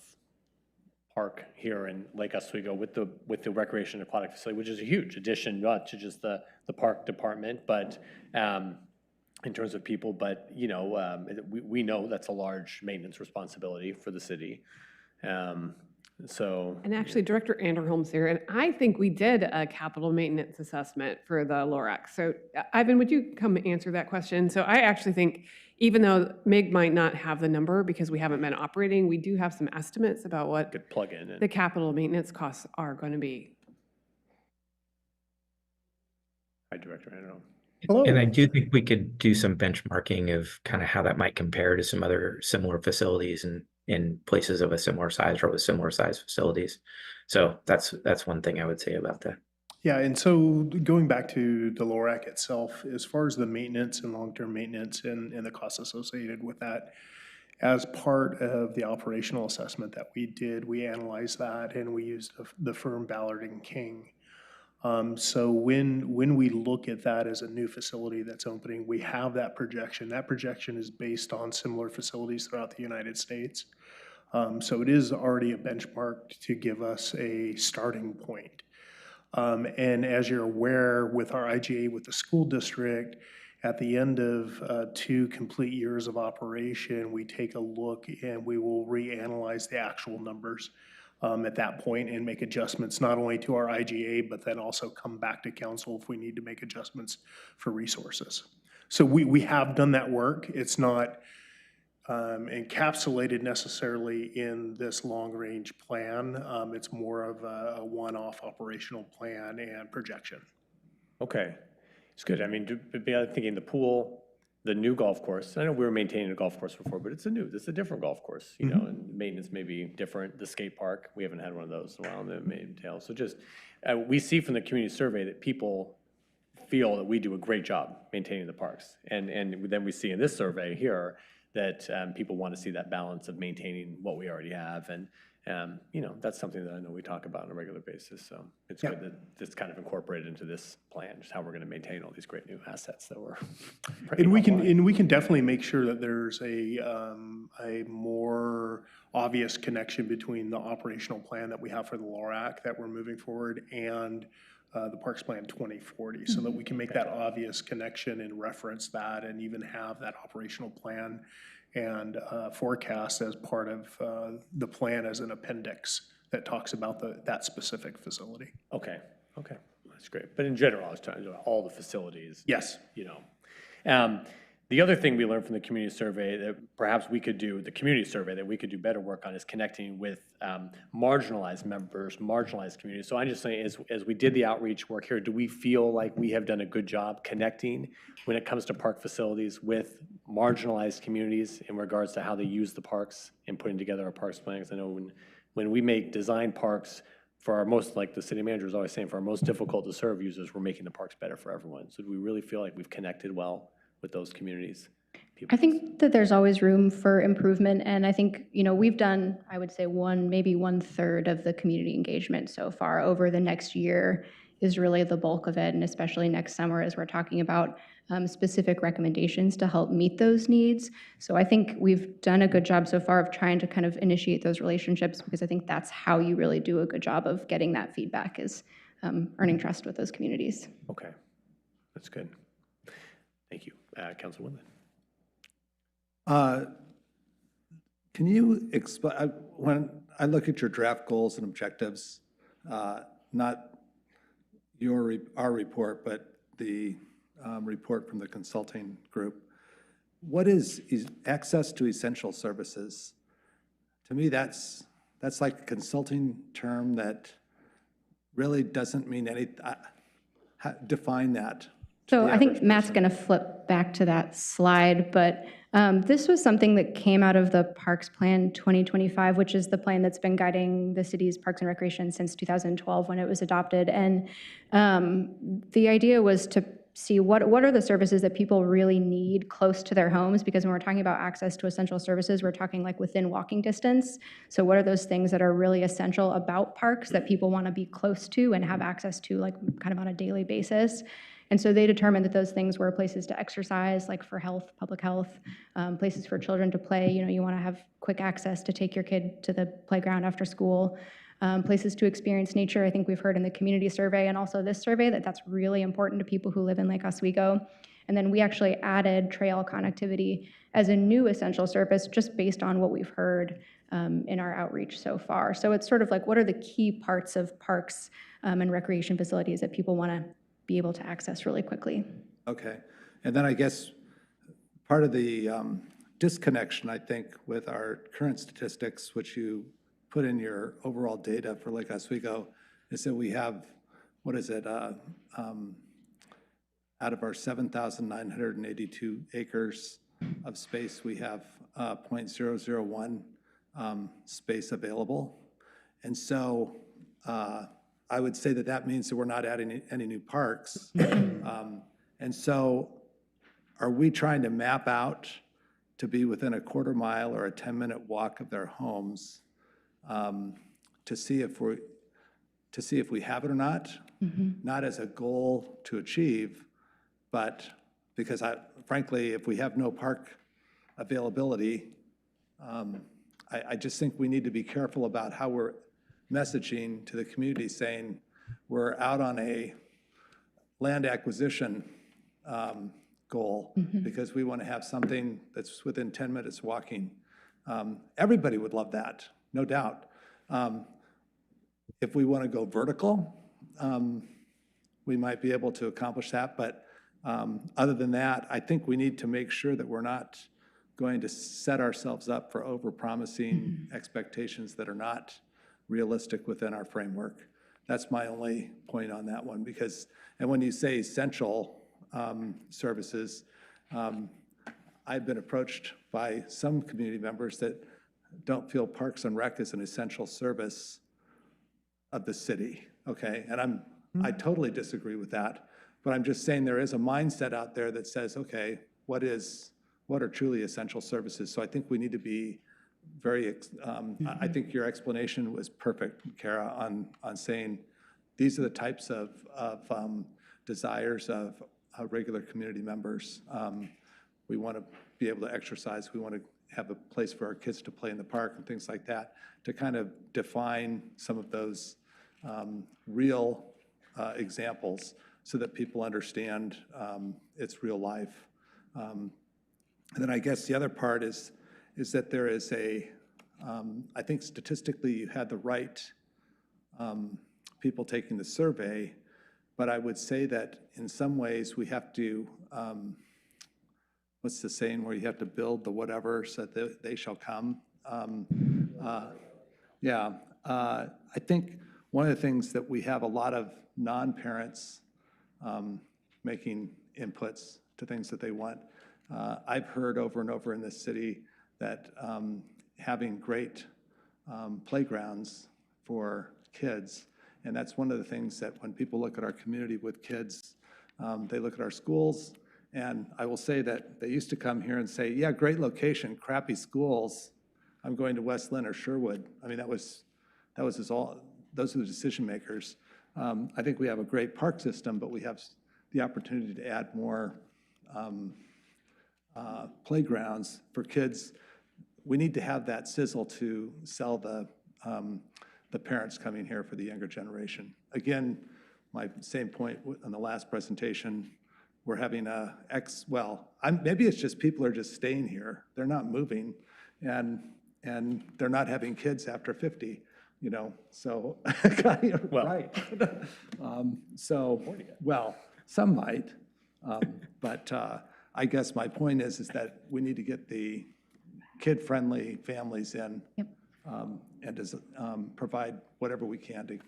park here in Lake Oswego with the recreation and aquatic facility, which is a huge addition, not to just the park department, but in terms of people, but we know that's a large maintenance responsibility for the city. So. And actually, Director Anderholm's here, and I think we did a capital maintenance assessment for the LORAC. So Ivan, would you come answer that question? So I actually think, even though MIG might not have the number because we haven't been operating, we do have some estimates about what could plug in the capital maintenance costs are going to be. Hi, Director Anderholm. Hello. And I do think we could do some benchmarking of kind of how that might compare to some other similar facilities and in places of a similar size or with similar size facilities. So that's one thing I would say about that. Yeah, and so going back to the LORAC itself, as far as the maintenance and long-term maintenance and the costs associated with that, as part of the operational assessment that we did, we analyzed that and we used the firm Ballard and King. So when we look at that as a new facility that's opening, we have that projection. That projection is based on similar facilities throughout the United States. So it is already a benchmark to give us a starting point. And as you're aware, with our IGA with the school district, at the end of 2 complete years of operation, we take a look and we will reanalyze the actual numbers at that point and make adjustments not only to our IGA, but then also come back to council if we need to make adjustments for resources. So we have done that work. It's not encapsulated necessarily in this long-range plan. It's more of a one-off operational plan and projection. Okay, it's good. I mean, thinking the pool, the new golf course. I know we were maintaining a golf course before, but it's a different golf course, and maintenance may be different. The skate park, we haven't had one of those in a while in the Maidentail. So just, we see from the community survey that people feel that we do a great job maintaining the parks. And then we see in this survey here that people want to see that balance of maintaining what we already have. And You know, that's something that I know we talk about on a regular basis, so it's good that it's kind of incorporated into this plan, just how we're going to maintain all these great new assets that we're And we bringing online. can definitely make sure that there's a more obvious connection between the operational plan that we have for the LORAC that we're moving forward and the Parks Plan 2040, so that we can make that obvious connection and reference that, and even have that operational plan and forecast as part of the plan as an appendix that talks about that specific facility. Okay, that's great. But in general, I was talking about all the facilities. Yes. You know. The other thing we learned from the community survey that perhaps we could do, the community survey that we could do better work on, is connecting with marginalized members, marginalized communities. So I'm just saying, as we did the outreach work here, do we feel like we have done a good job connecting when it comes to park facilities with marginalized communities in regards to how they use the parks and putting together our parks plans? I know when we make design parks for our most, like the city manager is always saying, for our most difficult to serve users, we're making the parks better for everyone. So do we really feel like we've connected well with those communities? I think that there's always room for improvement, and I think, you know, we've done, I would say, maybe 1/3 of the community engagement so far. Over the next year is really the bulk of it, and especially next summer as we're talking about specific recommendations to help meet those needs. So I think we've done a good job so far of trying to kind of initiate those relationships, because I think that's how you really do a good job of getting that feedback, is earning trust with those communities. Okay, that's good. Thank you. Councilor Windland. Can you explain, when I look at your draft goals and objectives, not our report, but the report from the consulting group, what is access to essential services? To me, that's like a consulting term that really doesn't mean anything. Define that. So I think Matt's going to flip back to that slide, but this was something that came out of the Parks Plan 2025, which is the plan that's been guiding the city's parks and recreation since 2012 when it was adopted. And the idea was to see what are the services that people really need close to their homes, because when we're talking about access to essential services, we're talking like within walking distance. So what are those things that are really essential about parks that people want to be close to and have access to, like kind of on a daily basis? And so they determined that those things were places to exercise, like for health, public health, places for children to play. You know, you want to have quick access to take your kid to the playground after school, places to experience nature. I think we've heard in the community survey and also this survey that that's really important to people who live in Lake Oswego. And then we actually added trail connectivity as a new essential service just based on what we've heard in our outreach so far. So it's sort of like, what are the key parts of parks and recreation facilities that people want to be able to access really quickly? Okay. And then I guess part of the disconnection, I think, with our current statistics, which you put in your overall data for Lake Oswego, is that we have, what is it, out of our 7,982 acres of space, we have 0.001 space available. And so I would say that that means that we're not adding any new parks. And so are we trying to map out to be within a 1/4 mile or a 10-minute walk of their homes to see if we have it or not? Not as a goal to achieve, but because frankly, if we have no park availability, I just think we need to be careful about how we're messaging to the community, saying we're out on a land acquisition goal because we want to have something that's within 10 minutes walking. Everybody would love that, no doubt. If we want to go vertical, we might be able to accomplish that. But other than that, I think we need to make sure that we're not going to set ourselves up for over-promising expectations that are not realistic within our framework. That's my only point on that one, because, and when you say essential services, I've been approached by some community members that don't feel Parks and Rec is an essential service of the city, okay? And I totally disagree with that, but I'm just saying there is a mindset out there that says, okay, what are truly essential services? So I think we need to be I think your explanation was perfect, Kara, on saying these are the types of desires of regular community members. We want to be able to exercise. We want to have a place for our kids to play in the park and things like that, to kind of define some of those real examples so that people understand it's real life. And then I guess the other part is that there is I think statistically you had the right people taking the survey, but I would say that in some ways we have to, what's the saying where you have to build the whatever so that they shall come? I think one of the things that we have a lot of non-parents making inputs to things that they want. I've heard over and over in this city that having great playgrounds for kids, and that's one of the things that when people look at our community with kids, they look at our schools, and I will say that they used to come here and say, yeah, great location, crappy schools, I'm going to West Lynn or Sherwood. I mean, those are the decision makers. I think we have a great park system, but we have the opportunity to add more playgrounds for kids. We need to have that sizzle to sell the parents coming here for the younger generation. Again, my same point on the last presentation, we're having maybe it's just people are just staying here. They're not moving, and they're not having kids after 50, so, right. Some might, but I guess my point is that we need to get the kid-friendly families in, and to provide whatever we can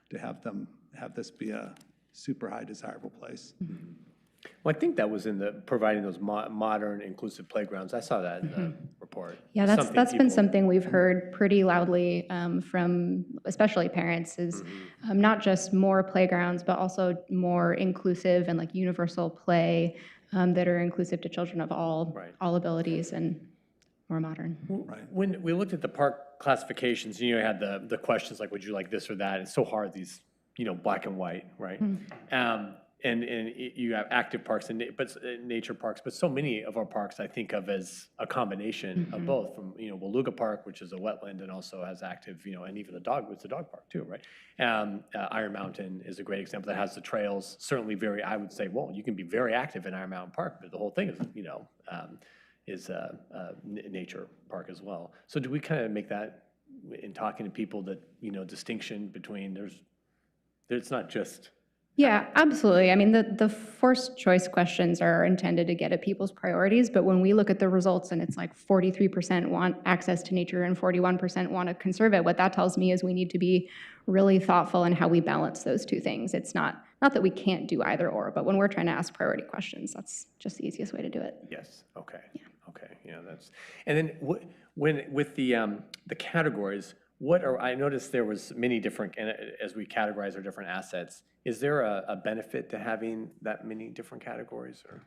to have this be a super high desirable place. Well, I think that was in providing those modern inclusive playgrounds. I saw that in the report. Yeah, that's been something we've heard pretty loudly from especially parents is not just more playgrounds, but also more inclusive and like universal play that are inclusive to children of all abilities and more modern. Right. When we looked at the park classifications, you had the questions like, would you like this or that? It's so hard, these, black and white, right? And you have active parks and nature parks, but so many of our parks I think of as a combination of both. From Waluga Park, which is a wetland and also has active, and even it's a dog park too, right? Iron Mountain is a great example that has the trails. Certainly I would say, well, you can be very active in Iron Mountain Park, but the whole thing is a nature park as well. So do we kind of make that in talking to people that distinction between it's not just. Yeah, absolutely. I mean, the forced choice questions are intended to get at people's priorities, but when we look at the results and it's like 43% want access to nature and 41% want to conserve it, what that tells me is we need to be really thoughtful in how we balance those two things. It's not that we can't do either or, but when we're trying to ask priority questions, that's just the easiest way to do it. Yes, okay. Yeah. Okay, and then when with the categories, I noticed there was many different, and as we categorize our different assets, is there a benefit to having that many different categories? Or?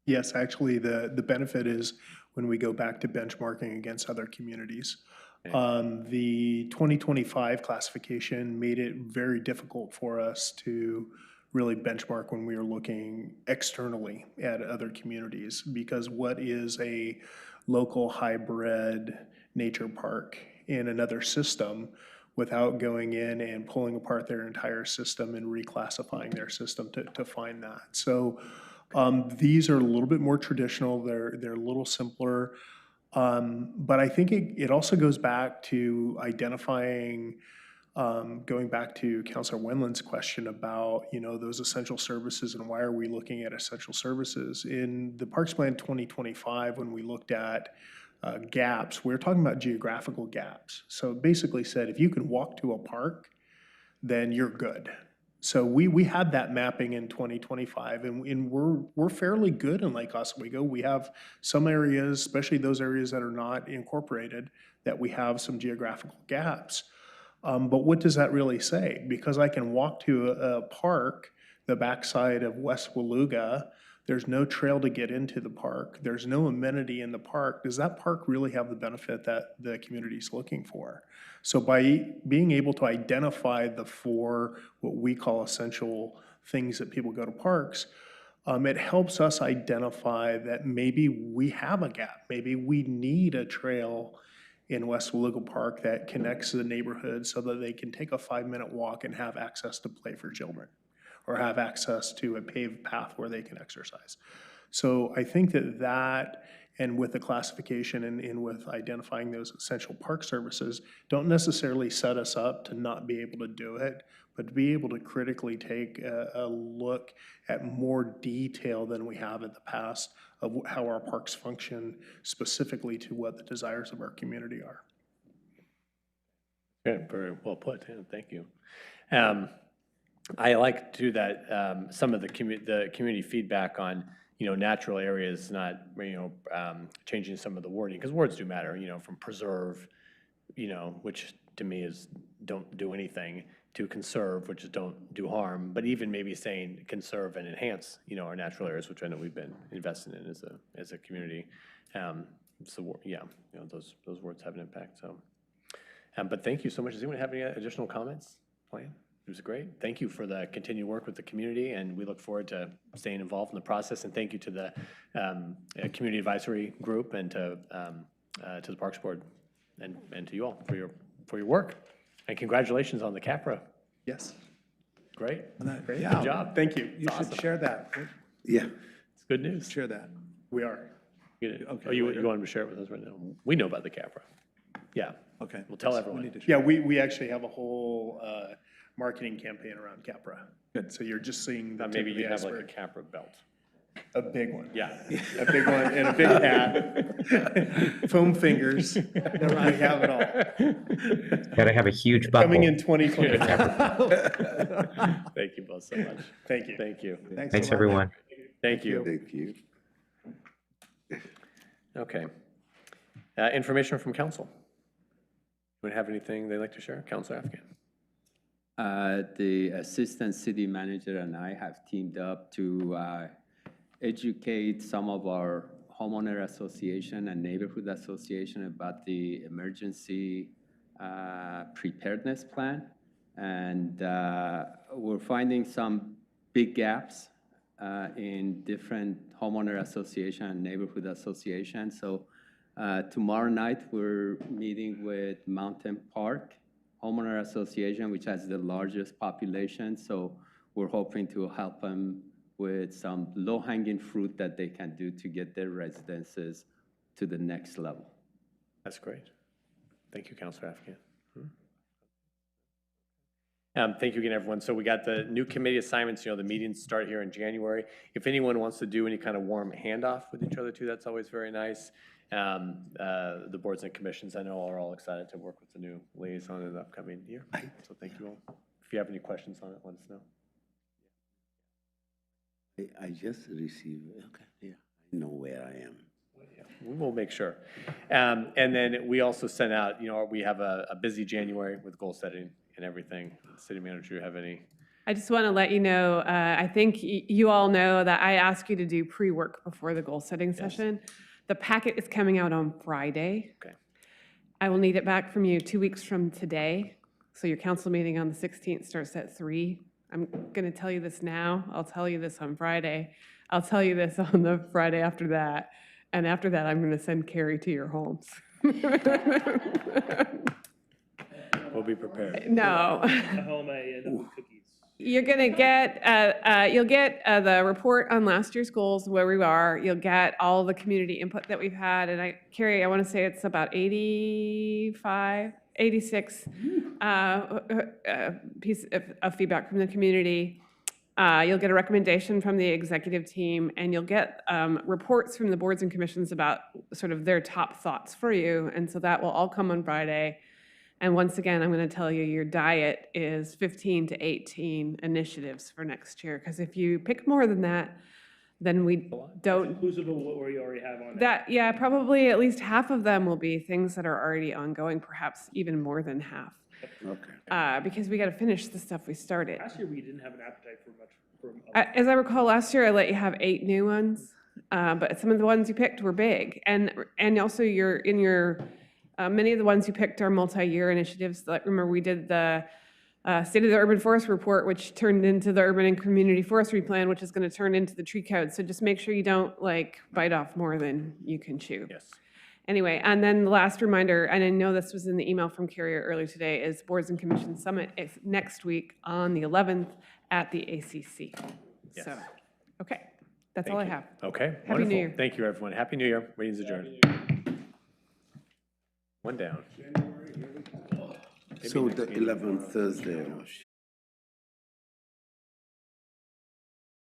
Yes, actually, the benefit is when we go back to benchmarking against other communities. The 2025 classification made it very difficult for us to really benchmark when we were looking externally at other communities, because what is a local hybrid nature park in another system without going in and pulling apart their entire system and reclassifying their system to find that. So these are a little bit more traditional. They're a little simpler. But I think it also goes back to identifying, going back to Councilor Wendland's question about, those essential services and why are we looking at essential services. In the Parks Plan 2025, when we looked at gaps, we were talking about geographical gaps. So it basically said, if you can walk to a park, then you're good. So we had that mapping in 2025, and we're fairly good in Lake Oswego. We have some areas, especially those areas that are not incorporated, that we have some geographical gaps. But what does that really say? Because I can walk to a park, the backside of West Waluga, There's no trail to get into the park. There's no amenity in the park. Does that park really have the benefit that the community is looking for? So by being able to identify the 4, what we call essential things that people go to parks, it helps us identify that maybe we have a gap. Maybe we need a trail in West Oswego Park that connects the neighborhood so that they can take a 5-minute walk and have access to play for children, or have access to a paved path where they can exercise. So I think that, and with the classification and with identifying those essential park services, don't necessarily set us up to not be able to do it, but to be able to critically take a look at more detail than we have in the past of how our parks function specifically to what the desires of our community are. Okay, very well put, yeah, thank you. I like too that some of the community feedback on, natural areas, not, changing some of the wording, because words do matter, from preserve, which to me is don't do anything, to conserve, which is don't do harm, but even maybe saying conserve and enhance, our natural areas, which I know we've been investing in as a community. So yeah, those words have an impact. So, but thank you so much. Does anyone have any additional comments? Plan? It was great. Thank you for the continued work with the community, and we look forward to staying involved in the process. And thank you to the community advisory group and to the Parks Board and to you all for your work. And congratulations on the CAPRA. Yes. Great. Great. Yeah. Good job. Thank you. You should share that. Yeah. It's good news. Share that. We are. Okay. Okay, You want to share it with us right now? We know about the CAPRA. Yeah. Okay. We'll tell everyone. Yeah, we actually have a whole marketing campaign around CAPRA. Good. So you're just seeing the tip Maybe of the you have like a iceberg. CAPRA belt. A big one. Yeah. A big one and a big hat. Foam fingers. We have it all. Got to have a huge buckle. Coming in 2020. Thank you both so much. Thank you. Thank you. Thanks, everyone. Thank you. Thank you. Okay. Information from council. Anyone have anything they'd like to share? Councilor Afghan. The assistant city manager and I have teamed up to educate some of our homeowner association and neighborhood association about the emergency preparedness plan. And we're finding some big gaps in different homeowner association and neighborhood association. So tomorrow night, we're meeting with Mountain Park Homeowner Association, which has the largest population. So we're hoping to help them with some low-hanging fruit that they can do to get their residences to the next level. That's great. Thank you, Councilor Afghan. Thank you again, everyone. So we got the new committee assignments. The meetings start here in January. If anyone wants to do any kind of warm handoff with each other too, that's always very nice. The boards and commissions, I know, are all excited to work with the new liaison in the upcoming year. So thank you all. If you have any questions on it, let us know. I just received, okay, yeah, I know where I am. We will make sure. And then we also sent out, we have a busy January with goal setting and everything. City manager, you have any? I just want to let you know, I think you all know that I asked you to do pre-work before the goal-setting session. The packet is coming out on Friday. Okay. I will need it back from you 2 weeks from today. So your council meeting on the 16th starts at 3. I'm going to tell you this now. I'll tell you this on Friday. I'll tell you this on the Friday after that. And after that, I'm going to send Carrie to your homes. We'll be prepared. No. At home, I end up with cookies. You're going to get, you'll get the report on last year's goals, where we are. You'll get all the community input that we've had. And Carrie, I want to say it's about 86 piece of feedback from the community. You'll get a recommendation from the executive team, and you'll get reports from the boards and commissions about sort of their top thoughts for you. And so that will all come on Friday. And once again, I'm going to tell you your diet is 15 to 18 initiatives for next year. Because if you pick more than that, then we don't. Inclusive of what we already have on that. Yeah, probably at least half of them will be things that are already ongoing, perhaps even more than half. because we got to finish the stuff we started. Last year, we didn't have an appetite for much from. As I recall, last year I let you have 8 new ones, but some of the ones you picked were big. And also many of the ones you picked are multi-year initiatives. Like, remember, we did the State of the Urban Forest Report, which turned into the Urban and Community Forestry Plan, which is going to turn into the tree code. So just make sure you don't bite off more than you can chew. Yes. Anyway, and then the last reminder, and I know this was in the email from Carrier earlier today, is Boards and Commissions Summit is next week on the 11th at the ACC. Yes. So, okay, that's Thank all I you. have. Okay, Happy wonderful. New Year. Thank you, everyone. Happy New Year. Meeting's adjourned. One down. So the 11th Thursday.